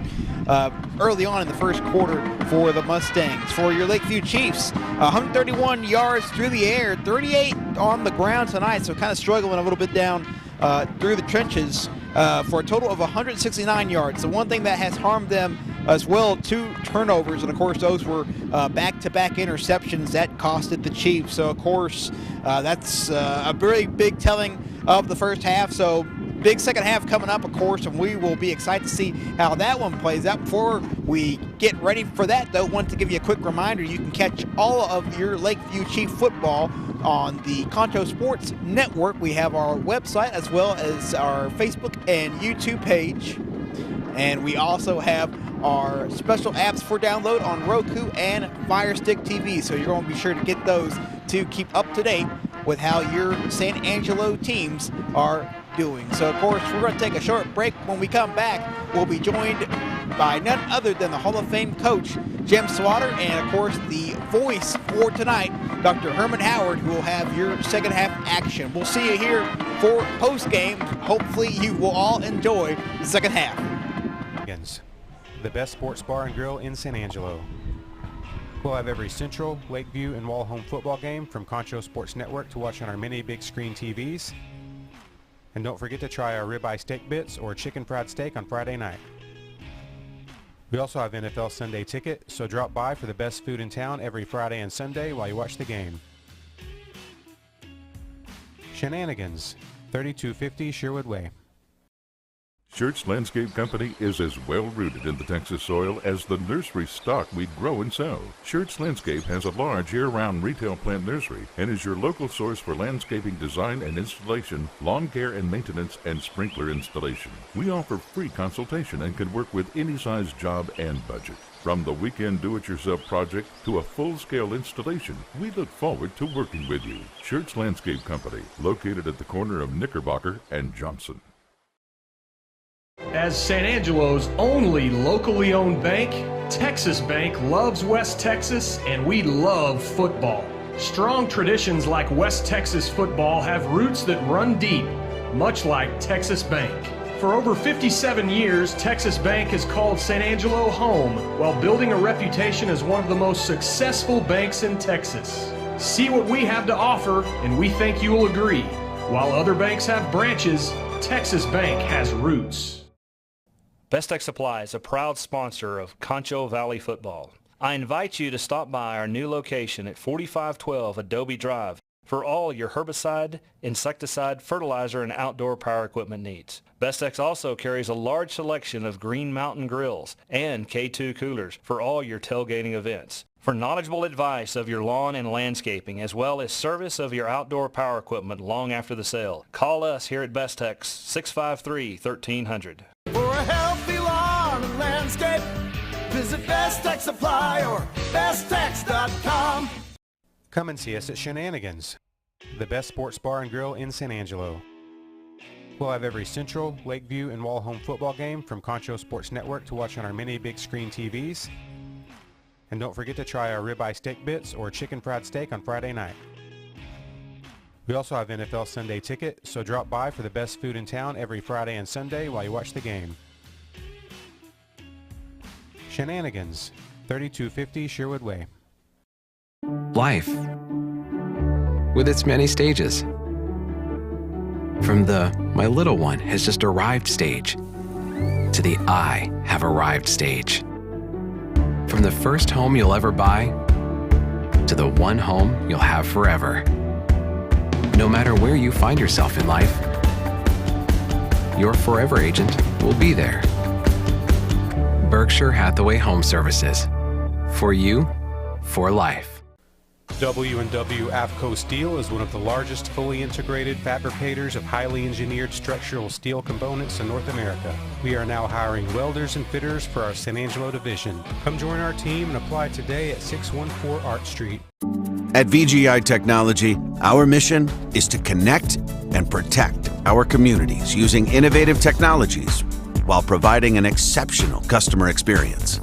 early on in the first quarter for the Mustangs. For your Lakeview Chiefs, 131 yards through the air, 38 on the ground tonight, so kind of struggling a little bit down through the trenches for a total of 169 yards. The one thing that has harmed them as well, 2 turnovers, and of course those were back-to-back interceptions that costed the Chiefs. So of course that's a very big telling of the first half. So big second half coming up, of course, and we will be excited to see how that one plays out. Before we get ready for that, though, I want to give you a quick reminder. You can catch all of your Lakeview Chief football on the Concho Sports Network. We have our website as well as our Facebook and YouTube page. And we also have our special apps for download on Roku and Fire Stick TV. So you're going to be sure to get those to keep up to date with how your San Angelo teams are doing. So, of course, we're going to take a short break. When we come back, we'll be joined by none other than the Hall of Fame coach, Jim Swatter, and of course the voice for tonight, Dr. Herman Howard, who will have your second half action. We'll see you here for postgame. Hopefully you will all enjoy the second half. The best sports bar and grill in San Angelo. We'll have every Central, Lakeview, and Wall home football game from Concho Sports Network to watch on our many big screen TVs. And don't forget to try our ribeye steak bits or chicken fried steak on Friday night. We also have NFL Sunday ticket, so drop by for the best food in town every Friday and Sunday while you watch the game. Shenanigans, 3250 Sherwood Way. Schertz Landscape Company is as well-rooted in the Texas soil as the nursery stock we grow and sell. Schertz Landscape has a large year-round retail plant nursery and is your local source for landscaping design and installation, lawn care and maintenance, and sprinkler installation. We offer free consultation and can work with any size job and budget. From the weekend do-it-yourself project to a full-scale installation, we look forward to working with you. Schertz Landscape Company, located at the corner of Knickerbocker and Johnson. As San Angelo's only locally owned bank, Texas Bank loves West Texas, and we love football. Strong traditions like West Texas football have roots that run deep, much like Texas Bank. For over 57 years, Texas Bank has called San Angelo home while building a reputation as one of the most successful banks in Texas. See what we have to offer, and we think you will agree. While other banks have branches, Texas Bank has roots. Best Tech Supply is a proud sponsor of Concho Valley Football. I invite you to stop by our new location at 4512 Adobe Drive for all your herbicide, insecticide, fertilizer, and outdoor power equipment needs. Best Tech also carries a large selection of Green Mountain grills and K2 coolers for all your tailgating events. For knowledgeable advice of your lawn and landscaping, as well as service of your outdoor power equipment long after the sale, call us here at Best Tech 653-1300. For a healthy lawn and landscape, visit Best Tech Supply or besttech.com. Come and see us at Shenanigans, the best sports bar and grill in San Angelo. We'll have every Central, Lakeview, and Wall home football game from Concho Sports Network to watch on our many big screen TVs. And don't forget to try our ribeye steak bits or chicken fried steak on Friday night. We also have NFL Sunday ticket, so drop by for the best food in town every Friday and Sunday while you watch the game. Shenanigans, 3250 Sherwood Way. Life, with its many stages. From the "my little one has just arrived" stage to the "I have arrived" stage. From the first home you'll ever buy to the one home you'll have forever. No matter where you find yourself in life, your forever agent will be there. Berkshire Hathaway Home Services. For you, for life. W&W AFCO Steel is one of the largest fully integrated fabricators of highly engineered structural steel components in North America. We are now hiring welders and fitters for our San Angelo division. Come join our team and apply today at 614 Art Street. At VGI Technology, our mission is to connect and protect our communities using innovative technologies while providing an exceptional customer experience.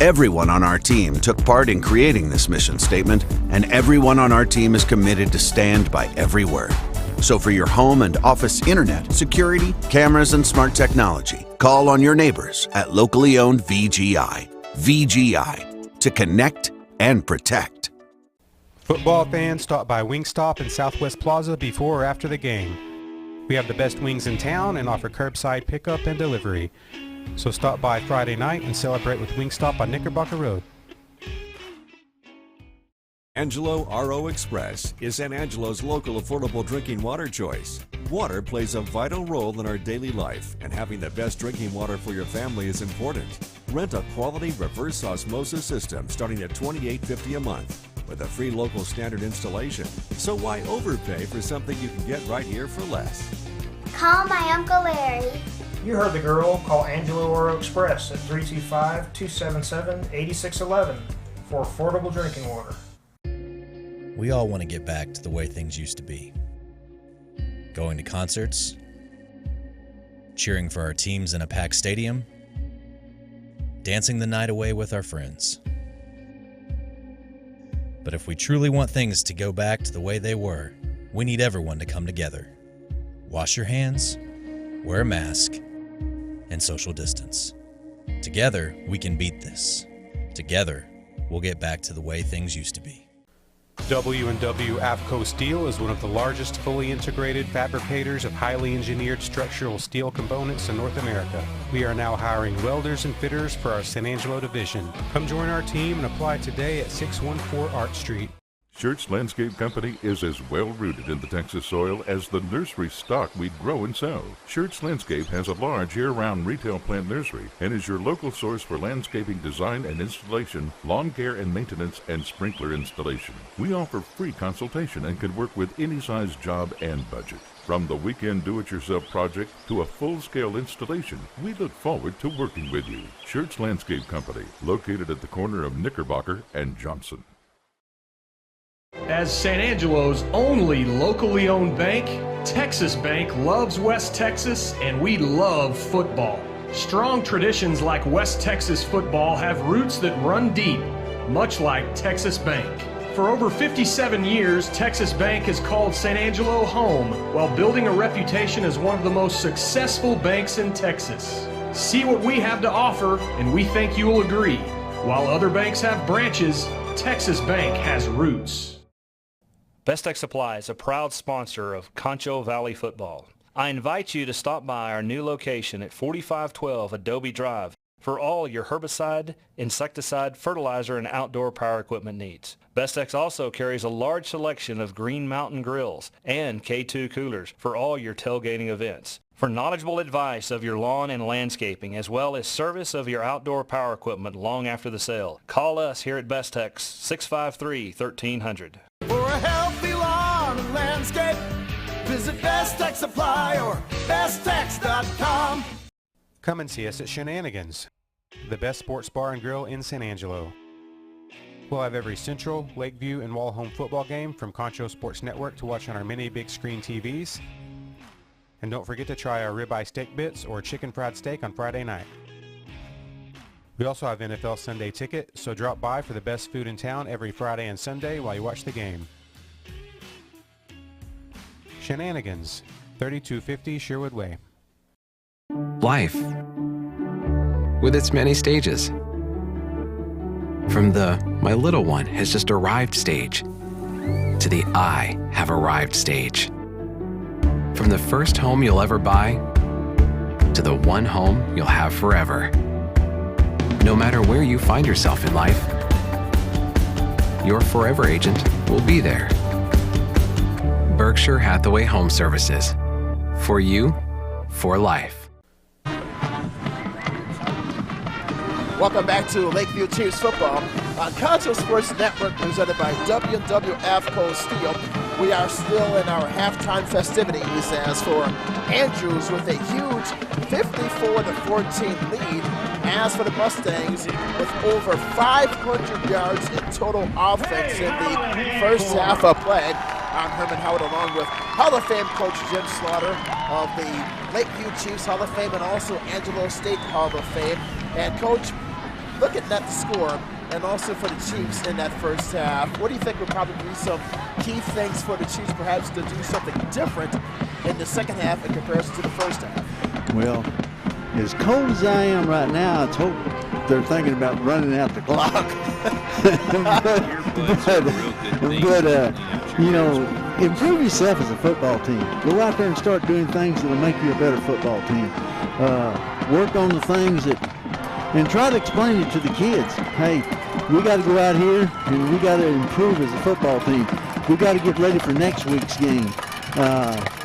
Everyone on our team took part in creating this mission statement, and everyone on our team is committed to stand by every word. So for your home and office internet, security, cameras, and smart technology, call on your neighbors at locally owned VGI. VGI, to connect and protect. Football fans, stop by Wingstop in Southwest Plaza before or after the game. We have the best wings in town and offer curbside pickup and delivery. So stop by Friday night and celebrate with Wingstop on Knickerbocker Road. Angelo RO Express is San Angelo's local affordable drinking water choice. Water plays a vital role in our daily life, and having the best drinking water for your family is important. Rent a quality reverse osmosis system starting at $28.50 a month with a free local standard installation. So why overpay for something you can get right here for less? Call my Uncle Larry. You heard the girl. Call Angelo RO Express at 325-277-8611 for affordable drinking water. We all want to get back to the way things used to be. Going to concerts, cheering for our teams in a packed stadium, dancing the night away with our friends. But if we truly want things to go back to the way they were, we need everyone to come together. Wash your hands, wear a mask, and social distance. Together, we can beat this. Together, we'll get back to the way things used to be. W&W AFCO Steel is one of the largest fully integrated fabricators of highly engineered structural steel components in North America. We are now hiring welders and fitters for our San Angelo division. Come join our team and apply today at 614 Art Street. Schertz Landscape Company is as well-rooted in the Texas soil as the nursery stock we grow and sell. Schertz Landscape has a large year-round retail plant nursery and is your local source for landscaping design and installation, lawn care and maintenance, and sprinkler installation. We offer free consultation and can work with any size job and budget. From the weekend do-it-yourself project to a full-scale installation, we look forward to working with you. Schertz Landscape Company, located at the corner of Knickerbocker and Johnson. As San Angelo's only locally owned bank, Texas Bank loves West Texas, and we love football. Strong traditions like West Texas football have roots that run deep, much like Texas Bank. For over 57 years, Texas Bank has called San Angelo home while building a reputation as one of the most successful banks in Texas. See what we have to offer, and we think you will agree. While other banks have branches, Texas Bank has roots. Best Tech Supply is a proud sponsor of Concho Valley football. I invite you to stop by our new location at 4512 Adobe Drive for all your herbicide, insecticide, fertilizer, and outdoor power equipment needs. Best Tech's also carries a large selection of Green Mountain grills and K2 coolers for all your tailgating events. For knowledgeable advice of your lawn and landscaping, as well as service of your outdoor power equipment long after the sale, call us here at Best Tech 653-1300. For a healthy lawn and landscape, visit Best Tech Supply or besttech.com. Come and see us at Shenanigans, the best sports bar and grill in San Angelo. We'll have every Central, Lakeview, and Wall home football game from Concho Sports Network to watch on our many big screen TVs. And don't forget to try our ribeye steak bits or chicken fried steak on Friday night. We also have NFL Sunday ticket, so drop by for the best food in town every Friday and Sunday while you watch the game. Shenanigans, 3250 Sherwood Way. Life, with its many stages. From the "my little one has just arrived" stage to the "I have arrived" stage. From the first home you'll ever buy to the one home you'll have forever. No matter where you find yourself in life, your forever agent will be there. Berkshire Hathaway Home Services. For you, for life. Welcome back to Lakeview Chiefs football on Concho Sports Network, presented by W&W AFCO Steel. We are still in our halftime festivities as for Andrews with a huge 54-14 lead. As for the Mustangs, with over 500 yards in total offense in the first half of play. I'm Herman Howard, along with Hall of Fame coach Jim Slaughter of the Lakeview Chiefs Hall of Fame and also Angelo State Hall of Fame. And coach, looking at the score and also for the Chiefs in that first half, what do you think would probably be some key things for the Chiefs perhaps to do something different in the second half in comparison to the first half? Well, as cold as I am right now, I hope they're thinking about running out the clock. but you know, improve yourself as a football team. Go out there and start doing things that will make you a better football team. Work on the things that, and try to explain it to the kids. Hey, we got to go out here and we got to improve as a football team. We got to get ready for next week's game.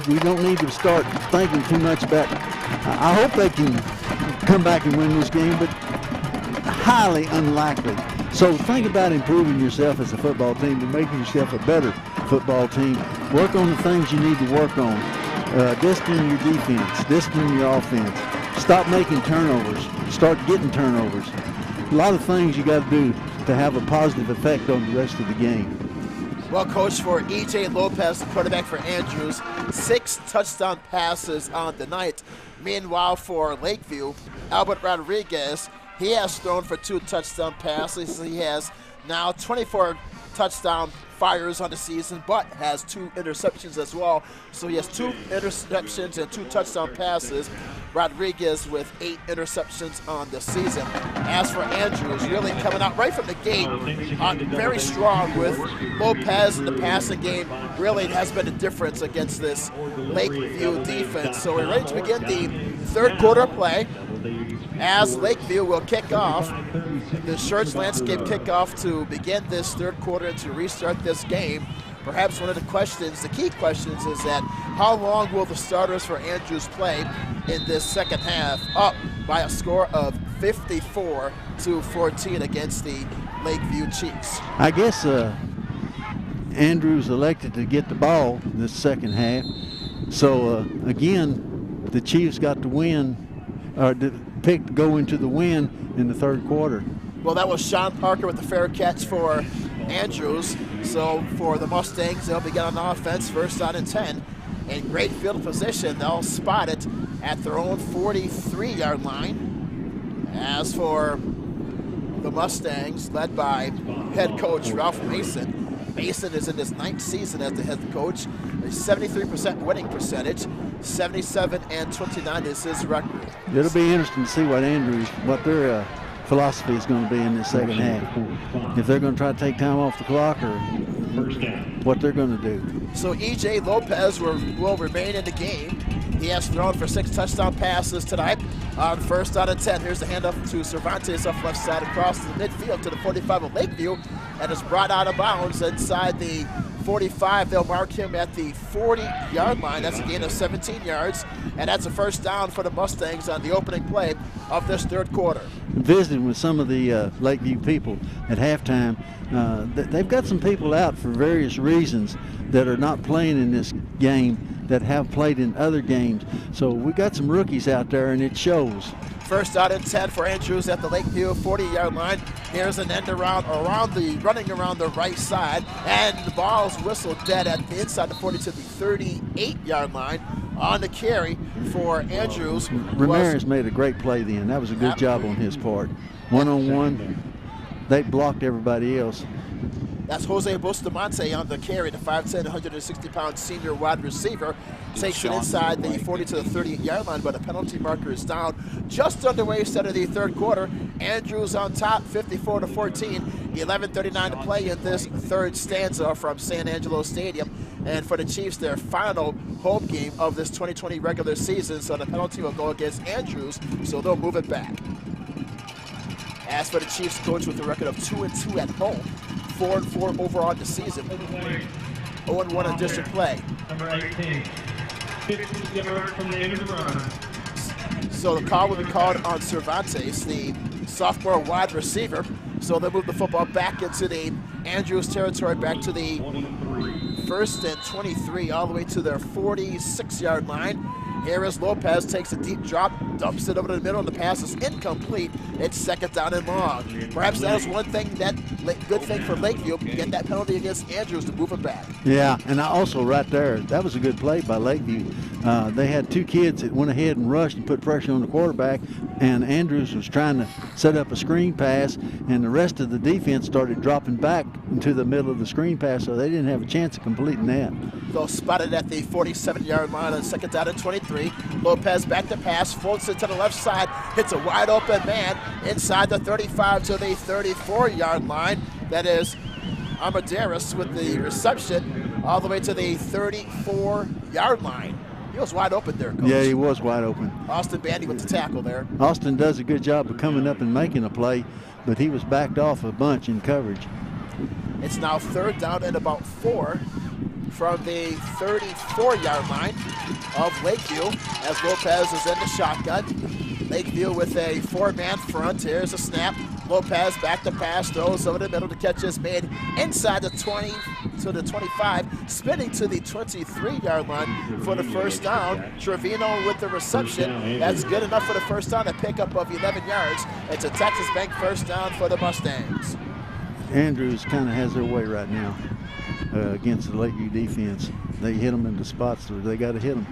We don't need to start thinking too much about. I hope they can come back and win this game, but highly unlikely. So think about improving yourself as a football team and making yourself a better football team. Work on the things you need to work on. Discipline your defense. Discipline your offense. Stop making turnovers. Start getting turnovers. A lot of things you got to do to have a positive effect on the rest of the game. Well, coach, for E.J. Lopez, the quarterback for Andrews, 6 touchdown passes on the night. Meanwhile, for Lakeview, Albert Rodriguez He has thrown for 2 touchdown passes. He has now 24 touchdown fires on the season, but has 2 interceptions as well. So he has 2 interceptions and 2 touchdown passes. Rodriguez with 8 interceptions on the season. As for Andrews, really coming out right from the gate, very strong with Lopez in the passing game. Really has been a difference against this Lakeview defense. So we're ready to begin the third quarter play, as Lakeview will kick off the Church Landscape kickoff to begin this third quarter and to restart this game. Perhaps one of the questions, the key questions, is that how long will the starters for Andrews play in this second half, up by a score of 54-14 against the Lakeview Chiefs? I guess Andrews elected to get the ball this second half. So again, the Chiefs got to win, or picked to go into the win in the third quarter. Well, that was Sean Parker with the fair catch for Andrews. So for the Mustangs, they'll begin on offense, first down and 10. In great field position, they'll spot it at their own 43-yard line. As for the Mustangs, led by head coach Ralph Mason. Mason is in his 9th season as the head coach. A 73% winning percentage. 77-29 is his record. It'll be interesting to see what their philosophy is going to be in this second half. If they're going to try to take time off the clock, or what they're going to do. So E.J. Lopez will remain in the game. He has thrown for 6 touchdown passes tonight on first down and 10. Here's the handoff to Cervantes off left side across the midfield to the 45 of Lakeview, and is brought out of bounds inside the 45. They'll mark him at the 40-yard line. That's a gain of 17 yards, and that's a first down for the Mustangs on the opening play of this third quarter. Visiting with some of the Lakeview people at halftime, they've got some people out for various reasons that are not playing in this game that have played in other games. So we got some rookies out there, and it shows. First down and 10 for Andrews at the Lakeview 40-yard line. Here's an end around running around the right side, and the ball's whistled dead at the inside the 40 to the 38-yard line. On the carry for Andrews. Ramirez made a great play then. That was a good job on his part. One-on-one, they blocked everybody else. That's Jose Bustamante on the carry, the 5'10", 160-pound senior wide receiver. Takes it inside the 40 to the 38-yard line, but a penalty marker is down. Just underway, start of the third quarter. Andrews on top, 54-14. 11:39 to play in this third stanza from San Angelo Stadium. And for the Chiefs, their final home game of this 2020 regular season, so the penalty will go against Andrews, so they'll move it back. As for the Chiefs, coach with a record of 2-2 at home, 4-4 overall in the season, 0-1 in district play. Number 18, 50 yards from the end of the run. So the call will be called on Cervantes, the sophomore wide receiver. So they'll move the football back into the Andrews territory, back to the 1st and 23, all the way to their 46-yard line. Here is Lopez, takes a deep drop, dumps it over to the middle, and the pass is incomplete. It's second down and long. Perhaps that is one thing, good thing for Lakeview, get that penalty against Andrews to move it back. Yeah, and also right there, that was a good play by Lakeview. They had 2 kids that went ahead and rushed and put pressure on the quarterback, and Andrews was trying to set up a screen pass, and the rest of the defense started dropping back into the middle of the screen pass, so they didn't have a chance of completing that. They'll spot it at the 47-yard line on second down and 23. Lopez back to pass, floats it to the left side, hits a wide open man inside the 35 to the 34-yard line. That is Amadeus with the reception all the way to the 34-yard line. He was wide open there, Coach. Yeah, he was wide open. Austin Bandy with the tackle there. Austin does a good job of coming up and making a play, but he was backed off a bunch in coverage. It's now third down and about 4 from the 34-yard line of Lakeview as Lopez is in the shotgun. Lakeview with a 4-man front. Here's a snap. Lopez back to pass, throws over the middle. The catch is made inside the 20 to the 25, spinning to the 23-yard line for the first down. Trevino with the reception. That's good enough for the first down, a pickup of 11 yards. It's a Texas Bank first down for the Mustangs. Andrews kind of has their way right now against the Lakeview defense. They hit them in the spots where they got to hit them.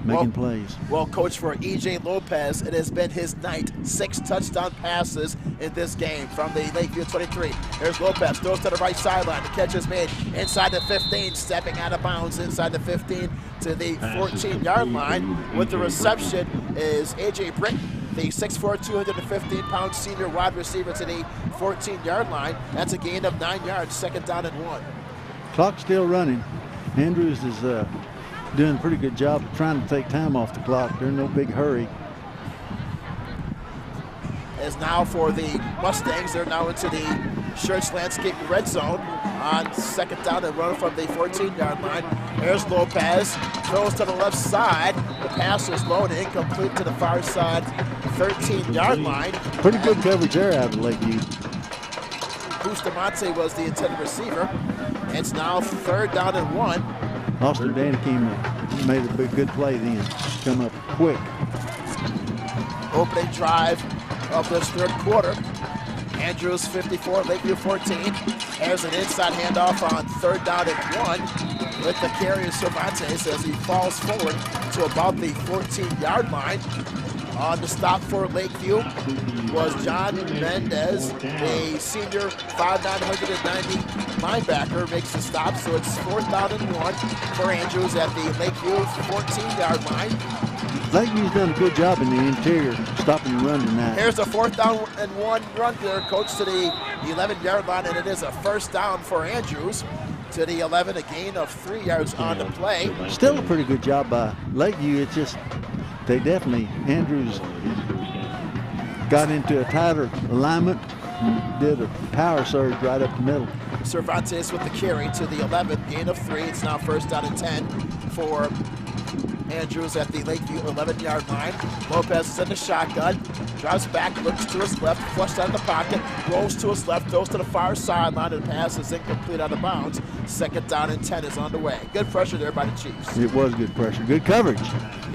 making plays. Well, coach, for E.J. Lopez, it has been his night. 6 touchdown passes in this game from the Lakeview 23. There's Lopez, throws to the right sideline. The catch is made inside the 15, stepping out of bounds inside the 15 to the 14-yard line. With the reception is A.J. Brick, the 6'4", 215-pound senior wide receiver to the 14-yard line. That's a gain of 9 yards, 2nd down and 1. Clock's still running. Andrews is doing a pretty good job of trying to take time off the clock. They're in no big hurry. As now for the Mustangs, they're now into the Schertz Landscape red zone on 2nd down and run from the 14-yard line. There's Lopez, throws to the left side. The pass is low and incomplete to the far side 13-yard line. Pretty good coverage there out of Lakeview. Bustamante was the intended receiver. It's now 3rd down and 1. Austin Danikin made a good play then. Come up quick. Opening drive of this 3rd quarter. Andrews 54, Lakeview 14. There's an inside handoff on 3rd down and 1 with the carry of Cervantes as he falls forward to about the 14-yard line. On the stop for Lakeview was John Mendez, a senior 5'9", 190 linebacker, makes the stop, so it's 4th down and 1 for Andrews at the Lakeview 14-yard line. Lakeview's done a good job in the interior, stopping the run tonight. Here's a 4th down and 1 run there, coach, to the 11-yard line, and it is a 1st down for Andrews to the 11, a gain of 3 yards on the play. Still a pretty good job by Lakeview. It's just they definitely, Andrews got into a tighter alignment and did a power surge right up the middle. Cervantes with the carry to the 11, gain of 3. It's now 1st down and 10 for Andrews at the Lakeview 11-yard line. Lopez is in the shotgun, drives back, looks to his left, flushed out of the pocket, rolls to his left, goes to the far sideline, and the pass is incomplete out of bounds. 2nd down and 10 is on the way. Good pressure there by the Chiefs. It was good pressure, good coverage.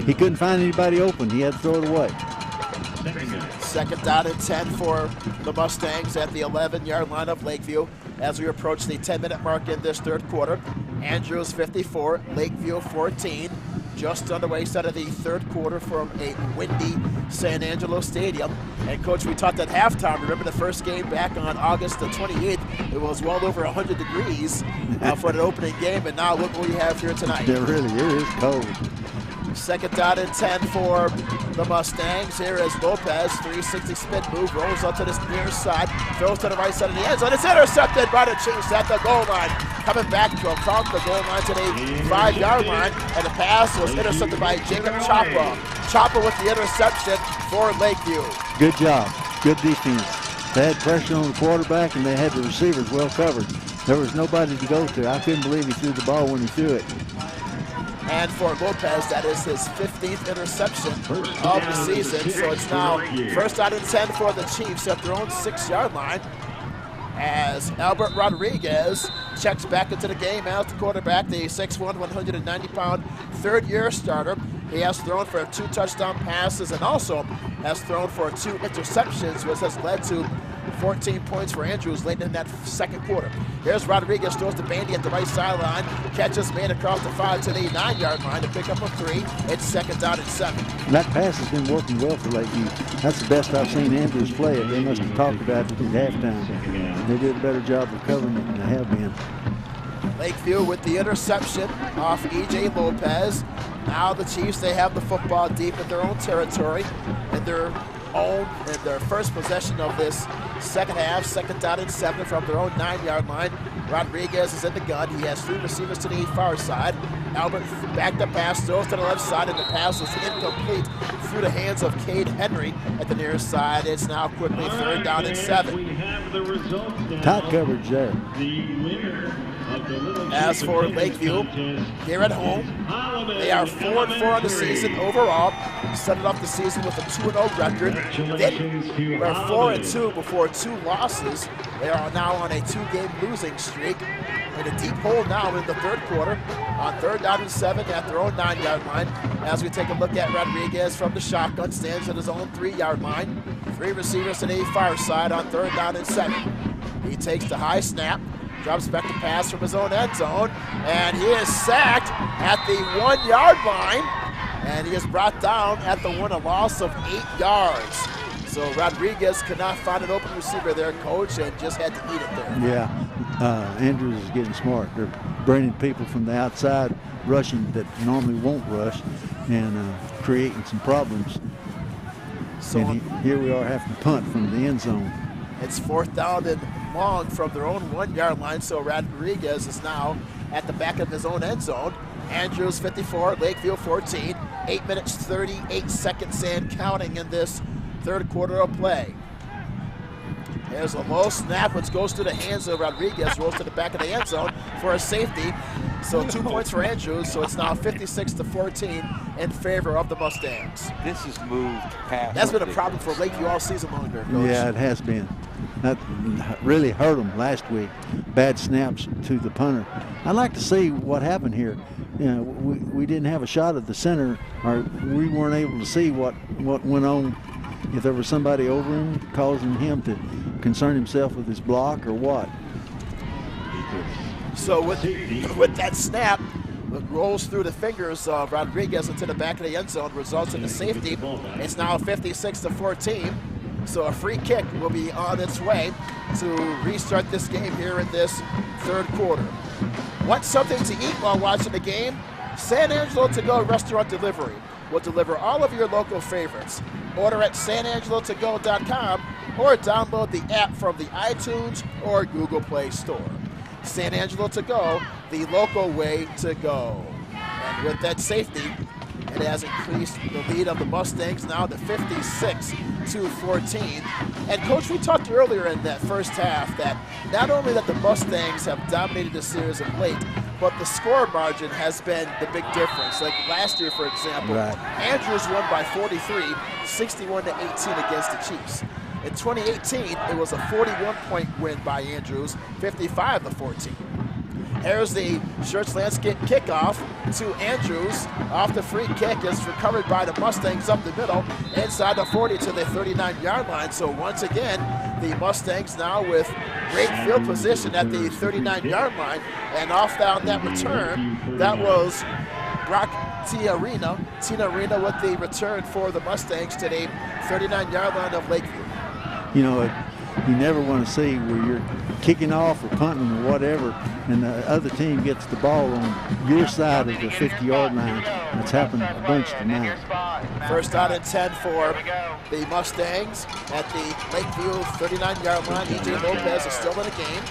He couldn't find anybody open. He had to throw it away. 2nd down and 10 for the Mustangs at the 11-yard line of Lakeview as we approach the 10-minute mark in this 3rd quarter. Andrews 54, Lakeview 14. Just on the way side of the 3rd quarter from a windy San Angelo Stadium. And coach, we talked at halftime. Remember the first game back on August the 28th? It was well over 100 degrees for an opening game, and now look what we have here tonight. It really is cold. 2nd down and 10 for the Mustangs. Here is Lopez, 360 spin move, rolls up to this near side, throws to the right side of the end zone. It's intercepted by the Chiefs at the goal line. Coming back to about the goal line to the 5-yard line, and the pass was intercepted by Jacob Choppa. Choppa with the interception for Lakeview. Good job, good defense. They had pressure on the quarterback, and they had the receivers well covered. There was nobody to go to. I couldn't believe he threw the ball when he threw it. And for Lopez, that is his 15th interception of the season. So it's now 1st down and 10 for the Chiefs at their own 6-yard line. As Albert Rodriguez checks back into the game as the quarterback, the 6'1", 190-pound 3rd-year starter. He has thrown for 2 touchdown passes and also has thrown for 2 interceptions, which has led to 14 points for Andrews late in that 2nd quarter. Here's Rodriguez, throws to Bandy at the right sideline. Catch is made across the 5 to the 9-yard line to pick up a 3. It's 2nd down and 7. That pass has been working well for Lakeview. That's the best I've seen Andrews play it. They must have talked about it at halftime. They did a better job of covering it than they have been. Lakeview with the interception off E.J. Lopez. Now the Chiefs, they have the football deep in their own territory, in their first possession of this 2nd half, 2nd down and 7 from their own 9-yard line. Rodriguez is in the gun. He has 3 receivers to the far side. Albert backed the pass, throws to the left side, and the pass was incomplete through the hands of Cade Henry at the near side. It's now quickly 3rd down and 7. Tight coverage there. As for Lakeview, here at home, they are 4-4 on the season overall. Started off the season with a 2-0 record. They were 4-2 before 2 losses. They are now on a 2-game losing streak. In a deep hole now in the 3rd quarter on 3rd down and 7 at their own 9-yard line. As we take a look at Rodriguez from the shotgun, stands at his own 3-yard line. 3 receivers to the far side on 3rd down and 7. He takes the high snap. Drops back to pass from his own end zone, and he is sacked at the 1-yard line and he is brought down at the one, a loss of 8 yards. So Rodriguez could not find an open receiver there, Coach, and just had to eat it there. Yeah, Andrews is getting smart. They're bringing people from the outside, rushing that normally won't rush, and creating some problems. So and here we are having to punt from the end zone. It's 4th down and long from their own 1-yard line, so Rodriguez is now at the back of his own end zone. Andrews 54, Lakeview 14, 8 minutes 38 seconds and counting in this third quarter of play. There's a low snap, which goes to the hands of Rodriguez, rolls to the back of the end zone for a safety. So 2 points for Andrews, so it's now 56-14 in favor of the Mustangs. This is moved past. That's been a problem for Lakeview all season long there, Coach. Yeah, it has been. That really hurt them last week. Bad snaps to the punter. I'd like to see what happened here. You know, we didn't have a shot at the center, or we weren't able to see what went on. If there was somebody over him causing him to concern himself with his block or what. So with that snap, it rolls through the fingers of Rodriguez into the back of the end zone, results in a safety. It's now 56-14. So a free kick will be on its way to restart this game here in this third quarter. Want something to eat while watching the game? San Angelo To Go Restaurant Delivery will deliver all of your local favorites. Order at sanangelotogo.com or download the app from the iTunes or Google Play Store. San Angelo To Go, the local way to go. And with that safety, it has increased the lead of the Mustangs now to 56-14. And Coach, we talked earlier in that first half that not only that the Mustangs have dominated the series of late, but the score margin has been the big difference. Like last year, for example, Andrews won by 43, 61-18 against the Chiefs. In 2018, it was a 41-point win by Andrews, 55-14. Here's the Church Landscape kickoff to Andrews. Off the free kick is recovered by the Mustangs up the middle, inside the 40 to the 39-yard line. So once again, the Mustangs now with great field position at the 39-yard line. And off down that return, that was Brock Tina Arena with the return for the Mustangs to the 39-yard line of Lakeview. You know, you never want to see where you're kicking off or punting or whatever, and the other team gets the ball on your side of the 50-yard line. That's happened a bunch tonight. First down and 10 for the Mustangs at the Lakeview 39-yard line. E.J. Lopez is still in the game.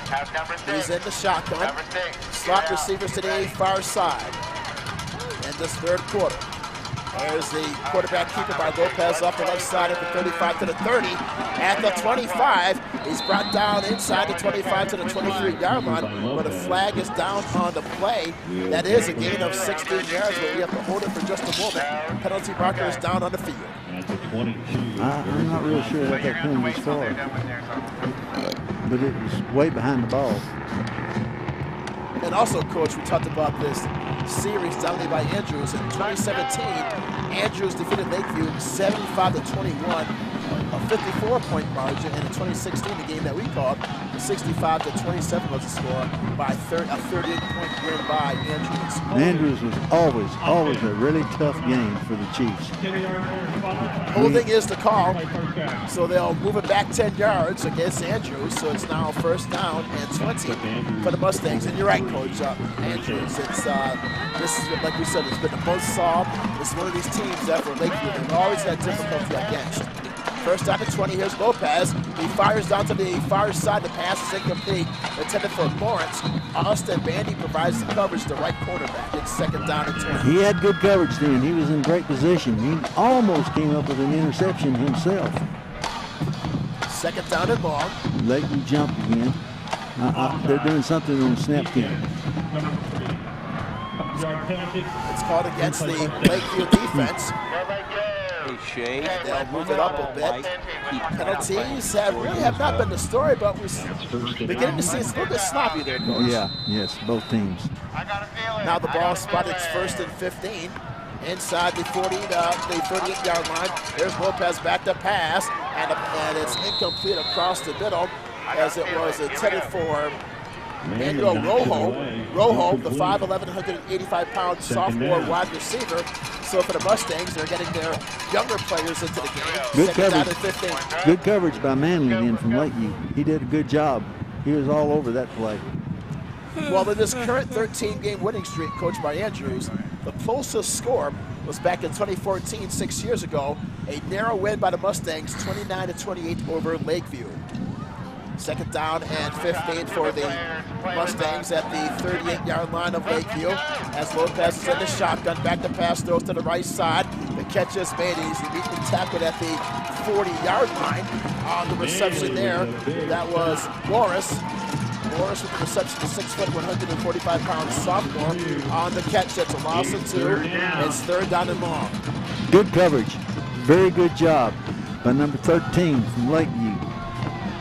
He's in the shotgun. Slot receivers to the far side in this third quarter. There's the quarterback keeper by Lopez off the left side at the 35 to the 30. At the 25, he's brought down inside the 25 to the 23-yard line, but a flag is down on the play. That is a gain of 16 yards, but we have to hold it for just a moment. Penalty marker is down on the field. I'm not really sure what that penalty was for, but it was way behind the ball. And also, Coach, we talked about this series dominated by Andrews. In 2017, Andrews defeated Lakeview 75-21, a 54-point margin. And in 2016, the game that we called, 65-27 was the score by a 38-point win by Andrews. Andrews was always a really tough game for the Chiefs. Holding is the call, so they'll move it back 10 yards against Andrews. So it's now first down and 20 for the Mustangs. And you're right, Coach. Andrews, it's this is, like we said, it's been the most solved. It's one of these teams that for Lakeview they've always had difficulty against. First down and 20, here's Lopez. He fires down to the far side. The pass is incomplete, intended for Lawrence. Austin Bandy provides the coverage to right cornerback. It's second down and 20. He had good coverage then. He was in great position. He almost came up with an interception himself. Second down and long. Lakeview jumped again. They're doing something on the snap count. It's called against the Lakeview defense. They'll move it up a bit. Penalties really have not been the story, but we're beginning to see it's a little bit sloppy there, Coach. Yeah, yes, both teams. Now the ball spotted. It's first and 15. Inside the 40 to the 38-yard line. There's Lopez back to pass, and it's incomplete across the middle, as it was intended for Manuel Rojo, the 5'11", 185-pound sophomore wide receiver. So for the Mustangs, they're getting their younger players into the game. Good Second down coverage. and 15. Good coverage by Manley then from Lakeview. He did a good job. He was all over that play. Well, in this current 13-game winning streak coached by Andrews, the closest score was back in 2014, 6 years ago, a narrow win by the Mustangs, 29-28 over Lakeview. Second down and 15 for the Mustangs at the 38-yard line of Lakeview. As Lopez is in the shotgun, back to pass, throws to the right side. The catch is made. He's immediately tackled at the 40-yard line. On the reception there, that was Morris. Morris with the reception, the 6', 145-pound sophomore. On the catch, that's a loss of 2. It's third down and long. Good coverage. Very good job by number 13 from Lakeview,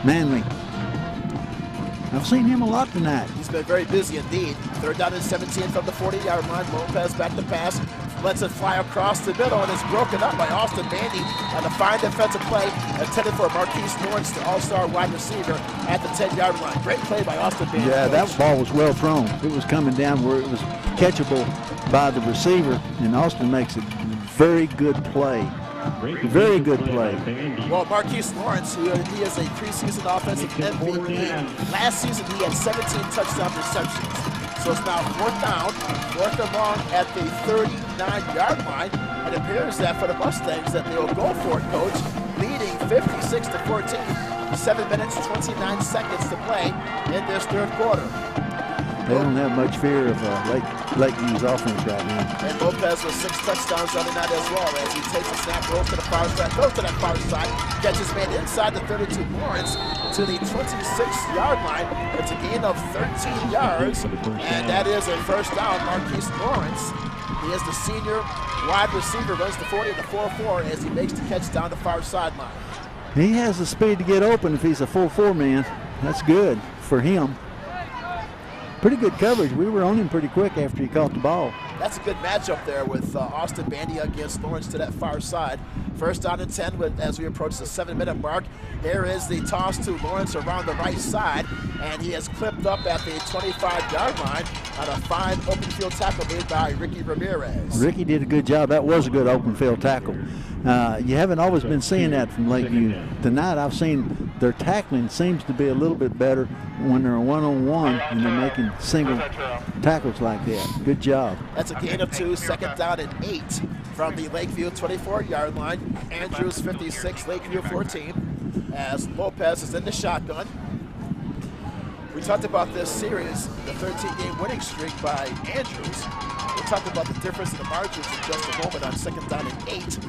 Manley. I've seen him a lot tonight. He's been very busy indeed. Third down and 17 from the 40-yard line. Lopez back to pass. Lets it fly across the middle, and it's broken up by Austin Bandy on a fine defensive play intended for Marquise Lawrence, the all-star wide receiver at the 10-yard line. Great play by Austin Bandy. Yeah, that ball was well thrown. It was coming down where it was catchable by the receiver, and Austin makes a very good play. Very good play. Well, Marquise Lawrence, he is a preseason offensive MVP. Last season, he had 17 touchdown receptions. So it's now fourth and long at the 39-yard line. It appears that for the Mustangs that they will go for it, Coach, leading 56-14. 7 minutes, 29 seconds to play in this third quarter. They don't have much fear of Lakeview's offense right now. And Lopez with 6 touchdowns on the night as well, as he takes a snap, goes to the far side, goes to that far side, catches made inside the 32 Lawrence to the 26-yard line. It's a gain of 13 yards, and that is a first down. Marquise Lawrence, he is the senior wide receiver, runs the 40 and the 4-4 as he makes the catch down the far sideline. He has the speed to get open if he's a 4-4 man. That's good for him. Pretty good coverage. We were on him pretty quick after he caught the ball. That's a good matchup there with Austin Bandy against Lawrence to that far side. First down and 10 as we approach the 7-minute mark. There is the toss to Lawrence around the right side, and he has clipped up at the 25-yard line on a fine open field tackle made by Ricky Ramirez. Ricky did a good job. That was a good open field tackle. You haven't always been seeing that from Lakeview. Tonight I've seen their tackling seems to be a little bit better when they're one-on-one and they're making single tackles like that. Good job. That's a gain of 2, second down and 8 from the Lakeview 24-yard line. Andrews 56, Lakeview 14, as Lopez is in the shotgun. We talked about this series, the 13-game winning streak by Andrews. We'll talk about the difference in the margins in just a moment on second down and 8.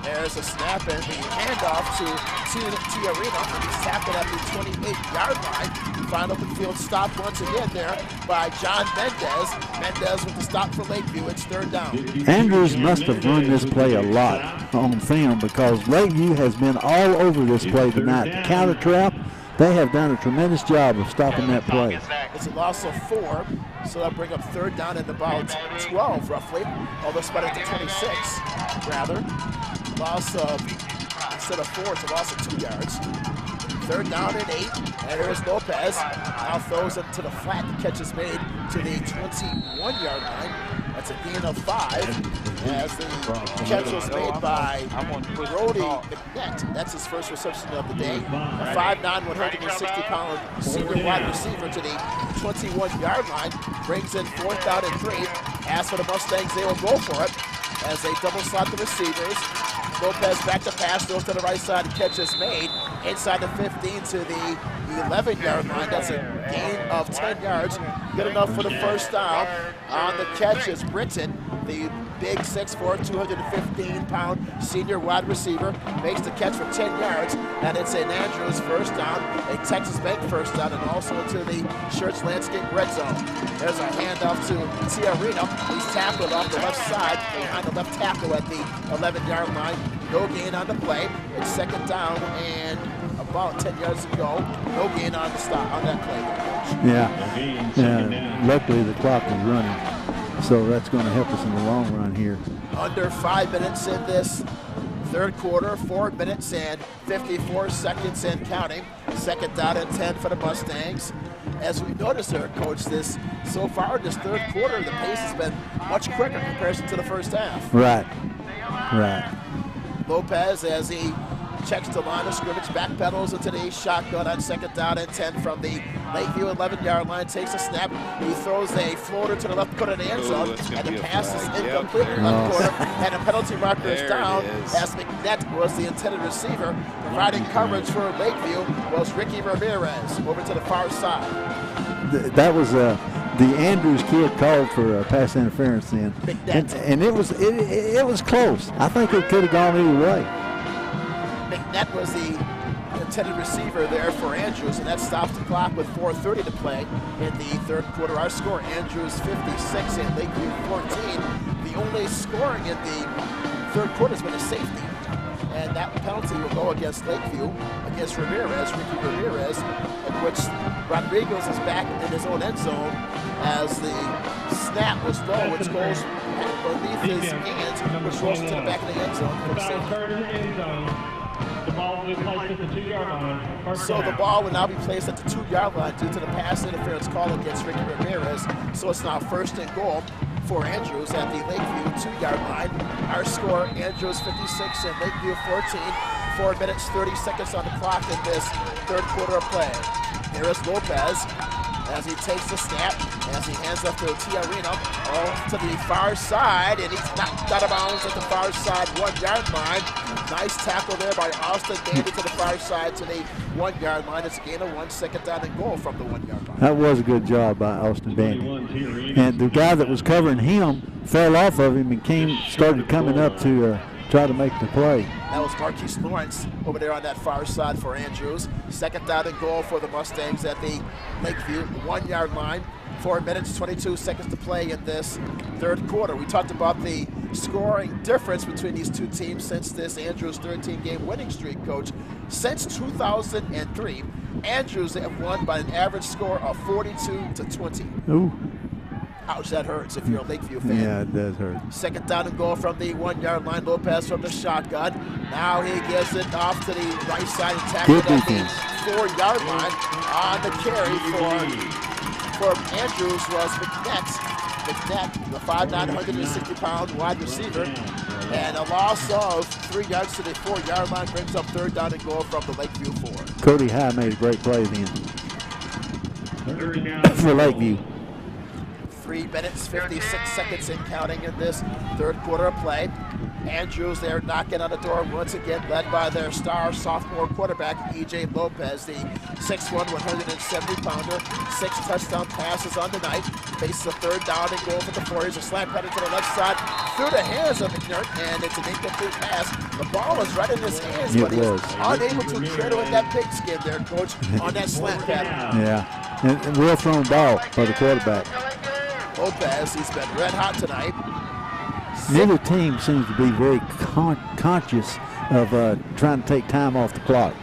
There's a snap and the handoff to Tiarino. He's tackled at the 28-yard line. Fine open field stop once again there by John Mendez. Mendez with the stop for Lakeview. It's third down. Andrews must have run this play a lot on film because Lakeview has been all over this play tonight. The counter trap, they have done a tremendous job of stopping that play. It's a loss of 4, so that'll bring up third down at about 12 roughly. Although spot at the 26 rather. Loss of, instead of 4, it's a loss of 2 yards. Third down and 8, and here's Lopez. Now throws it to the flat. The catch is made to the 21-yard line. That's a gain of 5 as the catch was made by Brody McNett. That's his first reception of the day. A 5'9", 160-pound senior wide receiver to the 21-yard line. Brings in fourth down and 3. As for the Mustangs, they will go for it as they double slot the receivers. Lopez back to pass, goes to the right side, catch is made inside the 15 to the 11-yard line. That's a gain of 10 yards. Good enough for the first down. On the catch is Britton, the big 6'4", 215-pound senior wide receiver. Makes the catch for 10 yards, and it's an Andrews first down, a Texas Bank first down, and also into the Church Landscape red zone. There's a handoff to Tiarino. He's tackled off the left side, behind the left tackle at the 11-yard line. No gain on the play. It's second down and about 10 yards to go. No gain on the stop on that play. Yeah. Luckily the clock is running, so that's going to help us in the long run here. Under 5 minutes in this third quarter, 4 minutes and 54 seconds and counting. Second down and 10 for the Mustangs. as we noticed there, Coach, so far in this third quarter, the pace has been much quicker in comparison to the first half. Right. Lopez, as he checks the line of scrimmage, backpedals into the shotgun on 2nd down and 10 from the Lakeview 11-yard line, takes a snap. He throws a floater to the left corner of the end zone, and the pass is incomplete in the left corner, and a penalty marker is down as McNett was the intended receiver. Providing coverage for Lakeview was Ricky Ramirez over to the far side. That was the Andrews kid called for pass interference then, and it was close. I think it could have gone either way. McNett was the intended receiver there for Andrews, and that stops the clock with 4:30 to play in the third quarter. Our score, Andrews 56 and Lakeview 14. The only scoring in the third quarter has been a safety, and that penalty will go against Lakeview, against Ramirez, Ricky Ramirez, in which Rodriguez is back in his own end zone as the snap was low, which goes beneath his hands, which rolls into the back of the end zone for the safety. The ball will be placed at the 2-yard line. So the ball will now be placed at the 2-yard line due to the pass interference call against Ricky Ramirez. So it's now 1st and goal for Andrews at the Lakeview 2-yard line. Our score, Andrews 56 and Lakeview 14. 4 minutes, 30 seconds on the clock in this third quarter of play. Here is Lopez as he takes the snap, as he hands off to Tiarino, to the far side, and he's knocked out of bounds at the far side 1-yard line. Nice tackle there by Austin Dandy to the far side to the 1-yard line. It's a gain of 1, 2nd down and goal from the 1-yard line. That was a good job by Austin Dandy. And the guy that was covering him fell off of him and started coming up to try to make the play. That was Marquise Lawrence over there on that far side for Andrews. 2nd down and goal for the Mustangs at the Lakeview 1-yard line. 4 minutes, 22 seconds to play in this third quarter. We talked about the scoring difference between these two teams since this Andrews 13-game winning streak, Coach. Since 2003, Andrews have won by an average score of 42-20. Ooh. Ouch, that hurts if you're a Lakeview fan. Yeah, it does hurt. 2nd down and goal from the 1-yard line. Lopez from the shotgun. Now he gives it off to the right side and tackled at the 4-yard line. On the carry for Andrews was McNett, the 5'9", 160-pound wide receiver. And a loss of 3 yards to the 4-yard line brings up 3rd down and goal from the Lakeview 4. Cody High made a great play then for Lakeview. 3 minutes, 56 seconds and counting in this third quarter of play. Andrews there knocking on the door once again, led by their star sophomore quarterback, E.J. Lopez, the 6'1", 170-pounder, 6 touchdown passes on the night. Faces a 3rd down and goal for the Warriors. A slant pattern to the left side, through the hands of McNert, and it's an incomplete pass. The ball was right in his hands, but he was unable to cradle in that pigskin there, Coach, on that slant pattern. Yeah, and well thrown ball by the quarterback. Lopez, he's been red hot tonight. Neither team seems to be very conscious of trying to take time off the clock.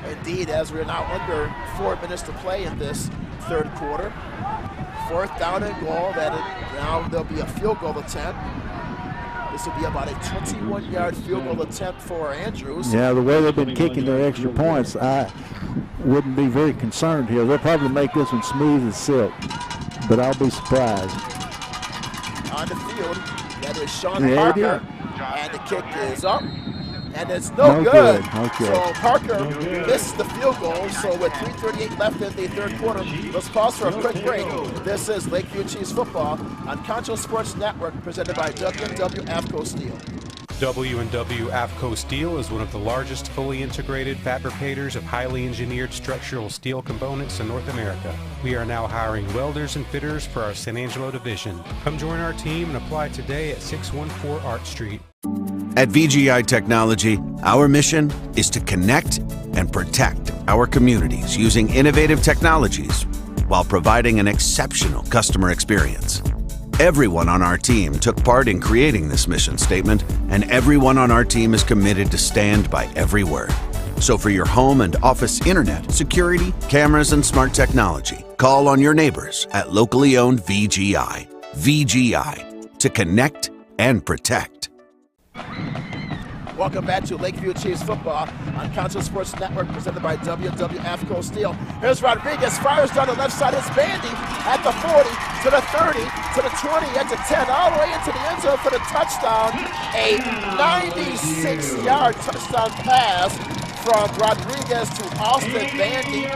Indeed, as we're now under 4 minutes to play in this third quarter. 4th down and goal. Now there'll be a field goal attempt. This will be about a 21-yard field goal attempt for Andrews. Yeah, the way they've been kicking their extra points, I wouldn't be very concerned here. They'll probably make this one smooth as silk, but I'll be surprised. On the field, that is Sean Parker, and the kick is up, and it's no good. Okay. So Parker missed the field goal, so with 3:38 left in the third quarter, let's pause for a quick break. This is Lakeview Chiefs football on Concho Sports Network, presented by W&W AFCO Steel. W&W AFCO Steel is one of the largest fully integrated fabricators of highly engineered structural steel components in North America. We are now hiring welders and fitters for our San Angelo division. Come join our team and apply today at 614 Art Street. At VGI Technology, our mission is to connect and protect our communities using innovative technologies while providing an exceptional customer experience. Everyone on our team took part in creating this mission statement, and everyone on our team is committed to stand by every word. So for your home and office internet, security, cameras, and smart technology, call on your neighbors at locally owned VGI. VGI, to connect and protect. Welcome back to Lakeview Chiefs football on Concho Sports Network, presented by WWF Co Steel. Here's Rodriguez, fires down the left side. It's Bandy at the 40, to the 30, to the 20, at the 10, all the way into the end zone for the touchdown. A 96-yard touchdown pass from Rodriguez to Austin Bandy.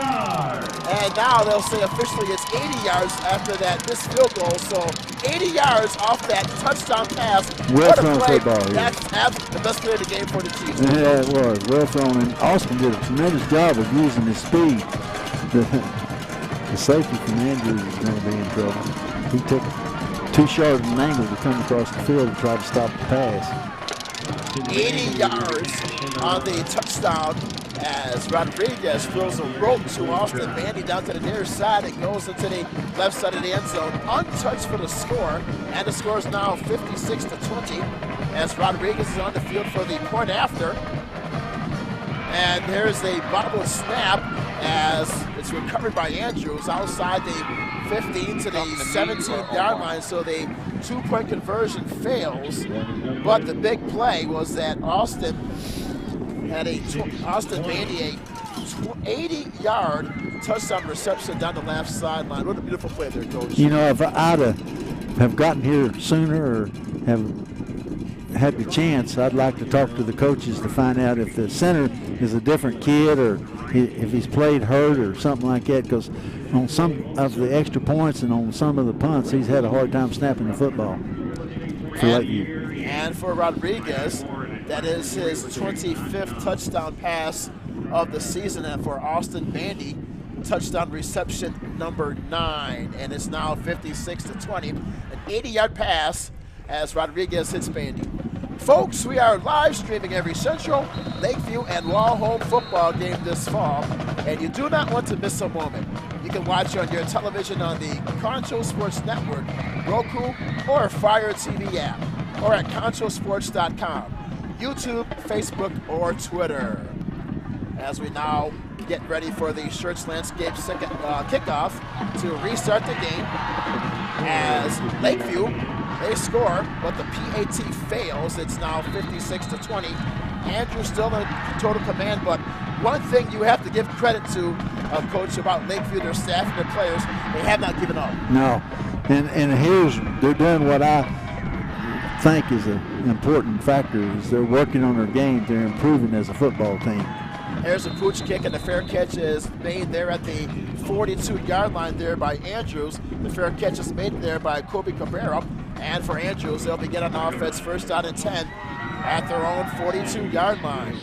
And now they'll say officially it's 80 yards after that missed field goal. So 80 yards off that touchdown pass. Well thrown football, yeah. That's the best play of the game for the Chiefs. Yeah, it was. Well thrown. And Austin did a tremendous job of using his speed. The safety from Andrews is going to be in trouble. He took too sharp an angle to come across the field and try to stop the pass. 80 yards on the touchdown as Rodriguez throws a rope to Austin Bandy down to the near side. It goes into the left side of the end zone, untouched for the score, and the score is now 56-20 as Rodriguez is on the field for the point after. And there's a bobble snap as it's recovered by Andrews outside the 15 to the 17-yard line, so the two-point conversion fails. But the big play was that Austin Bandy a 80-yard touchdown reception down the left sideline. What a beautiful play there, Coach. You know, if I'd have gotten here sooner or have had the chance, I'd like to talk to the coaches to find out if the center is a different kid or if he's played hurt or something like that, because on some of the extra points and on some of the punts, he's had a hard time snapping the football for Lakeview. And for Rodriguez, that is his 25th touchdown pass of the season, and for Austin Bandy, touchdown reception number 9, and it's now 56-20, an 80-yard pass as Rodriguez hits Bandy. Folks, we are live streaming every Central, Lakeview, and Wall Home football game this fall, and you do not want to miss a moment. You can watch on your television on the Concho Sports Network, Roku, or Fire TV app, or at conchosports.com, YouTube, Facebook, or Twitter. As we now get ready for the Shirts Landscape second kickoff to restart the game, as Lakeview, they score, but the PAT fails. It's now 56-20. Andrew still in total command, but one thing you have to give credit to, Coach, about Lakeview, their staff and their players, they have not given up. No, and they're doing what I think is an important factor, is they're working on their game. They're improving as a football team. There's a pooch kick, and the fair catch is made there at the 42-yard line there by Andrews. The fair catch is made there by Kobe Cabrera. And for Angels, they'll begin on offense first down and 10 at their own 42-yard line.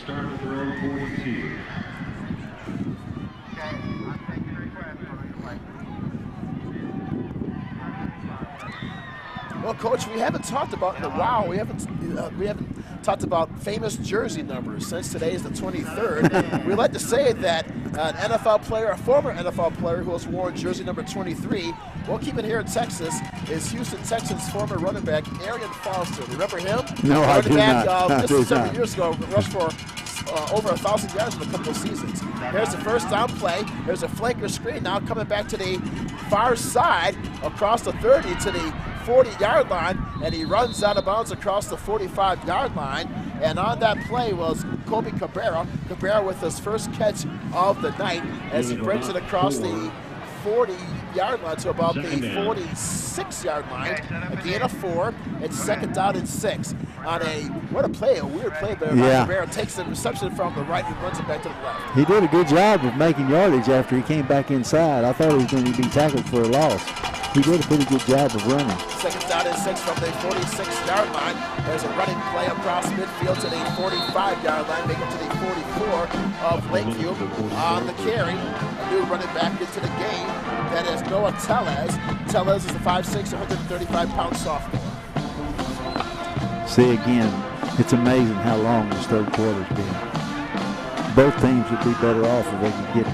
Well, Coach, we haven't talked about in a while. We haven't talked about famous jersey numbers since today is the 23rd. We like to say that an NFL player, a former NFL player who has worn jersey number 23, we'll keep it here in Texas, is Houston Texans former running back Arian Foster. Remember him? No, I do not. Just several years ago, rushed for over 1,000 yards in a couple of seasons. There's the first down play. There's a flanker screen now coming back to the far side across the 30 to the 40-yard line, and he runs out of bounds across the 45-yard line. And on that play was Kobe Cabrera. Cabrera with his first catch of the night as he breaks it across the 40-yard line to about the 46-yard line. A gain of 4. It's second down and 6. On what a play, a weird play there. Yeah. Cabrera takes the reception from the right and runs it back to the left. He did a good job of making yardage after he came back inside. I thought he was going to be tackled for a loss. He did a pretty good job of running. Second down and 6 from the 46-yard line. There's a running play across midfield to the 45-yard line, making it to the 44 of Lakeview. On the carry, a new running back into the game. That is Noah Tellez. Tellez is the 5'6", 135-pound sophomore. See, again, it's amazing how long this third quarter's been. Both teams would be better off if they could get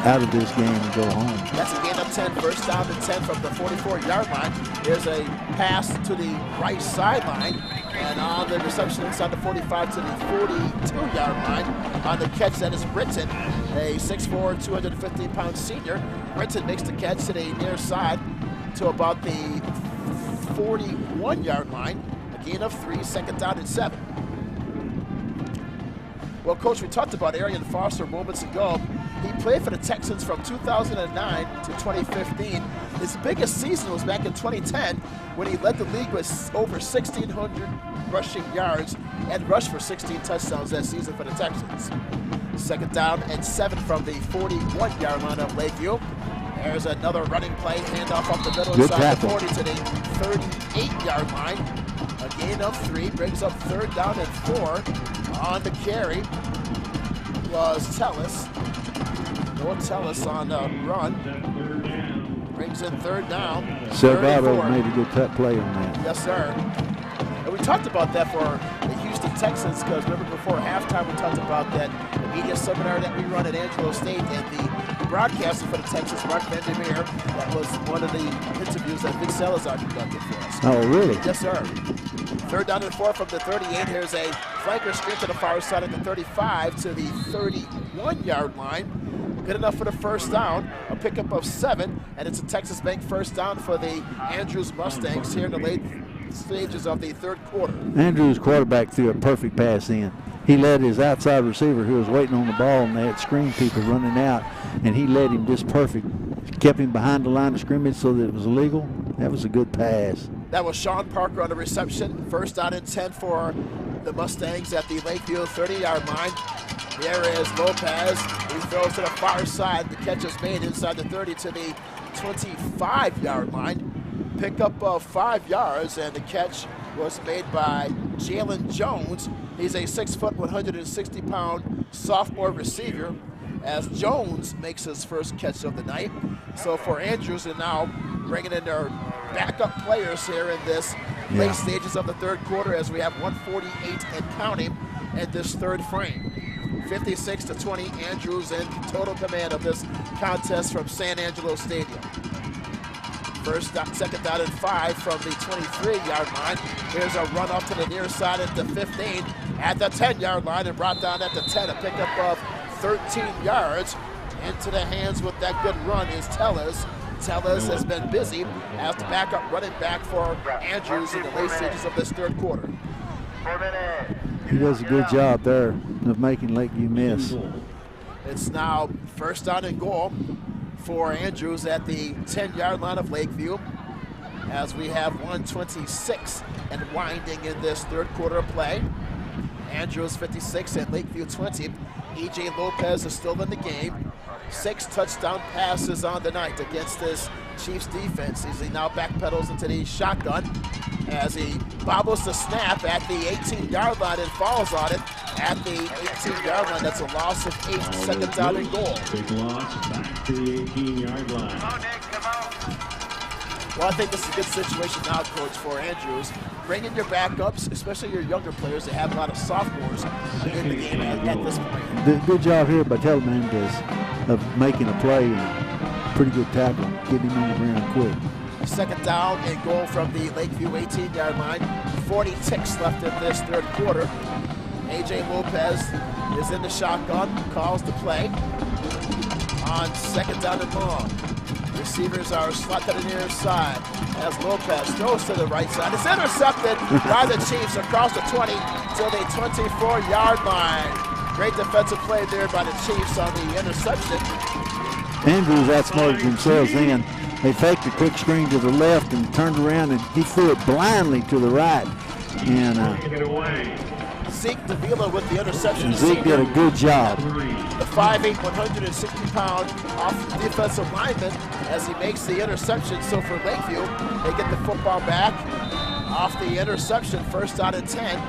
out of this game and go home. That's a gain of 10, first down and 10 from the 44-yard line. There's a pass to the right sideline, and on the reception inside the 45 to the 42-yard line. On the catch, that is Britton, a 6'4", 215-pound senior. Britton makes the catch to the near side to about the 41-yard line. A gain of 3, second down and 7. Well, Coach, we talked about Arian Foster moments ago. He played for the Texans from 2009 to 2015. His biggest season was back in 2010 when he led the league with over 1,600 rushing yards and rushed for 16 touchdowns that season for the Texans. 2nd down and 7 from the 41-yard line of Lakeview. There's another running play, handoff up the middle inside the 40 to the 38-yard line. A gain of 3, brings up 3rd down and 4. On the carry was Tellis. No Tellis on the run. Brings in 3rd down. Salgado made a good play on that. Yes, sir. And we talked about that for the Houston Texans because remember before halftime we talked about that the media seminar that we run at Angelo State and the broadcaster for the Texans, Mark Vandermeer, that was one of the interviews that Vic Salazar conducted for us. Oh, really? Yes, sir. 3rd down and 4 from the 38. Here's a flanker screen to the far side of the 35 to the 31-yard line. Good enough for the 1st down. A pickup of 7, and it's a Texas Bank 1st down for the Andrews Mustangs here in the late stages of the 3rd quarter. Andrews' quarterback threw a perfect pass in. He led his outside receiver who was waiting on the ball, and they had screen people running out, and he led him just perfect. Kept him behind the line of scrimmage so that it was illegal. That was a good pass. That was Sean Parker on the reception. 1st down and 10 for the Mustangs at the Lakeview 30-yard line. There is Lopez. He throws to the far side. The catch is made inside the 30 to the 25-yard line. Pickup of 5 yards, and the catch was made by Jalen Jones. He's a 6', 160-pound sophomore receiver as Jones makes his first catch of the night. So for Andrews, they're now bringing in their backup players here in this late stages of the 3rd quarter as we have 1:48 and counting in this 3rd frame. 56-20, Andrews in total command of this contest from San Angelo Stadium. 2nd down and 5 from the 23-yard line. Here's a run off to the near side at the 15, at the 10-yard line, and brought down at the 10. A pickup of 13 yards. Into the hands with that good run is Tellis. Tellis has been busy as the backup running back for Andrews in the late stages of this 3rd quarter. He does a good job there of making Lakeview miss. It's now 1st down and goal for Andrews at the 10-yard line of Lakeview as we have 1:26 and winding in this 3rd quarter of play. Andrews 56 and Lakeview 20. E.J. Lopez is still in the game. 6 touchdown passes on the night against this Chiefs defense as he now backpedals into the shotgun as he bobbles the snap at the 18-yard line and falls on it at the 18-yard line. That's a loss of 8, 2nd down and goal. Big loss back to the 18-yard line. Well, I think this is a good situation now, Coach, for Andrews. Bring in your backups, especially your younger players that have a lot of sophomores in the game at this point. Good job here by Telemandez of making a play and pretty good tackle, getting him on the ground quick. 2nd down and goal from the Lakeview 18-yard line. 40 ticks left in this 3rd quarter. A.J. Lopez is in the shotgun, calls the play on 2nd down and long. Receivers are slotted to the near side as Lopez throws to the right side. It's intercepted by the Chiefs across the 20 to the 24-yard line. Great defensive play there by the Chiefs on the interception. Andrews outsmarted themselves then. They faked a quick screen to the left and turned around, and he threw it blindly to the right. And Zeke Davila with the interception. Zeke did a good job. The 5'8", 160-pound defensive lineman as he makes the interception. So for Lakeview, they get the football back off the interception. 1st down and 10.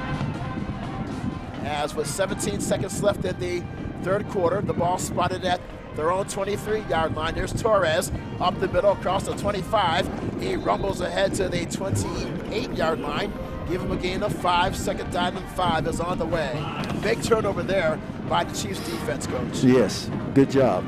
As with 17 seconds left in the 3rd quarter, the ball spotted at their own 23-yard line. There's Torres up the middle across the 25. He rumbles ahead to the 28-yard line. Give him a gain of 5. 2nd down and 5 is on the way. Big turnover there by the Chiefs defense, Coach. Yes, good job.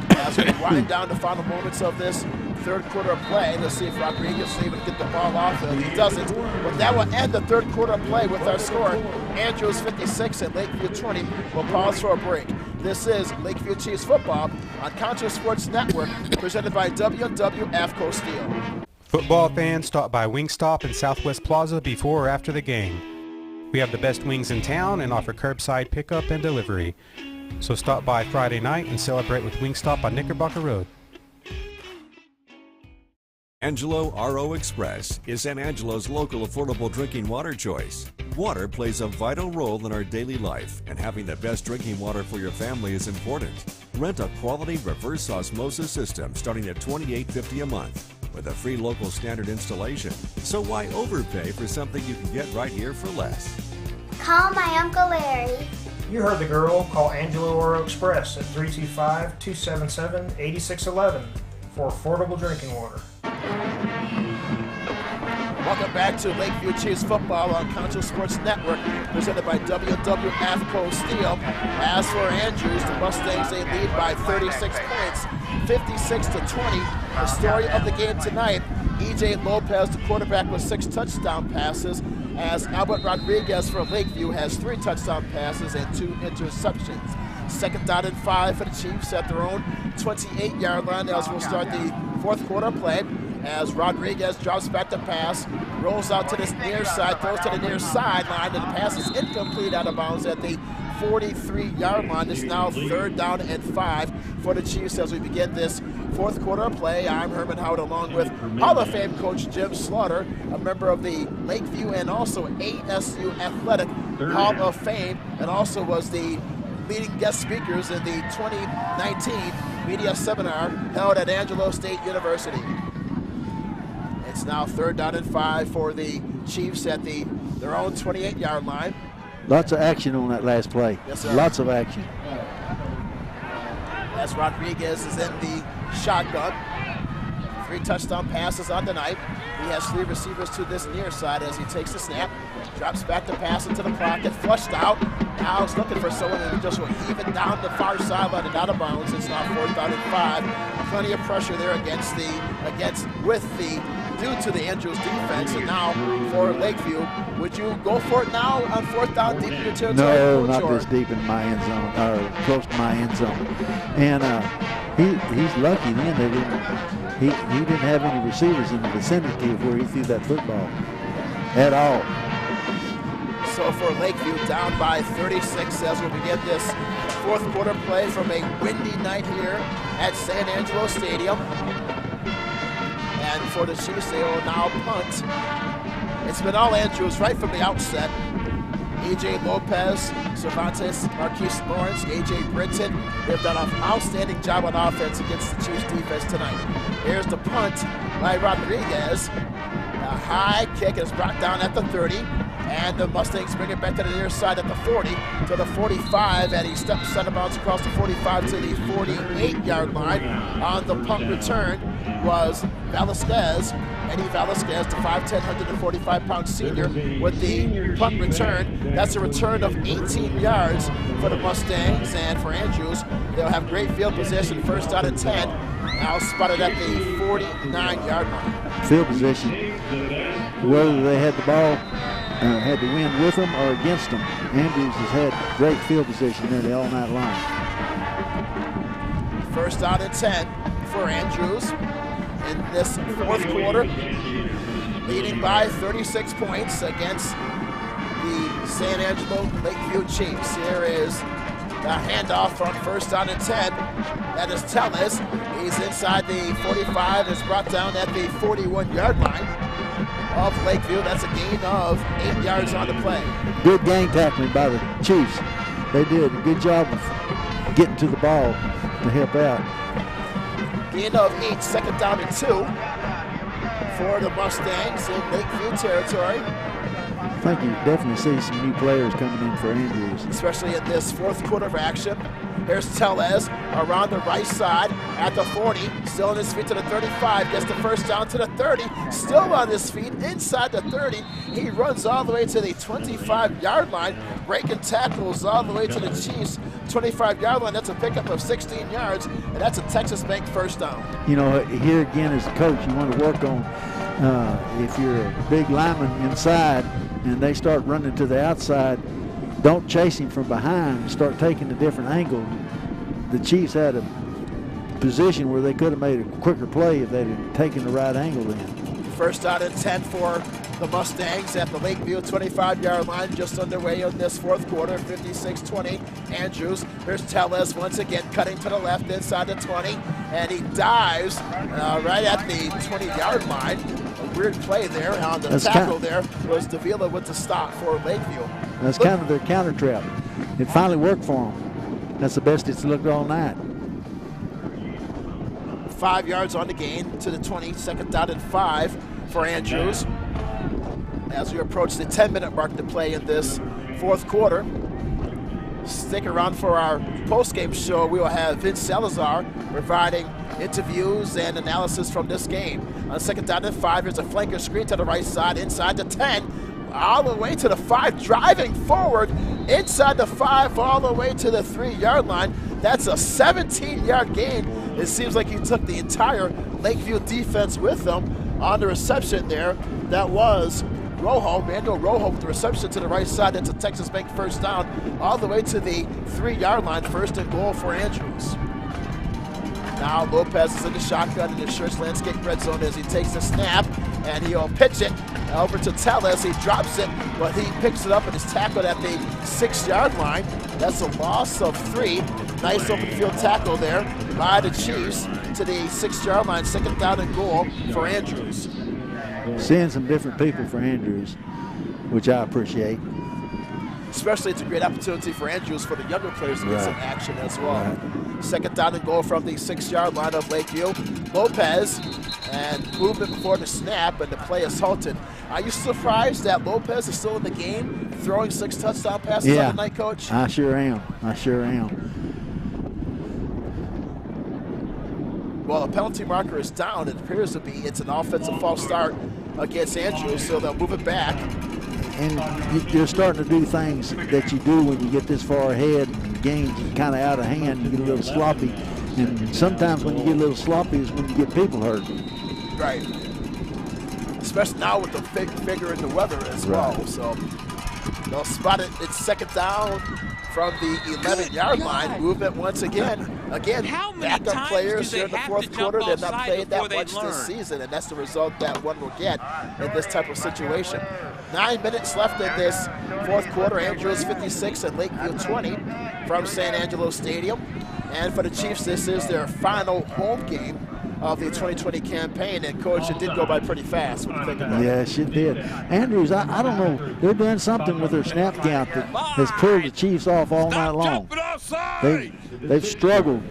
As we wind down the final moments of this 3rd quarter of play, let's see if Rodriguez is able to get the ball off. He doesn't, but that will end the 3rd quarter of play with our score. Andrews 56 and Lakeview 20. We'll pause for a break. This is Lakeview Chiefs football on Concho Sports Network, presented by W&W AFCO Steel. Football fans, stop by Wingstop in Southwest Plaza before or after the game. We have the best wings in town and offer curbside pickup and delivery. So stop by Friday night and celebrate with Wingstop on Knickerbocker Road. Angelo RO Express is San Angelo's local affordable drinking water choice. Water plays a vital role in our daily life, and having the best drinking water for your family is important. Rent a quality reverse osmosis system starting at $28.50 a month with a free local standard installation. So why overpay for something you can get right here for less? Call my Uncle Larry. You heard the girl. Call Angelo RO Express at 325-277-8611 for affordable drinking water. Welcome back to Lakeview Chiefs football on Concho Sports Network, presented by AFCO Steel. As for Andrews, the Mustangs, they lead by 36 points, 56-20. The story of the game tonight, E.J. Lopez, the quarterback, with 6 touchdown passes, as Albert Rodriguez from Lakeview has 3 touchdown passes and 2 interceptions. 2nd down and 5 for the Chiefs at their own 28-yard line as we'll start the 4th quarter play. As Rodriguez drops back the pass, rolls out to the near side, throws to the near sideline, and the pass is incomplete out of bounds at the 43-yard line. It's now 3rd down and 5 for the Chiefs as we begin this 4th quarter play. I'm Herman Howard along with Hall of Fame coach Jim Slaughter, a member of the Lakeview and also ASU Athletic Hall of Fame, and also was the leading guest speakers in the 2019 media seminar held at Angelo State University. It's now 3rd down and 5 for the Chiefs at their own 28-yard line. Lots of action on that last play. Yes, sir. Lots of action. As Rodriguez is in the shotgun. 3 touchdown passes on the night. He has 3 receivers to this near side as he takes the snap. Drops back the pass into the pocket, flushed out. Now he's looking for someone and he just will heave it down the far sideline and out of bounds. It's now 4th down and 5. Plenty of pressure there due to the Andrews defense. And now for Lakeview, would you go for it now on 4th down deep in your territory? No, not this deep in my end zone, or close to my end zone. And he's lucky then they he didn't have any receivers in the vicinity of where he threw that football at all. So for Lakeview, down by 36 as we begin this 4th quarter play from a windy night here at San Angelo Stadium. And for the Chiefs, they will now punt. It's been all Andrews right from the outset. A.J. Lopez, Cervantes, Marquise Lawrence, A.J. Britton, they've done an outstanding job on offense against the Chiefs defense tonight. Here's the punt by Rodriguez. A high kick is brought down at the 30. And the Mustangs bring it back to the near side at the 40 to the 45, and he steps out of bounds across the 45 to the 48-yard line. On the punt return was Velasquez, Eddie Velasquez, the 5'10", 145-pound senior, with the punt return. That's a return of 18 yards for the Mustangs, and for Andrews, they'll have great field position, 1st down and 10, now spotted at the 49-yard line. Field position, whether they had the ball, had the wind with them or against them. Andrews has had great field position nearly all night long. 1st down and 10 for Andrews in this 4th quarter, leading by 36 points against the San Angelo Lakeview Chiefs. Here is the handoff from 1st down and 10. That is Tellez. He's inside the 45. It's brought down at the 41-yard line of Lakeview. That's a gain of 8 yards on the play. Good gang tackling by the Chiefs. They did a good job of getting to the ball to help out. Gain of 8, 2nd down and 2 for the Mustangs in Lakeview territory. I think you definitely see some new players coming in for Andrews. Especially in this 4th quarter of action. Here's Tellez around the right side at the 40, still on his feet to the 35, gets the 1st down to the 30, still on his feet inside the 30. He runs all the way to the 25-yard line, breaking tackles all the way to the Chiefs' 25-yard line. That's a pickup of 16 yards, and that's a Texas Bank 1st down. You know, here again as a coach, you want to work on if you're a big lineman inside and they start running to the outside, don't chase him from behind. Start taking a different angle. The Chiefs had a position where they could have made a quicker play if they'd have taken the right angle in. 1st down and 10 for the Mustangs at the Lakeview 25-yard line, just underway in this fourth quarter, 56-20. Andrews, here's Tellez once again cutting to the left inside the 20, and he dives right at the 20-yard line. A weird play there on the tackle there was Davila with the stop for Lakeview. That's kind of their counter trap. It finally worked for them. That's the best it's looked all night. 5 yards on the gain to the 20, second down and 5 for Andrews. As we approach the 10-minute mark to play in this fourth quarter. Stick around for our post-game show. We will have Vince Salazar providing interviews and analysis from this game. On second down and 5, here's a flanker screen to the right side, inside the 10, all the way to the 5, driving forward, inside the 5, all the way to the 3-yard line. That's a 17-yard gain. It seems like he took the entire Lakeview defense with him on the reception there. That was Rojo, Mando Rojo with the reception to the right side. That's a Texas Bank first down, all the way to the 3-yard line, first and goal for Andrews. Now Lopez is in the shotgun in the Church Landscape red zone as he takes the snap, and he'll pitch it over to Tellez. He drops it, but he picks it up and is tackled at the 6-yard line. That's a loss of 3. Nice open field tackle there by the Chiefs to the 6-yard line, second down and goal for Andrews. Seeing some different people for Andrews, which I appreciate. Especially it's a great opportunity for Andrews for the younger players to get some action as well. Right. Second down and goal from the 6-yard line of Lakeview. Lopez, and movement before the snap, and the play is halted. Are you surprised that Lopez is still in the game, throwing 6 touchdown passes on the night, Coach? I sure am. I sure am. Well, the penalty marker is down. It appears to be it's an offensive false start against Andrews, so they'll move it back. And you're starting to do things that you do when you get this far ahead. And the game's kind of out of hand. You get a little sloppy. And sometimes when you get a little sloppy is when you get people hurt. Right. Especially now with the figure in the weather as well. So they'll spot it. It's second down from the 11-yard line. Movement once again. Again, backup players here in the fourth quarter. They've not played that much this season, and that's the result that one will get in this type of situation. 9 minutes left in this fourth quarter. Andrews 56 and Lakeview 20 from San Angelo Stadium. And for the Chiefs, this is their final home game of the 2020 campaign. And, Coach, it did go by pretty fast. What do you think about it? Yes, it did. Andrews, I don't know. They're doing something with their snap count that has pulled the Chiefs off all night long. They've struggled.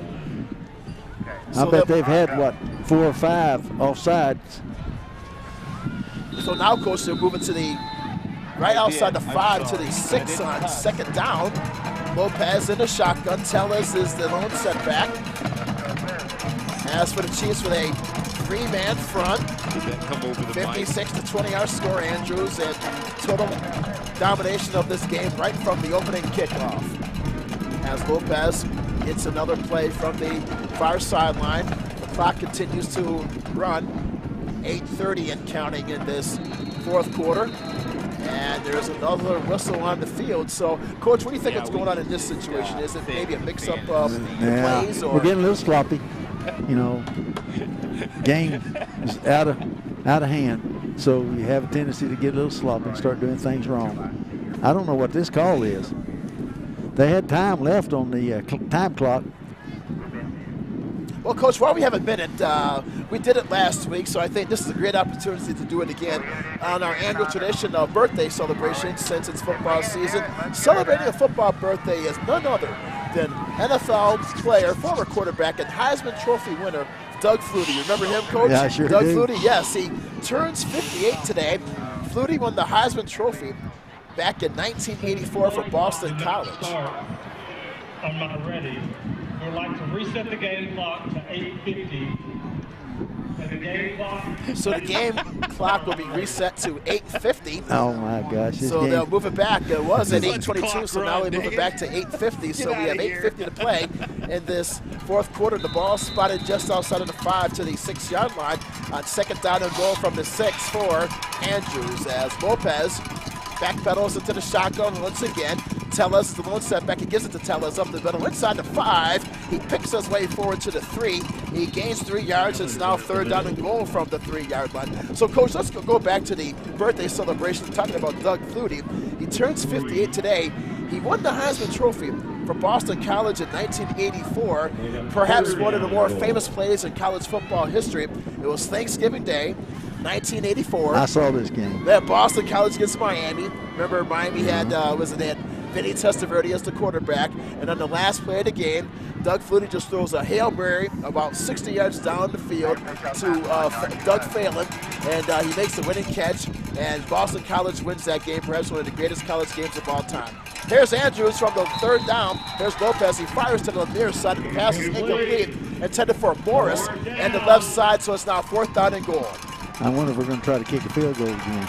I bet they've had, what, 4 or 5 offsides. So now, Coach, they're moving to the right outside the 5 to the 6 on second down. Lopez in the shotgun. Tellez is the lone setback. As for the Chiefs with a 3-man front, 56-20 our score, Andrews, and total domination of this game right from the opening kickoff. As Lopez gets another play from the far sideline, the clock continues to run. 8:30 and counting in this fourth quarter. And there's another whistle on the field. So, Coach, what do you think is going on in this situation? Is it maybe a mix-up of plays? Or We're getting a little sloppy. You know, game is out of hand. So you have a tendency to get a little sloppy and start doing things wrong. I don't know what this call is. They had time left on the time clock. Well, Coach, while we have a minute, we did it last week, so I think this is a great opportunity to do it again on our annual tradition of birthday celebration since it's football season. Celebrating a football birthday is none other than NFL player, former quarterback, and Heisman Trophy winner, Doug Flutie. You remember him, Coach? Yeah, I sure Doug do. Flutie, yes. He turns 58 today. Flutie won the Heisman Trophy back in 1984 for Boston College. I'm not ready. We'd like to reset the game clock to 8:50. So the game clock will be reset to 8:50. Oh my gosh! So they'll move it back. It was at 8:22, so now they move it back to 8:50. So we have 8:50 to play in this fourth quarter. The ball spotted just outside of the 5 to the 6-yard line on second down and goal from the 6 for Andrews as Lopez backpedals into the shotgun once again. Tellez, the lone setback, he gives it to Tellez up the middle inside the 5. He picks his way forward to the 3. He gains 3 yards. It's now 3rd down and goal from the 3-yard line. So, Coach, let's go back to the birthday celebration, talking about Doug Flutie. He turns 58 today. He won the Heisman Trophy for Boston College in 1984, perhaps one of the more famous plays in college football history. It was Thanksgiving Day, 1984. I saw this game. They had Boston College against Miami. Remember, Miami had, they had Vinny Testaverde as the quarterback. And on the last play of the game, Doug Flutie just throws a Hail Mary about 60 yards down the field to Doug Phelan, and he makes the winning catch, and Boston College wins that game, perhaps one of the greatest college games of all time. Here's Andrews from the 3rd down. There's Lopez. He fires to the near side, and the pass is incomplete, intended for Morris and the left side, so it's now 4th down and goal. I wonder if we're going to try to kick a field goal again.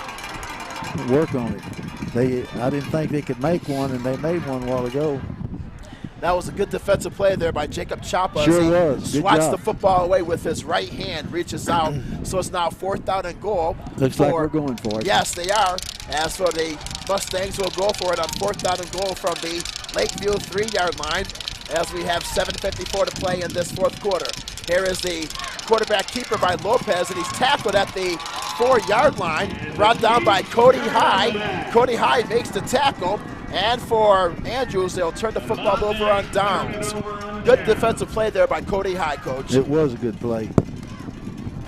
Work on it. I didn't think they could make one, and they made one a while ago. That was a good defensive play there by Jacob Chapa. Sure was. Good swats job. the football away with his right hand, reaches out. So it's now 4th down and goal. Looks like we're going for it. Yes, they are. As for the Mustangs, will go for it on 4th down and goal from the Lakeview 3-yard line, as we have 7:54 to play in this 4th quarter. Here is the quarterback keeper by Lopez, and he's tackled at the 4-yard line, brought down by Cody High. Cody High makes the tackle, and for Andrews, they'll turn the football over on downs. Good defensive play there by Cody High, Coach. It was a good play.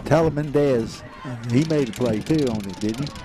Talamandez, he made a play too on it, didn't he?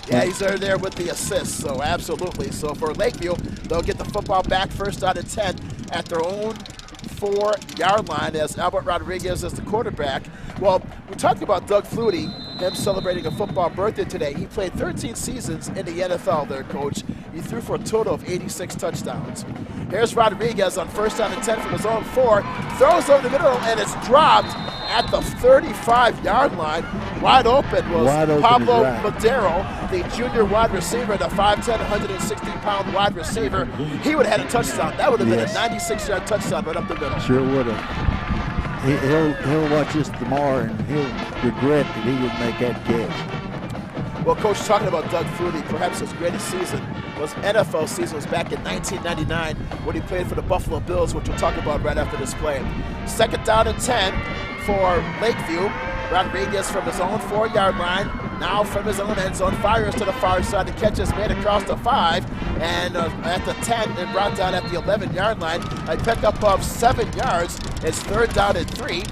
Yeah, he's there with the assist, so absolutely. So for Lakeview, they'll get the football back 1st down and 10 at their own 4-yard line, as Albert Rodriguez is the quarterback. Well, we talked about Doug Flutie, him celebrating a football birthday today. He played 13 seasons in the NFL there, Coach. He threw for a total of 86 touchdowns. Here's Rodriguez on 1st down and 10 from his own 4. Throws over the middle, and it's dropped at the 35-yard line. Wide open was Pablo Madero, the junior wide receiver, the 5'10", 160-pound wide receiver. He would have had a touchdown. That would have been a 96-yard touchdown right up the middle. Sure would have. He'll watch this tomorrow, and he'll regret that he didn't make that catch. Well, Coach, talking about Doug Flutie, perhaps his greatest season was NFL season, was back in 1999 when he played for the Buffalo Bills, which we'll talk about right after this play. 2nd down and 10 for Lakeview. Rodriguez from his own 4-yard line, now from his own end zone, fires to the far side. The catch is made across the 5, and at the 10, and brought down at the 11-yard line. A pickup of 7 yards. It's 3rd down and 3.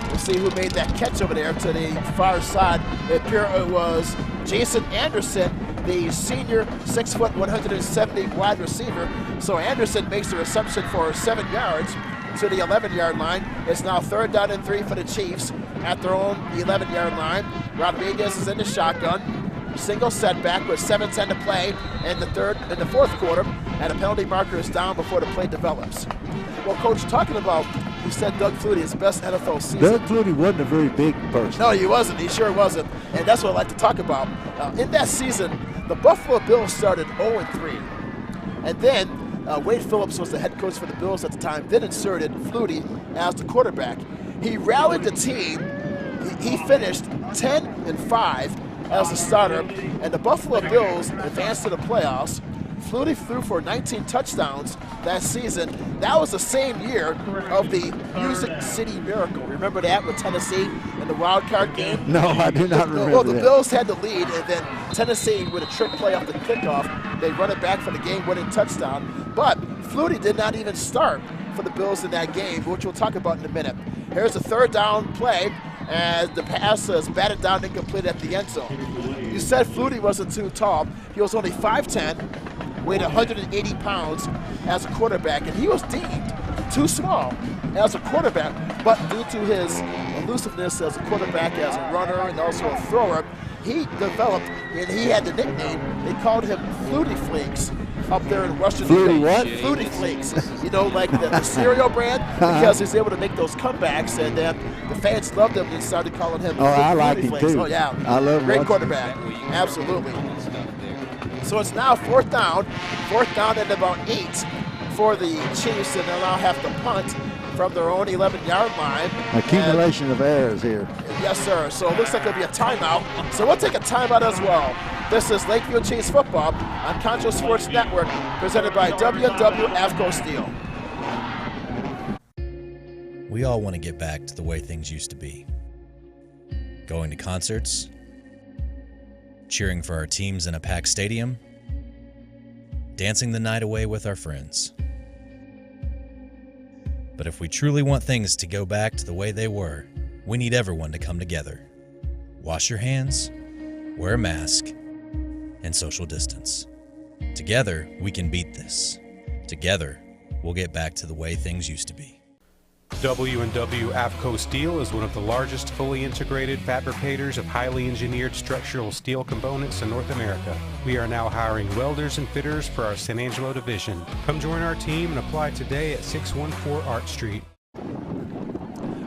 We'll see who made that catch over there to the far side. It was Jason Anderson, the senior 6', 170 wide receiver. So Anderson makes the reception for 7 yards to the 11-yard line. It's now 3rd down and 3 for the Chiefs at their own 11-yard line. Rodriguez is in the shotgun. Single setback with 7:10 to play in the 4th quarter, and a penalty marker is down before the play develops. Well, Coach, talking about, you said Doug Flutie, his best NFL season. Doug Flutie wasn't a very big person. No, he wasn't. He sure wasn't. And that's what I'd like to talk about. In that season, the Buffalo Bills started 0-3. And then Wade Phillips was the head coach for the Bills at the time, then inserted Flutie as the quarterback. He rallied the team. He finished 10-5 as a starter, and the Buffalo Bills advanced to the playoffs. Flutie threw for 19 touchdowns that season. That was the same year of the Music City Miracle. Remember that with Tennessee in the wild card game? No, I do not remember Well, the that. Bills had the lead, and then Tennessee, with a trick play off the kickoff, they run it back for the game-winning touchdown. But Flutie did not even start for the Bills in that game, which we'll talk about in a minute. Here's a 3rd down play, as the pass is batted down incomplete at the end zone. You said Flutie wasn't too tall. He was only 5'10", weighed 180 pounds as a quarterback, and he was deemed too small as a quarterback, but due to his elusiveness as a quarterback, as a runner, and also a thrower, he developed, and he had the nickname, they called him Flutie Flakes up there in Western New York. Flutie what? Flutie Flakes. You know, like the cereal brand, because he's able to make those comebacks, and the fans loved him and started calling him I like Flutie him Flakes. too. Oh, yeah. I love Great watching quarterback. Absolutely. So it's now 4th down. 4th down and about 8 for the Chiefs, and they'll now have to punt from their own 11-yard line. Accumulation of errors here. Yes, sir. So it looks like there'll be a timeout. So we'll take a timeout as well. This is Lakeview Chiefs football on Concho Sports Network, presented by W&W AFCO Steel. We all want to get back to the way things used to be. Going to concerts, cheering for our teams in a packed stadium, dancing the night away with our friends. But if we truly want things to go back to the way they were, we need everyone to come together. Wash your hands, wear a mask, and social distance. Together, we can beat this. Together, we'll get back to the way things used to be. W&W AFCO Steel is one of the largest fully integrated fabricators of highly engineered structural steel components in North America. We are now hiring welders and fitters for our San Angelo division. Come join our team and apply today at 614 Art Street.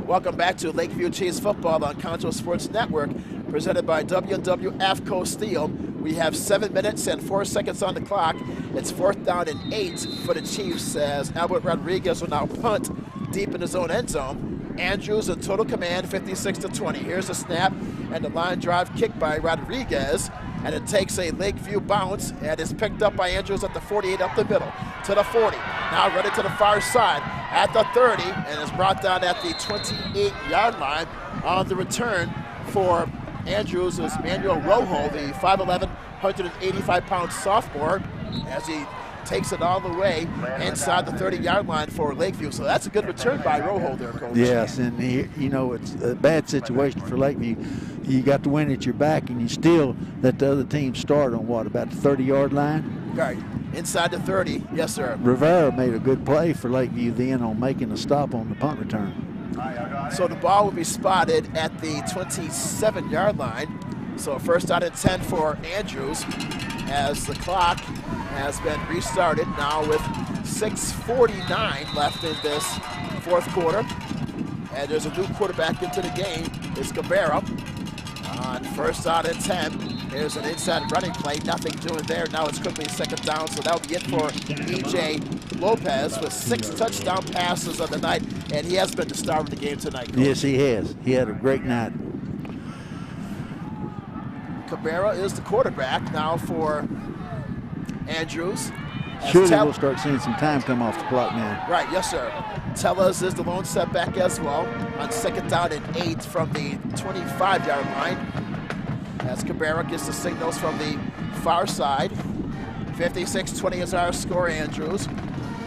Welcome back to Lakeview Chiefs football on Concho Sports Network, presented by W&W AFCO Steel. We have 7 minutes and 4 seconds on the clock. It's 4th down and 8 for the Chiefs as Albert Rodriguez will now punt deep in his own end zone. Andrews in total command, 56-20. Here's the snap and the line drive kick by Rodriguez, and it takes a Lakeview bounce and is picked up by Andrews at the 48 up the middle to the 40. Now ready to the far side at the 30 and is brought down at the 28-yard line. On the return for Andrews is Manuel Rojo, the 5'11", 185-pound sophomore, as he takes it all the way inside the 30-yard line for Lakeview. So that's a good return by Rojo there, Coach. Yes, and you know, it's a bad situation for Lakeview. You got the wind at your back, and you still let the other team start on what, about the 30-yard line? Right, inside the 30, yes, sir. Rivera made a good play for Lakeview then on making a stop on the punt return. So the ball will be spotted at the 27-yard line. So first out and 10 for Andrews as the clock has been restarted now with 6:49 left in this fourth quarter. And there's a new quarterback into the game. It's Cabrera on first out and 10. There's an inside running play, nothing doing there. Now it's quickly second down, so that'll be it for E.J. Lopez with 6 touchdown passes of the night, and he has been the star of the game tonight, Coach. Yes, he has. He had a great night. Cabrera is the quarterback now for Andrews. Surely we'll start seeing some time come off the clock now. Right, yes, sir. Tellez is the lone setback as well on second down and 8 from the 25-yard line. As Cabrera gets the signals from the far side. 56-20 is our score, Andrews.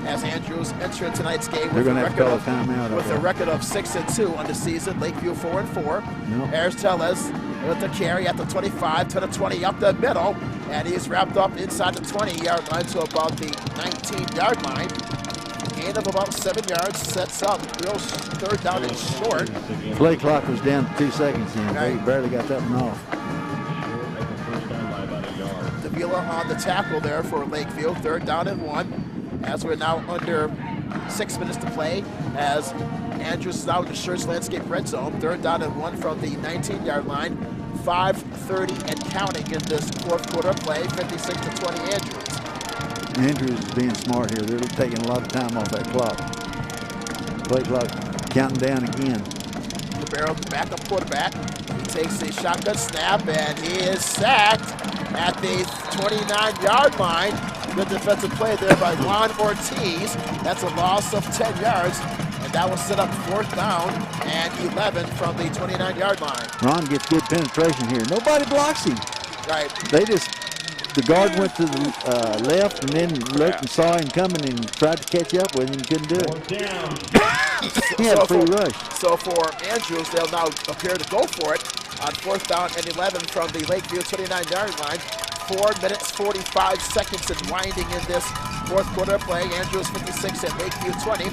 As Andrews entering tonight's game with a record of 6-2 on the season. Lakeview 4-4. There's Tellez with the carry at the 25 to the 20 up the middle, and he's wrapped up inside the 20-yard line to about the 19-yard line. Gain of about 7 yards, sets up real third down and short. Play clock was down to 2 seconds in. They barely got that one off. Davila on the tackle there for Lakeview, 3rd down and 1. As we're now under 6 minutes to play, as Andrews is now in the Schertz Landscape red zone, 3rd down and 1 from the 19-yard line. 5:30 and counting in this fourth quarter play, 56-20 Andrews. Andrews is being smart here. They're taking a lot of time off that clock. Play clock counting down again. Cabrera, backup quarterback. He takes a shotgun snap, and he is sacked at the 29-yard line. Good defensive play there by Juan Ortiz. That's a loss of 10 yards, and that will set up 4th down and 11 from the 29-yard line. Ron gets good penetration here. Nobody blocks him. Right. The guard went to the left and then looked and saw him coming and tried to catch up with him and couldn't do it. He had a free rush. So for Andrews, they'll now appear to go for it on 4th down and 11 from the Lakeview 29-yard line. 4 minutes, 45 seconds and winding in this fourth quarter play. Andrews 56 and Lakeview 20.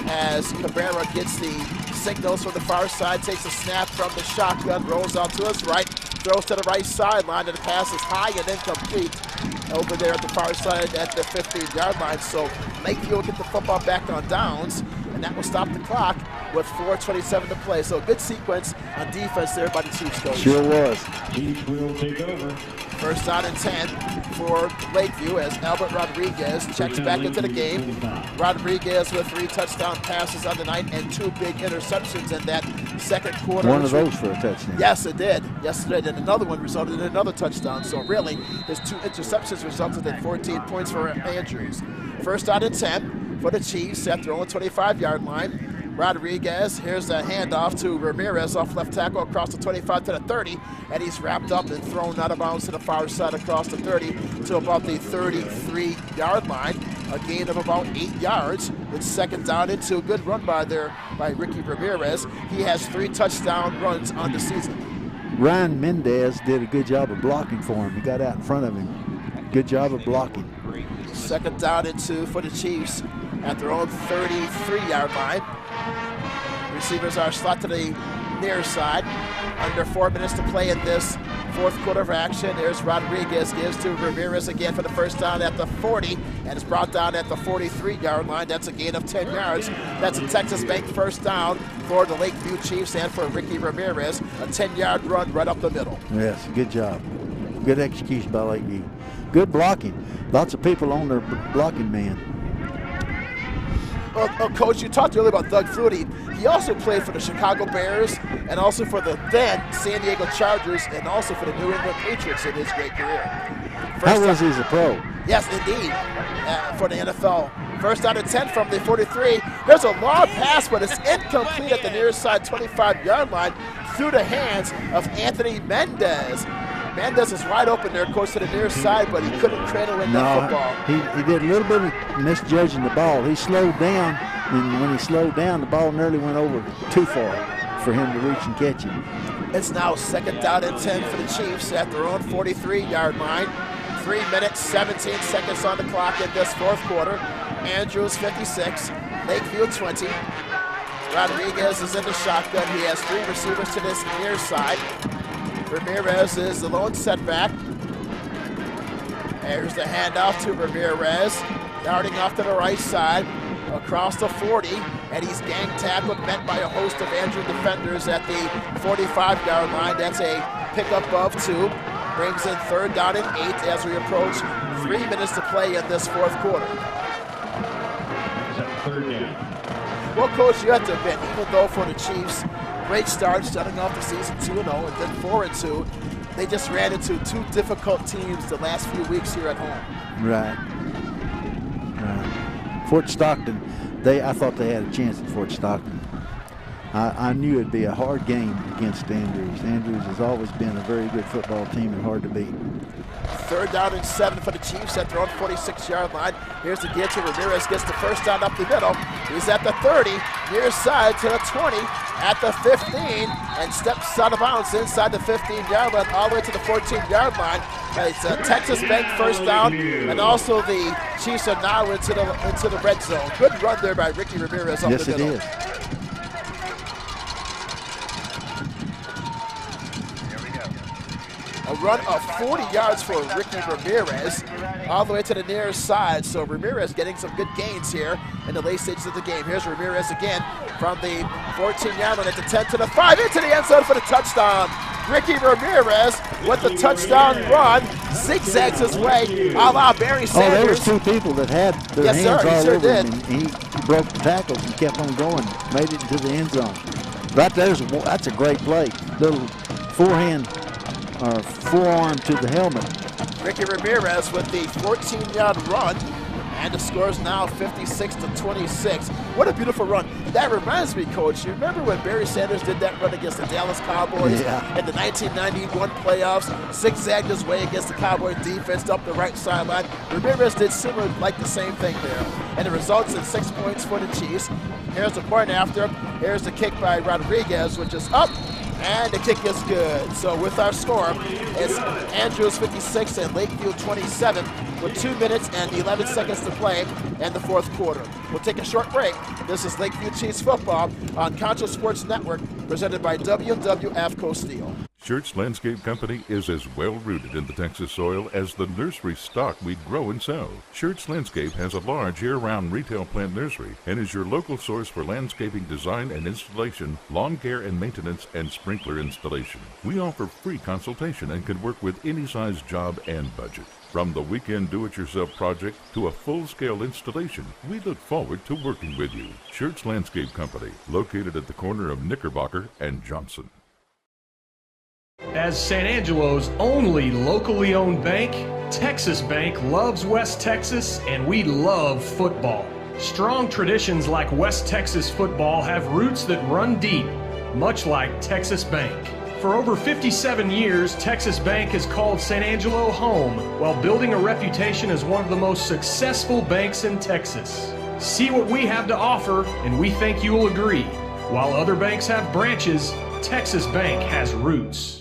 As Cabrera gets the signals from the far side, takes a snap from the shotgun, rolls out to his right, throws to the right sideline, and the pass is high and incomplete over there at the far side at the 15-yard line. So Lakeview will get the football back on downs, and that will stop the clock with 4:27 to play. So a good sequence on defense there by the Chiefs, coach. Sure was. He will take over. First down and 10 for Lakeview as Albert Rodriguez checks back into the game. Rodriguez with 3 touchdown passes on the night and 2 big interceptions in that second quarter. One of those for a touchdown. Yes, it did. Yes, it did. And another one resulted in another touchdown. So really, his 2 interceptions resulted in 14 points for Andrews. First down and 10 for the Chiefs at their own 25-yard line. Rodriguez. Here's a handoff to Ramirez off left tackle across the 25 to the 30, and he's wrapped up and thrown out of bounds to the far side across the 30 to about the 33-yard line. A gain of about 8 yards. It's second down and 2. Good run by Ricky Ramirez. He has 3 touchdown runs on the season. Ryan Mendez did a good job of blocking for him. He got out in front of him. Good job of blocking. Second down and 2 for the Chiefs at their own 33-yard line. Receivers are slot to the near side. Under 4 minutes to play in this fourth quarter of action. There's Rodriguez, gives to Ramirez again for the first down at the 40, and it's brought down at the 43-yard line. That's a gain of 10 yards. That's a Texas Bank first down for the Lakeview Chiefs and for Ricky Ramirez. A 10-yard run right up the middle. Yes, good job. Good execution by Lakeview. Good blocking. Lots of people on their blocking man. Well, Coach, you talked earlier about Doug Flutie. He also played for the Chicago Bears and also for the then San Diego Chargers and also for the New England Patriots in his great career. How was he as a pro? Yes, indeed, for the NFL. First down and 10 from the 43. There's a long pass, but it's incomplete at the near side 25-yard line through the hands of Anthony Mendez. Mendez is wide open there, Coach, to the near side, but he couldn't cradle in that football. He did a little bit of misjudging the ball. He slowed down, and when he slowed down, the ball nearly went over too far for him to reach and catch him. It's now second down and 10 for the Chiefs at their own 43-yard line. 3 minutes, 17 seconds on the clock in this fourth quarter. Andrews 56, Lakeview 20. Rodriguez is in the shotgun. He has 3 receivers to this near side. Ramirez is the lone setback. There's the handoff to Ramirez. Darting off to the right side, across the 40, and he's gang tackled, met by a host of Andrew defenders at the 45-yard line. That's a pickup of 2. Brings in third down and 8 as we approach 3 minutes to play in this fourth quarter. Third down. Well, Coach, you have to admit, even though for the Chiefs, great start, starting off the season 2-0 and then 4-2. They just ran into 2 difficult teams the last few weeks here at home. Right. Fort Stockton, I thought they had a chance at Fort Stockton. I knew it'd be a hard game against Andrews. Andrews has always been a very good football team and hard to beat. Third down and 7 for the Chiefs at their own 46-yard line. Here's the get to Ramirez, gets the first down up the middle. He's at the 30, near side to the 20, at the 15, and steps out of bounds inside the 15-yard line, all the way to the 14-yard line. It's a Texas Bank first down, and also the Chiefs are now into the red zone. Good run there by Ricky Ramirez up the middle. Yes, it is. A run of 40 yards for Ricky Ramirez, all the way to the near side. So Ramirez getting some good gains here in the late stages of the game. Here's Ramirez again from the 14-yard line at the 10 to the 5, into the end zone for the touchdown. Ricky Ramirez with the touchdown run, zigzags his way, a la Barry Sanders. Oh, there was 2 people that had their hands all over him, and he broke the tackles and kept on going, made it into the end zone. Right there's that's a great play. Little forearm to the helmet. Ricky Ramirez with the 14-yard run, and the score is now 56-26. What a beautiful run. That reminds me, Coach, you remember when Barry Sanders did that run against the Dallas Cowboys in the 1991 playoffs, zigzagged his way against the Cowboy defense up the right sideline? Ramirez did similar, like the same thing there, and it results in 6 points for the Chiefs. Here's the point after. Here's the kick by Rodriguez, which is up, and the kick is good. So with our score, it's Andrews 56 and Lakeview 27 with 2 minutes and 11 seconds to play in the fourth quarter. We'll take a short break. This is Lakeview Chiefs football on Concho Sports Network, presented by W&W AFCO Steel. Church Landscape Company is as well rooted in the Texas soil as the nursery stock we grow and sell. Church Landscape has a large year-round retail plant nursery and is your local source for landscaping design and installation, lawn care and maintenance, and sprinkler installation. We offer free consultation and can work with any size job and budget. From the weekend do-it-yourself project to a full-scale installation, we look forward to working with you. Church Landscape Company, located at the corner of Knickerbocker and Johnson. As San Angelo's only locally owned bank, Texas Bank loves West Texas, and we love football. Strong traditions like West Texas football have roots that run deep, much like Texas Bank. For over 57 years, Texas Bank has called San Angelo home while building a reputation as one of the most successful banks in Texas. See what we have to offer, and we think you will agree. While other banks have branches, Texas Bank has roots.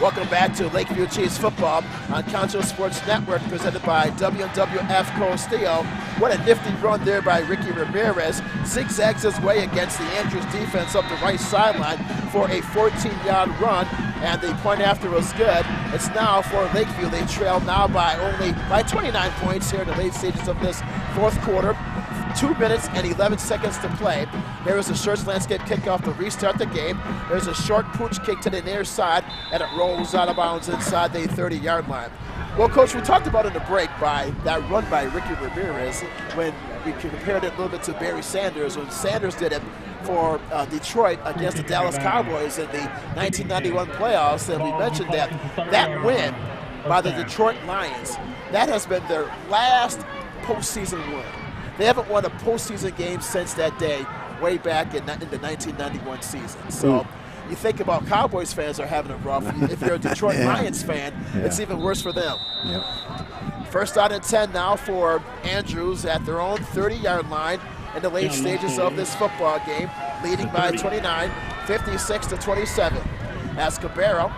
Welcome back to Lakeview Chiefs football on Concho Sports Network, presented by WWF Steel. What a nifty run there by Ricky Ramirez. Zigzags his way against the Andrews defense up the right sideline for a 14-yard run, and the point after was good. It's now for Lakeview. They trail now by 29 points here in the late stages of this fourth quarter. 2 minutes and 11 seconds to play. There is a Church Landscape kickoff to restart the game. There's a short pooch kick to the near side, and it rolls out of bounds inside the 30-yard line. Well, Coach, we talked about in the break by that run by Ricky Ramirez when we compared it a little bit to Barry Sanders, when Sanders did it for Detroit against the Dallas Cowboys in the 1991 playoffs, and we mentioned that win by the Detroit Lions, that has been their last postseason win. They haven't won a postseason game since that day, way back in the 1991 season. So you think about Cowboys fans are having it rough. If you're a Detroit Lions fan, it's even worse for them. Yep. First out and 10 now for Andrews at their own 30-yard line in the late stages of this football game, leading by 29, 56-27. As Cabero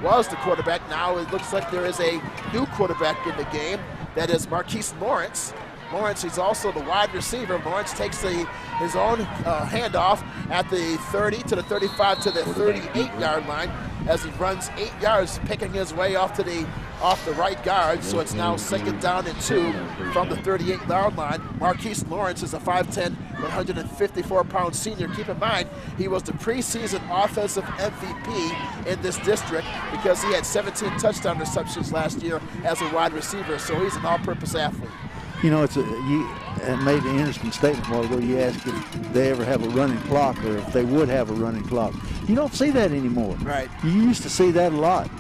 was the quarterback, now it looks like there is a new quarterback in the game. That is Marquise Lawrence. Lawrence, he's also the wide receiver. Lawrence takes his own handoff at the 30 to the 35 to the 38-yard line as he runs 8 yards, picking his way off the right guard. So it's now 2nd down and 2 from the 38-yard line. Marquise Lawrence is a 5'10", 154-pound senior. Keep in mind, he was the preseason offensive MVP in this district because he had 17 touchdown receptions last year as a wide receiver. So he's an all-purpose athlete. You know, you made an interesting statement a while ago. You asked if they ever have a running clock or if they would have a running clock. You don't see that anymore. Right. You used to see that a lot.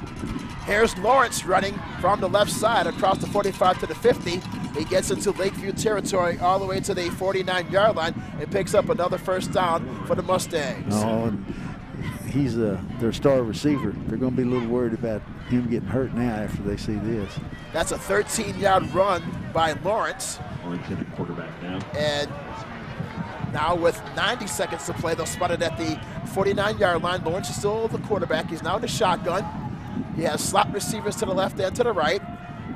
Here's Lawrence running from the left side across the 45 to the 50. He gets into Lakeview territory all the way to the 49-yard line and picks up another first down for the Mustangs. Oh, and he's their star receiver. They're going to be a little worried about him getting hurt now after they see this. That's a 13-yard run by Lawrence. Quarterback now. And now with 90 seconds to play, they'll spot it at the 49-yard line. Lawrence is still the quarterback. He's now in the shotgun. He has slot receivers to the left and to the right.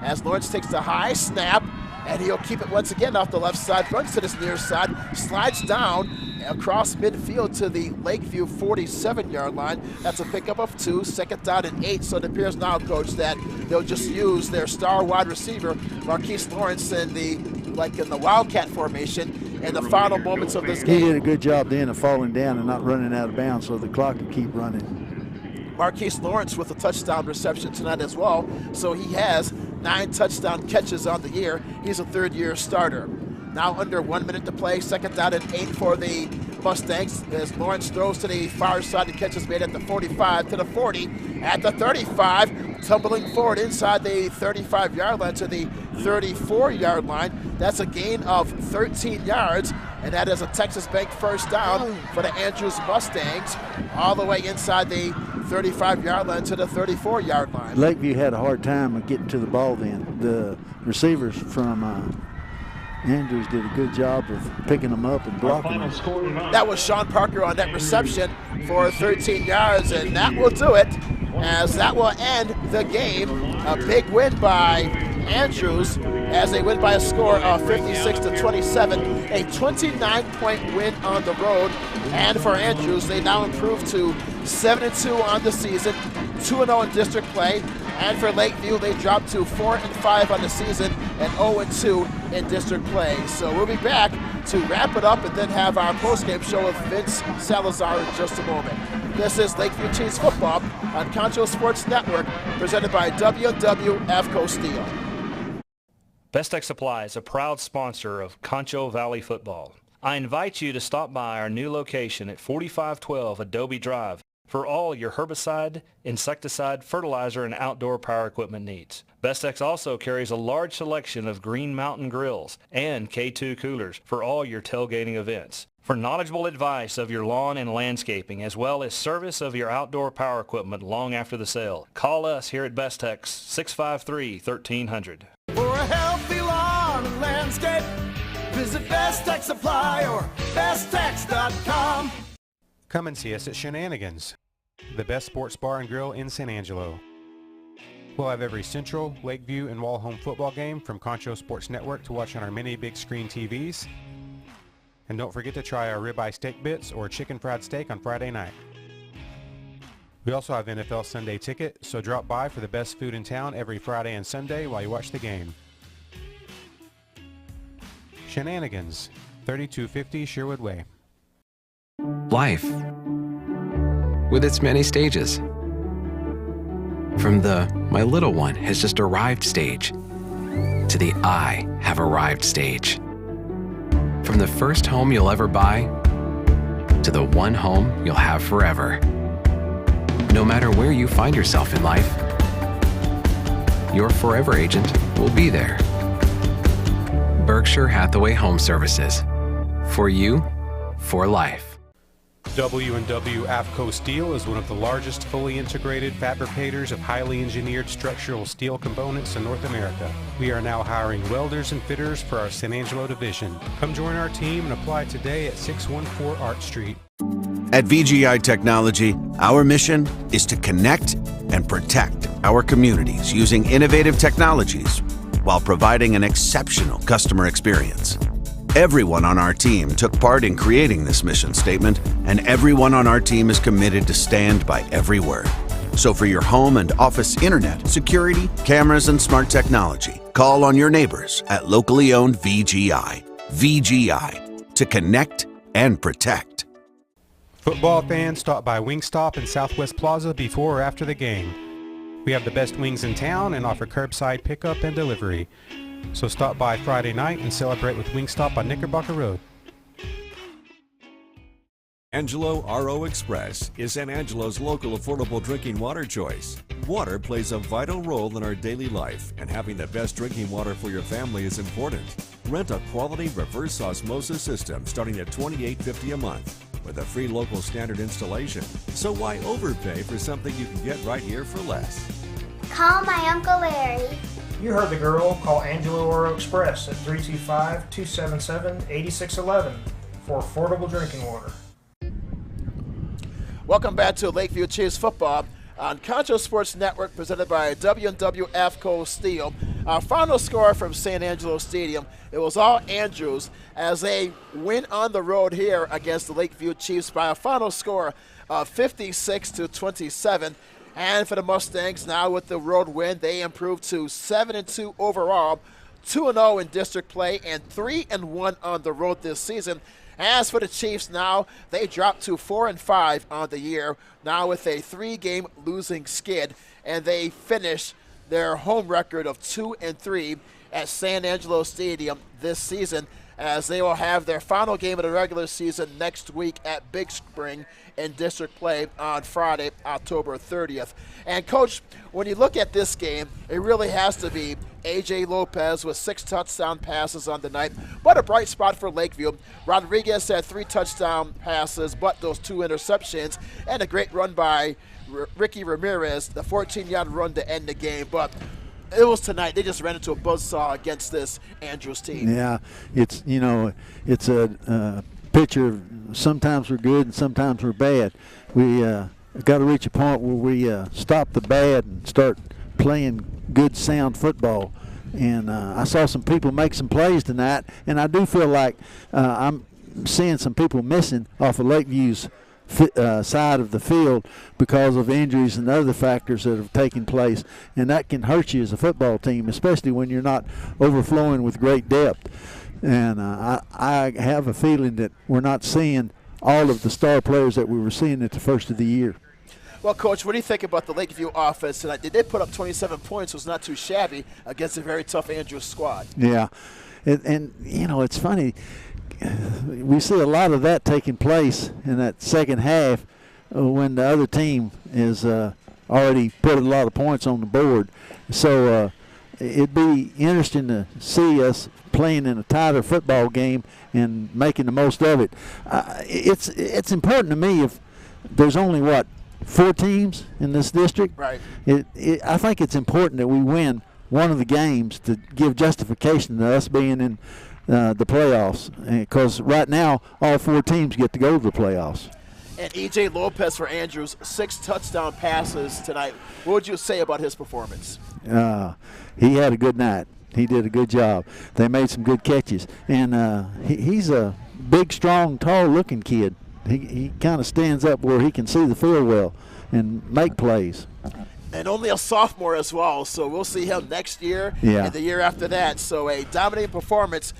As Lawrence takes the high snap, and he'll keep it once again off the left side, runs to this near side, slides down across midfield to the Lakeview 47-yard line. That's a pickup of 2, 2nd down and 8. So it appears now, Coach, that they'll just use their star wide receiver, Marquise Lawrence, in the Wildcat formation in the final moments of this game. He did a good job then of falling down and not running out of bounds so the clock could keep running. Marquise Lawrence with a touchdown reception tonight as well. So he has 9 touchdown catches on the year. He's a 3rd-year starter. Now under 1 minute to play, 2nd down and 8 for the Mustangs as Lawrence throws to the far side. The catch is made at the 45 to the 40, at the 35, tumbling forward inside the 35-yard line to the 34-yard line. That's a gain of 13 yards, and that is a Texas Bank first down for the Andrews Mustangs, all the way inside the 35-yard line to the 34-yard line. Lakeview had a hard time of getting to the ball then. The receivers from Andrews did a good job of picking them up and blocking them. That was Sean Parker on that reception for 13 yards, and that will do it, as that will end the game. A big win by Andrews as they win by a score of 56-27, a 29-point win on the road. And for Andrews, they now improve to 7-2 on the season, 2-0 in district play. And for Lakeview, they dropped to 4-5 on the season and 0-2 in district play. So we'll be back to wrap it up and then have our postgame show with Vince Salazar in just a moment. This is Lakeview Chiefs football on Concho Sports Network, presented by WWF Steel. Best Tech Supply is a proud sponsor of Concho Valley football. I invite you to stop by our new location at 4512 Adobe Drive. for all your herbicide, insecticide, fertilizer, and outdoor power equipment needs. Bestex also carries a large selection of Green Mountain grills and K2 coolers for all your tailgating events. For knowledgeable advice of your lawn and landscaping, as well as service of your outdoor power equipment long after the sale, call us here at Bestex, 653-1300. For a healthy lawn and landscape, visit Best Tech Supply or besttech.com. Come and see us at Shenanigans, the best sports bar and grill in San Angelo. We'll have every Central, Lakeview, and Wall-Home football game from Concho Sports Network to watch on our many big screen TVs. And don't forget to try our ribeye steak bits or chicken fried steak on Friday night. We also have NFL Sunday ticket, so drop by for the best food in town every Friday and Sunday while you watch the game. Shenanigans, 3250 Sherwood Way. Life, with its many stages. From the "my little one has just arrived" stage to the "I have arrived" stage. From the first home you'll ever buy to the one home you'll have forever. No matter where you find yourself in life, your forever agent will be there. Berkshire Hathaway Home Services. For you, for life. W&W AFCO Steel is one of the largest fully integrated fabricators of highly engineered structural steel components in North America. We are now hiring welders and fitters for our San Angelo division. Come join our team and apply today at 614 Art Street. At VGI Technology, our mission is to connect and protect our communities using innovative technologies while providing an exceptional customer experience. Everyone on our team took part in creating this mission statement, and everyone on our team is committed to stand by every word. So for your home and office internet, security, cameras, and smart technology, call on your neighbors at locally owned VGI. VGI, to connect and protect. Football fans, stop by Wingstop in Southwest Plaza before or after the game. We have the best wings in town and offer curbside pickup and delivery. So stop by Friday night and celebrate with Wingstop on Knickerbocker Road. Angelo RO Express is San Angelo's local affordable drinking water choice. Water plays a vital role in our daily life, and having the best drinking water for your family is important. Rent a quality reverse osmosis system starting at $28.50 a month with a free local standard installation. So why overpay for something you can get right here for less? Call my Uncle Larry. You heard the girl. Call Angelo RO Express at 325-277-8611 for affordable drinking water. Welcome back to Lakeview Chiefs football on Concho Sports Network, presented by W&W AFCO Steel. Our final score from San Angelo Stadium, it was all Andrews as they win on the road here against the Lakeview Chiefs by a final score of 56-27. And for the Mustangs, now with the road win, they improved to 7-2 overall, 2-0 in district play, and 3-1 on the road this season. As for the Chiefs now, they dropped to 4-5 on the year, now with a 3-game losing skid, and they finish their home record of 2-3 at San Angelo Stadium this season, as they will have their final game of the regular season next week at Big Spring in district play on Friday, October 30th. And Coach, when you look at this game, it really has to be A.J. Lopez with 6 touchdown passes on the night. What a bright spot for Lakeview. Rodriguez had 3 touchdown passes, but those 2 interceptions, and a great run by Ricky Ramirez, the 14-yard run to end the game. But it was tonight. They just ran into a buzzsaw against this Andrews team. Yeah, it's a picture. Sometimes we're good and sometimes we're bad. We got to reach a point where we stop the bad and start playing good, sound football. And I saw some people make some plays tonight, and I do feel like I'm seeing some people missing off of Lakeview's side of the field because of injuries and other factors that have taken place, and that can hurt you as a football team, especially when you're not overflowing with great depth. And I have a feeling that we're not seeing all of the star players that we were seeing at the first of the year. Well, Coach, what do you think about the Lakeview offense tonight? They did put up 27 points, was not too shabby against a very tough Andrews squad. Yeah, and you know, it's funny. We see a lot of that taking place in that second half when the other team is already put a lot of points on the board. So it'd be interesting to see us playing in a tighter football game and making the most of it. It's important to me if there's only, 4 teams in this district? Right. I think it's important that we win one of the games to give justification to us being in the playoffs, because right now all 4 teams get to go to the playoffs. And E.J. Lopez for Andrews, 6 touchdown passes tonight. What would you say about his performance? He had a good night. He did a good job. They made some good catches. And he's a big, strong, tall-looking kid. He kind of stands up where he can see the field well and make plays. And only a sophomore as well, so we'll see him next year and the year after that. So a dominating performance,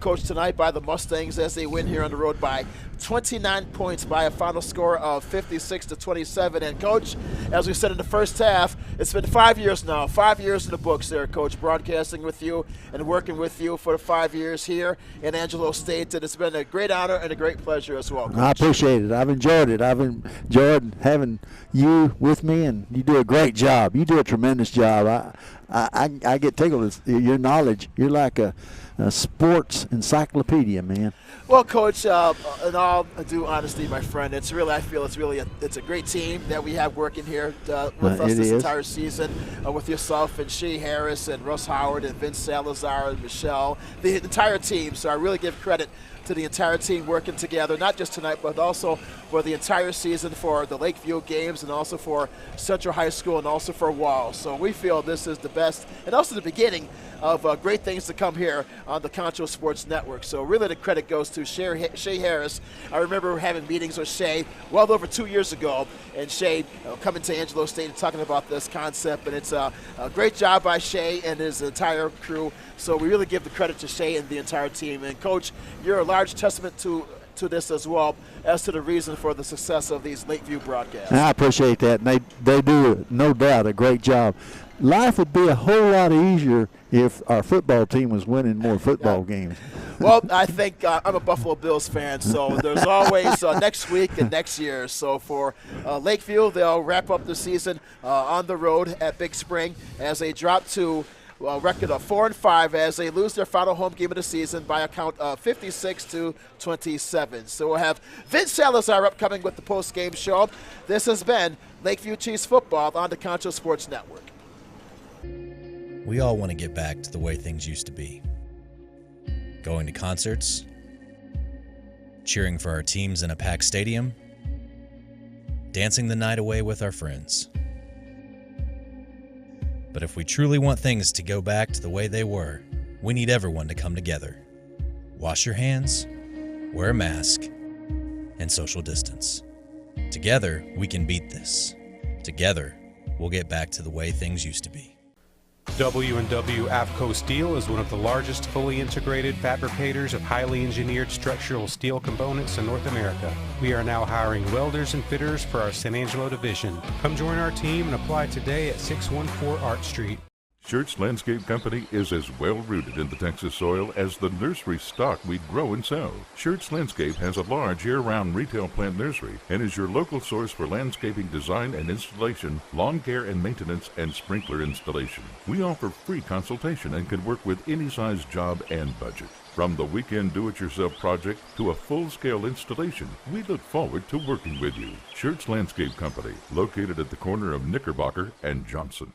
coached tonight by the Mustangs as they win here on the road by 29 points by a final score of 56-27. And, Coach, as we said in the first half, it's been 5 years now, 5 years in the books there, Coach, broadcasting with you and working with you for 5 years here in Angelo State. And it's been a great honor and a great pleasure as well, Coach. I appreciate it. I've enjoyed it. I've enjoyed having you with me, and you do a great job. You do a tremendous job. I get tickled with your knowledge. You're like a sports encyclopedia, man. Well, Coach, in all due honesty, my friend, I feel it's a great team that we have working here with us this entire season, with yourself and Shea Harris and Russ Howard and Vince Salazar and Michelle, the entire team. So I really give credit to the entire team working together, not just tonight, but also for the entire season, for the Lakeview games, and also for Central High School, and also for Wall. So we feel this is the best, and also the beginning of great things to come here on the Concho Sports Network. So really the credit goes to Shea Harris. I remember having meetings with Shea well over 2 years ago, and Shea coming to Angelo State and talking about this concept, and it's a great job by Shea and his entire crew. So we really give the credit to Shea and the entire team. And, Coach, you're a large testament to this as well as to the reason for the success of these Lakeview broadcasts. I appreciate that. And they do, no doubt, a great job. Life would be a whole lot easier if our football team was winning more football games. Well, I think I'm a Buffalo Bills fan, so there's always next week and next year. So for Lakeview, they'll wrap up the season on the road at Big Spring as they drop to a record of 4-5 as they lose their final home game of the season by a count of 56-27. So we'll have Vince Salazar upcoming with the post-game show. This has been Lakeview Chiefs football on the Concho Sports Network. We all want to get back to the way things used to be. Going to concerts, cheering for our teams in a packed stadium, dancing the night away with our friends. But if we truly want things to go back to the way they were, we need everyone to come together. Wash your hands, wear a mask, and social distance. Together, we can beat this. Together, we'll get back to the way things used to be. W&W AFCO Steel is one of the largest fully integrated fabricators of highly engineered structural steel components in North America. We are now hiring welders and fitters for our San Angelo division. Come join our team and apply today at 614 Art Street. Schertz Landscape Company is as well-rooted in the Texas soil as the nursery stock we grow and sell. Schertz Landscape has a large year-round retail plant nursery and is your local source for landscaping design and installation, lawn care and maintenance, and sprinkler installation. We offer free consultation and can work with any size job and budget. From the weekend do-it-yourself project to a full-scale installation, we look forward to working with you. Schertz Landscape Company, located at the corner of Knickerbocker and Johnson.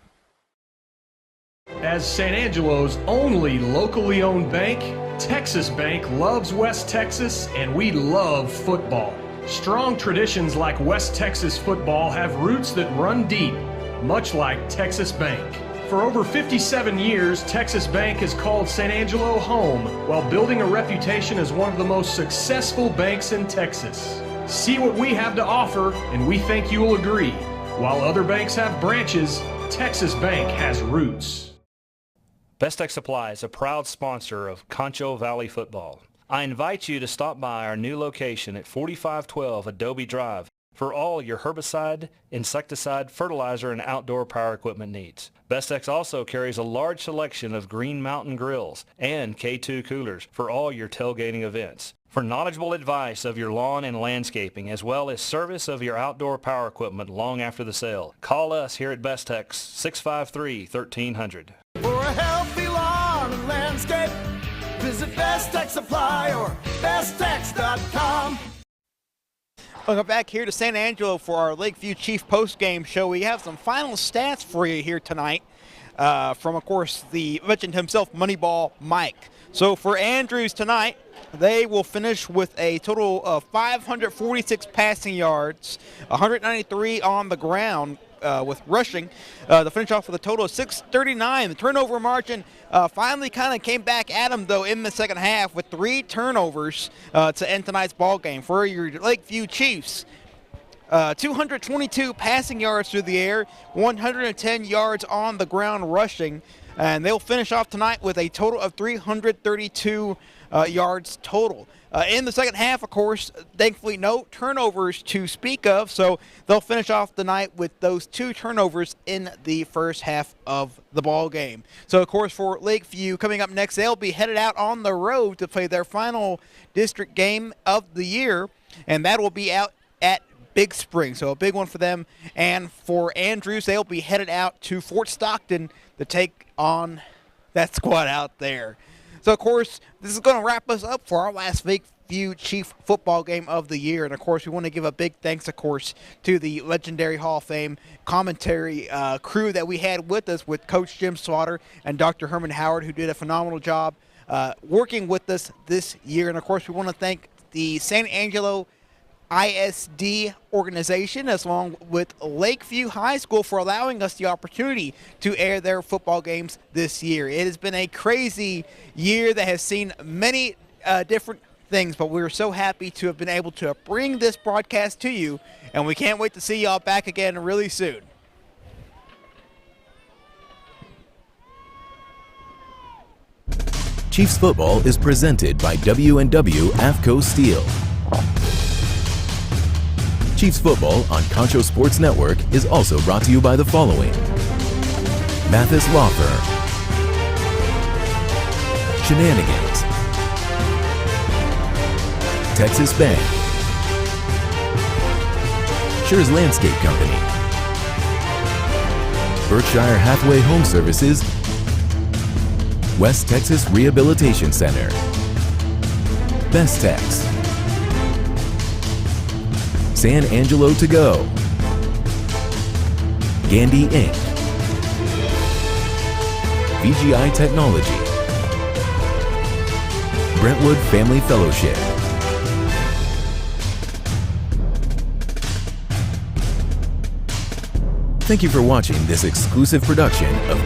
As San Angelo's only locally owned bank, Texas Bank loves West Texas, and we love football. Strong traditions like West Texas football have roots that run deep, much like Texas Bank. For over 57 years, Texas Bank has called San Angelo home while building a reputation as one of the most successful banks in Texas. See what we have to offer, and we think you will agree. While other banks have branches, Texas Bank has roots. Best Tech Supply is a proud sponsor of Concho Valley football. I invite you to stop by our new location at 4512 Adobe Drive for all your herbicide, insecticide, fertilizer, and outdoor power equipment needs. Bestex also carries a large selection of Green Mountain grills and K2 coolers for all your tailgating events. For knowledgeable advice of your lawn and landscaping, as well as service of your outdoor power equipment long after the sale, call us here at Bestex, 653-1300. For a healthy lawn and landscape, visit Best Tech Supply or besttech.com. Welcome back here to San Angelo for our Lakeview Chief post-game show. We have some final stats for you here tonight from, of course, the legend himself, Moneyball Mike. So for Andrews tonight, they will finish with a total of 546 passing yards, 193 on the ground with rushing to finish off with a total of 639. The turnover margin finally kind of came back at him, though, in the second half with 3 turnovers to end tonight's ball game. For your Lakeview Chiefs, 222 passing yards through the air, 110 yards on the ground rushing, and they'll finish off tonight with a total of 332 yards total. In the second half, of course, thankfully no turnovers to speak of, so they'll finish off the night with those 2 turnovers in the first half of the ball game. So, of course, for Lakeview, coming up next, they'll be headed out on the road to play their final district game of the year, and that will be out at Big Spring, so a big one for them. And for Andrews, they'll be headed out to Fort Stockton to take on that squad out there. So, of course, this is going to wrap us up for our last Lakeview Chief football game of the year. And, of course, we want to give a big thanks, of course, to the legendary Hall of Fame commentary crew that we had with us, with Coach Jim Slaughter and Dr. Herman Howard, who did a phenomenal job working with us this year. And, of course, we want to thank the San Angelo ISD organization, as along with Lakeview High School, for allowing us the opportunity to air their football games this year. It has been a crazy year that has seen many different things, but we're so happy to have been able to bring this broadcast to you, and we can't wait to see y'all back again really soon. Chiefs football is presented by W&W AFCO Steel. Chiefs football on Concho Sports Network is also brought to you by the following: Mathis Law Firm, Shenanigans, Texas Bank, Schurz Landscape Company, Berkshire Hathaway Home Services, West Texas Rehabilitation Center, Best Tex, San Angelo To Go, Gandy Inc., VGI Technology, Brentwood Family Fellowship. Thank you for watching this exclusive production of